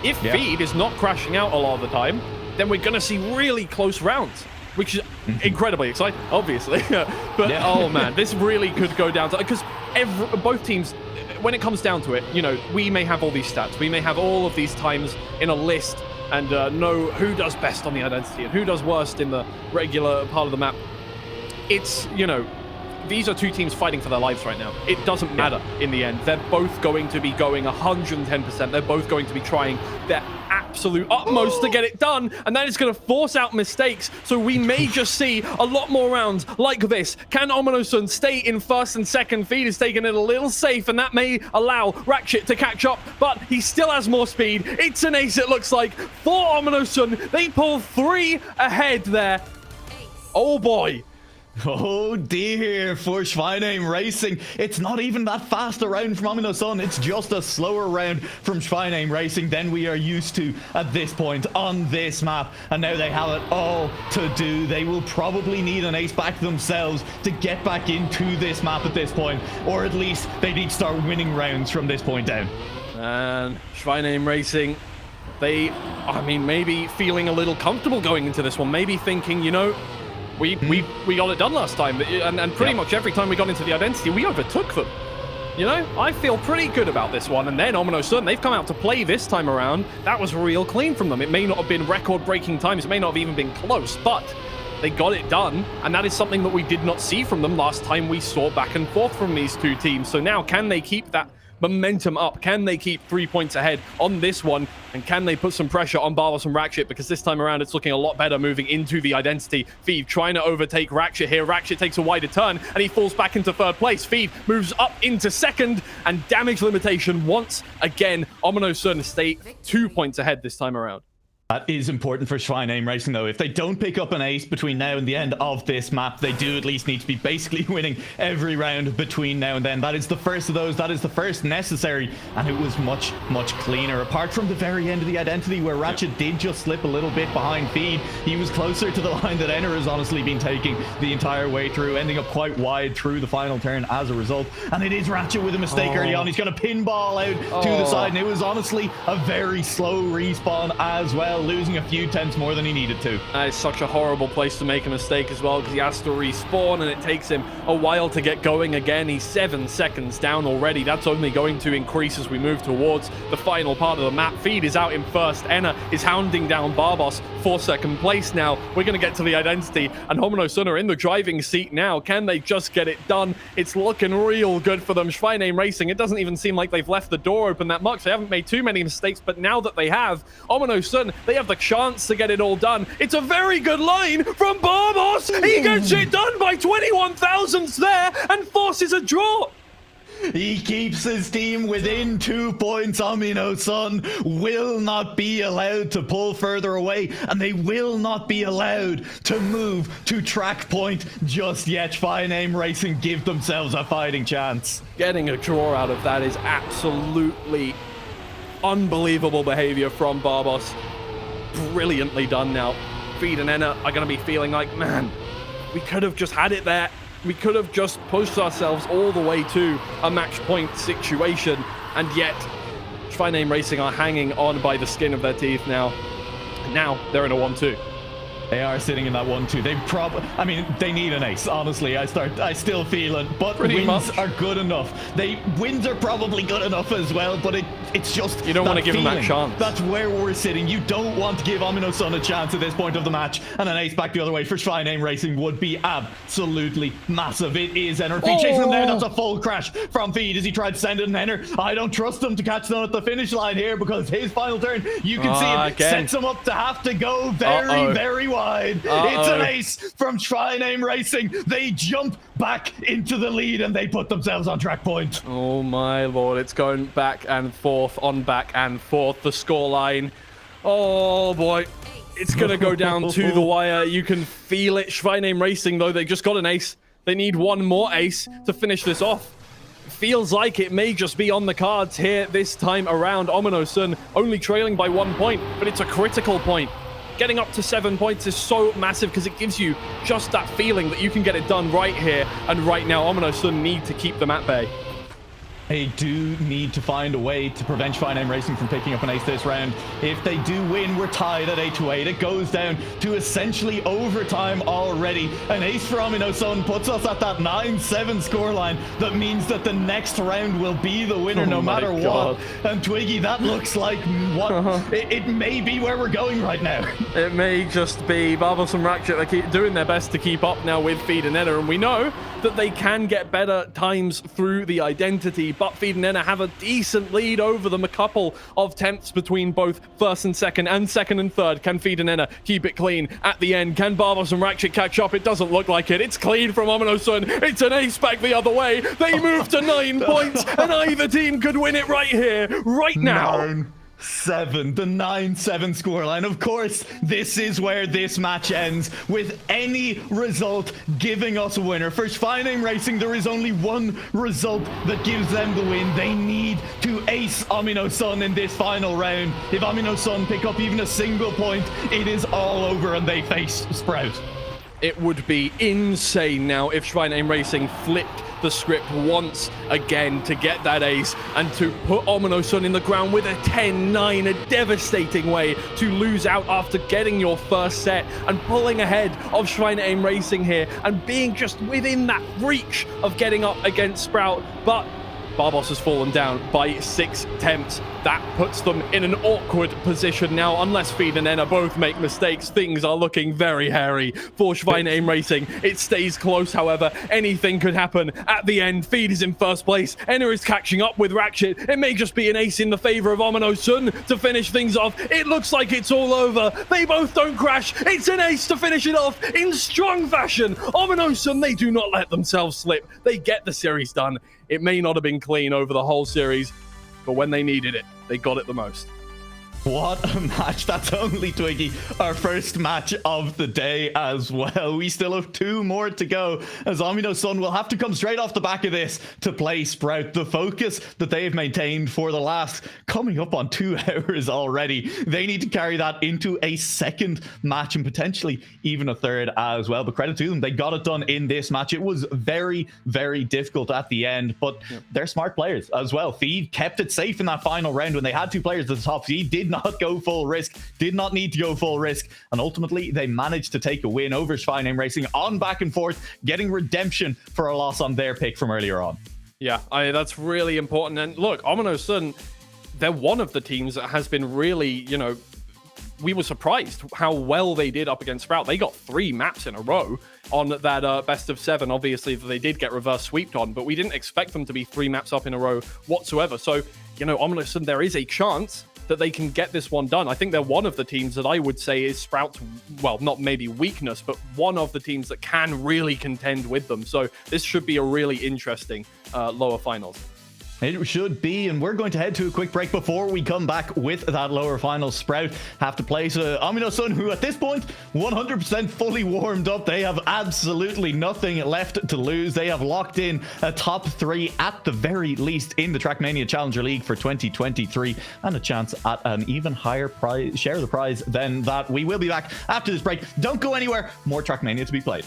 If Feed is not crashing out a lot of the time, then we're going to see really close rounds, which is incredibly exciting, obviously. But, oh man, this really could go down to... Because both teams, when it comes down to it, you know, we may have all these stats. We may have all of these times in a list and know who does best on the identity and who does worst in the regular part of the map. It's, you know, these are two teams fighting for their lives right now. It doesn't matter in the end. They're both going to be going 110%. They're both going to be trying their absolute utmost to get it done, and that is going to force out mistakes, so we may just see a lot more rounds like this. Can HOMYNOTSUN stay in first and second? Feed is taking it a little safe, and that may allow Ratchet to catch up, but he still has more speed. It's an ace, it looks like, for HOMYNOTSUN. They pull 3 ahead there. Oh boy. Oh dear, for Schweinim Racing. It's not even that fast a round from HOMYNOTSUN. It's just a slower round from Schweinim Racing than we are used to at this point on this map. And now they have it all to do. They will probably need an ace back themselves to get back into this map at this point. Or at least they need to start winning rounds from this point down. And Schweinim Racing, they, I mean, maybe feeling a little comfortable going into this one. Maybe thinking, you know, we got it done last time, and pretty much every time we got into the identity, we overtook them. You know, I feel pretty good about this one. And then HOMYNOTSUN, they've come out to play this time around. That was real clean from them. It may not have been record-breaking times. It may not have even been close, but they got it done. And that is something that we did not see from them last time we saw back and forth from these two teams. So now, can they keep that momentum up? Can they keep 3 points ahead on this one? And can they put some pressure on Barbaros and Ratchet? Because this time around, it's looking a lot better moving into the identity. Feed trying to overtake Ratchet here. Ratchet takes a wider turn, and he falls back into third place. Feed moves up into second, and damage limitation once again. HOMYNOTSUN stay 2 points ahead this time around. That is important for Schweinim Racing, though. If they don't pick up an ace between now and the end of this map, they do at least need to be basically winning every round between now and then. That is the first of those. That is the first necessary, and it was much, much cleaner. Apart from the very end of the identity, where Ratchet did just slip a little bit behind Feed, he was closer to the line that Enner has honestly been taking the entire way through, ending up quite wide through the final turn as a result. And it is Ratchet with a mistake early on. He's going to pinball out to the side, and it was honestly a very slow respawn as well, losing a few tenths more than he needed to. That is such a horrible place to make a mistake as well, because he has to respawn, and it takes him a while to get going again. He's 7 seconds down already. That's only going to increase as we move towards the final part of the map. Feed is out in first. Enner is hounding down Barbos for second place now. We're going to get to the identity, and HOMYNOTSUN are in the driving seat now. Can they just get it done? It's looking real good for them. Schweinim Racing, it doesn't even seem like they've left the door open that much. They haven't made too many mistakes, but now that they have, HOMYNOTSUN, they have the chance to get it all done. It's a very good line from Barbos. He gets it done by 21 thousandths there and forces a draw. He keeps his team within 2 points. HOMYNOTSUN will not be allowed to pull further away, and they will not be allowed to move to track point just yet. Schweinim Racing give themselves a fighting chance. Getting a draw out of that is absolutely unbelievable behavior from Barbos. Brilliantly done now. Feed and Enner are going to be feeling like, man, we could have just had it there. We could have just pushed ourselves all the way to a match point situation, and yet Schweinim Racing are hanging on by the skin of their teeth now. Now they're in a 1-2. They are sitting in that 1-2. I mean, they need an ace, honestly. I still feel it, but wins are good enough. Wins are probably good enough as well, but it's just, you don't want to give them that chance. That's where we're sitting. You don't want to give HOMYNOTSUN a chance at this point of the match, and an ace back the other way for Schweinim Racing would be absolutely massive. It is Enner. Feed chasing them down. That's a full crash from Feed as he tried to send it in Enner. I don't trust him to catch them at the finish line here, because his final turn, you can see it, sets him up to have to go very wide. It's an ace from Schweinim Racing. They jump back into the lead, and they put themselves on track point. Oh my lord, it's going back and forth, on back and forth. The scoreline, oh boy, it's gonna go down to the wire. You can feel it. Schweinim Racing, though, they just got an ace. They need one more ace to finish this off. Feels like it may just be on the cards here this time around. HOMYNOTSUN only trailing by 1 point, but it's a critical point. Getting up to 7 points is so massive, because it gives you just that feeling that you can get it done right here and right now. HOMYNOTSUN need to keep them at bay. They do need to find a way to prevent Schweinim Racing from picking up an ace this round. If they do win, we're tied at 8-8. It goes down to essentially overtime already. An ace for HOMYNOTSUN puts us at that 9-7 scoreline. That means that the next round will be the winner no matter what. And Twiggy, that looks like what it may be where we're going right now. It may just be Barbos and Ratchet. They keep doing their best to keep up now with Feed and Enner, and we know that they can get better times through the identity, but FeedNena have a decent lead over them. A couple of tenths between both first and second and third. Can FeedNena keep it clean at the end? Can Barbaros and Ratchet catch up? It doesn't look like it. It's clean from HOMYNOTSUN. It's an ace back the other way. They move to 9 points, and either team could win it right here, right now. 9-7, the 9-7 scoreline. Of course, this is where this match ends, with any result giving us a winner. For Schweinim Racing, there is only one result that gives them the win. They need to ace HOMYNOTSUN in this final round. If HOMYNOTSUN pick up even a single point, it is all over and they face Sprout. It would be insane now if Schweinim Racing flipped the script once again to get that ace and to put HOMYNOTSUN in the ground with a 10-9, a devastating way to lose out after getting your first set and pulling ahead of Schweinim Racing here and being just within that reach of getting up against Sprout. But Barbaros has fallen down by 6 attempts. That puts them in an awkward position now. Unless FeedNena both make mistakes, things are looking very hairy for Schweinim Racing. It stays close, however. Anything could happen at the end. Feed is in first place. Enna is catching up with Ratchet. It may just be an ace in the favor of HOMYNOTSUN to finish things off. It looks like it's all over. They both don't crash. It's an ace to finish it off in strong fashion. HOMYNOTSUN, they do not let themselves slip. They get the series done. It may not have been clean over the whole series, but when they needed it, they got it the most. What a match. That's only, Twiggy, our first match of the day as well. We still have 2 more to go, as HOMYNOTSUN will have to come straight off the back of this to play Sprout. The focus that they have maintained for the last coming up on 2 hours already, they need to carry that into a second match and potentially even a third as well. But credit to them, they got it done in this match. It was very, very difficult at the end, but they're smart players as well. Feed kept it safe in that final round when they had 2 players at the top. Feed did not go full risk, did not need to go full risk, and ultimately they managed to take a win over Schweinim Racing on back and forth, getting redemption for a loss on their pick from earlier on. Yeah, that's really important. And look, HOMYNOTSUN, they're one of the teams that has been really, you know, we were surprised how well they did up against Sprout. They got 3 maps in a row on that best of 7. Obviously, they did get reverse sweeped on, but we didn't expect them to be 3 maps up in a row whatsoever. So, you know, HOMYNOTSUN, there is a chance that they can get this one done. I think they're one of the teams that I would say is Sprout's, well, not maybe weakness, but one of the teams that can really contend with them. So this should be a really interesting lower finals. It should be, and we're going to head to a quick break before we come back with that lower final. Sprout have to place HOMYNOTSUN, who at this point 100% fully warmed up. They have absolutely nothing left to lose. They have locked in a top 3 at the very least in the Trackmania Challenger League for 2023 and a chance at an even higher prize, share of the prize than that. We will be back after this break. Don't go anywhere. More Trackmania to be played.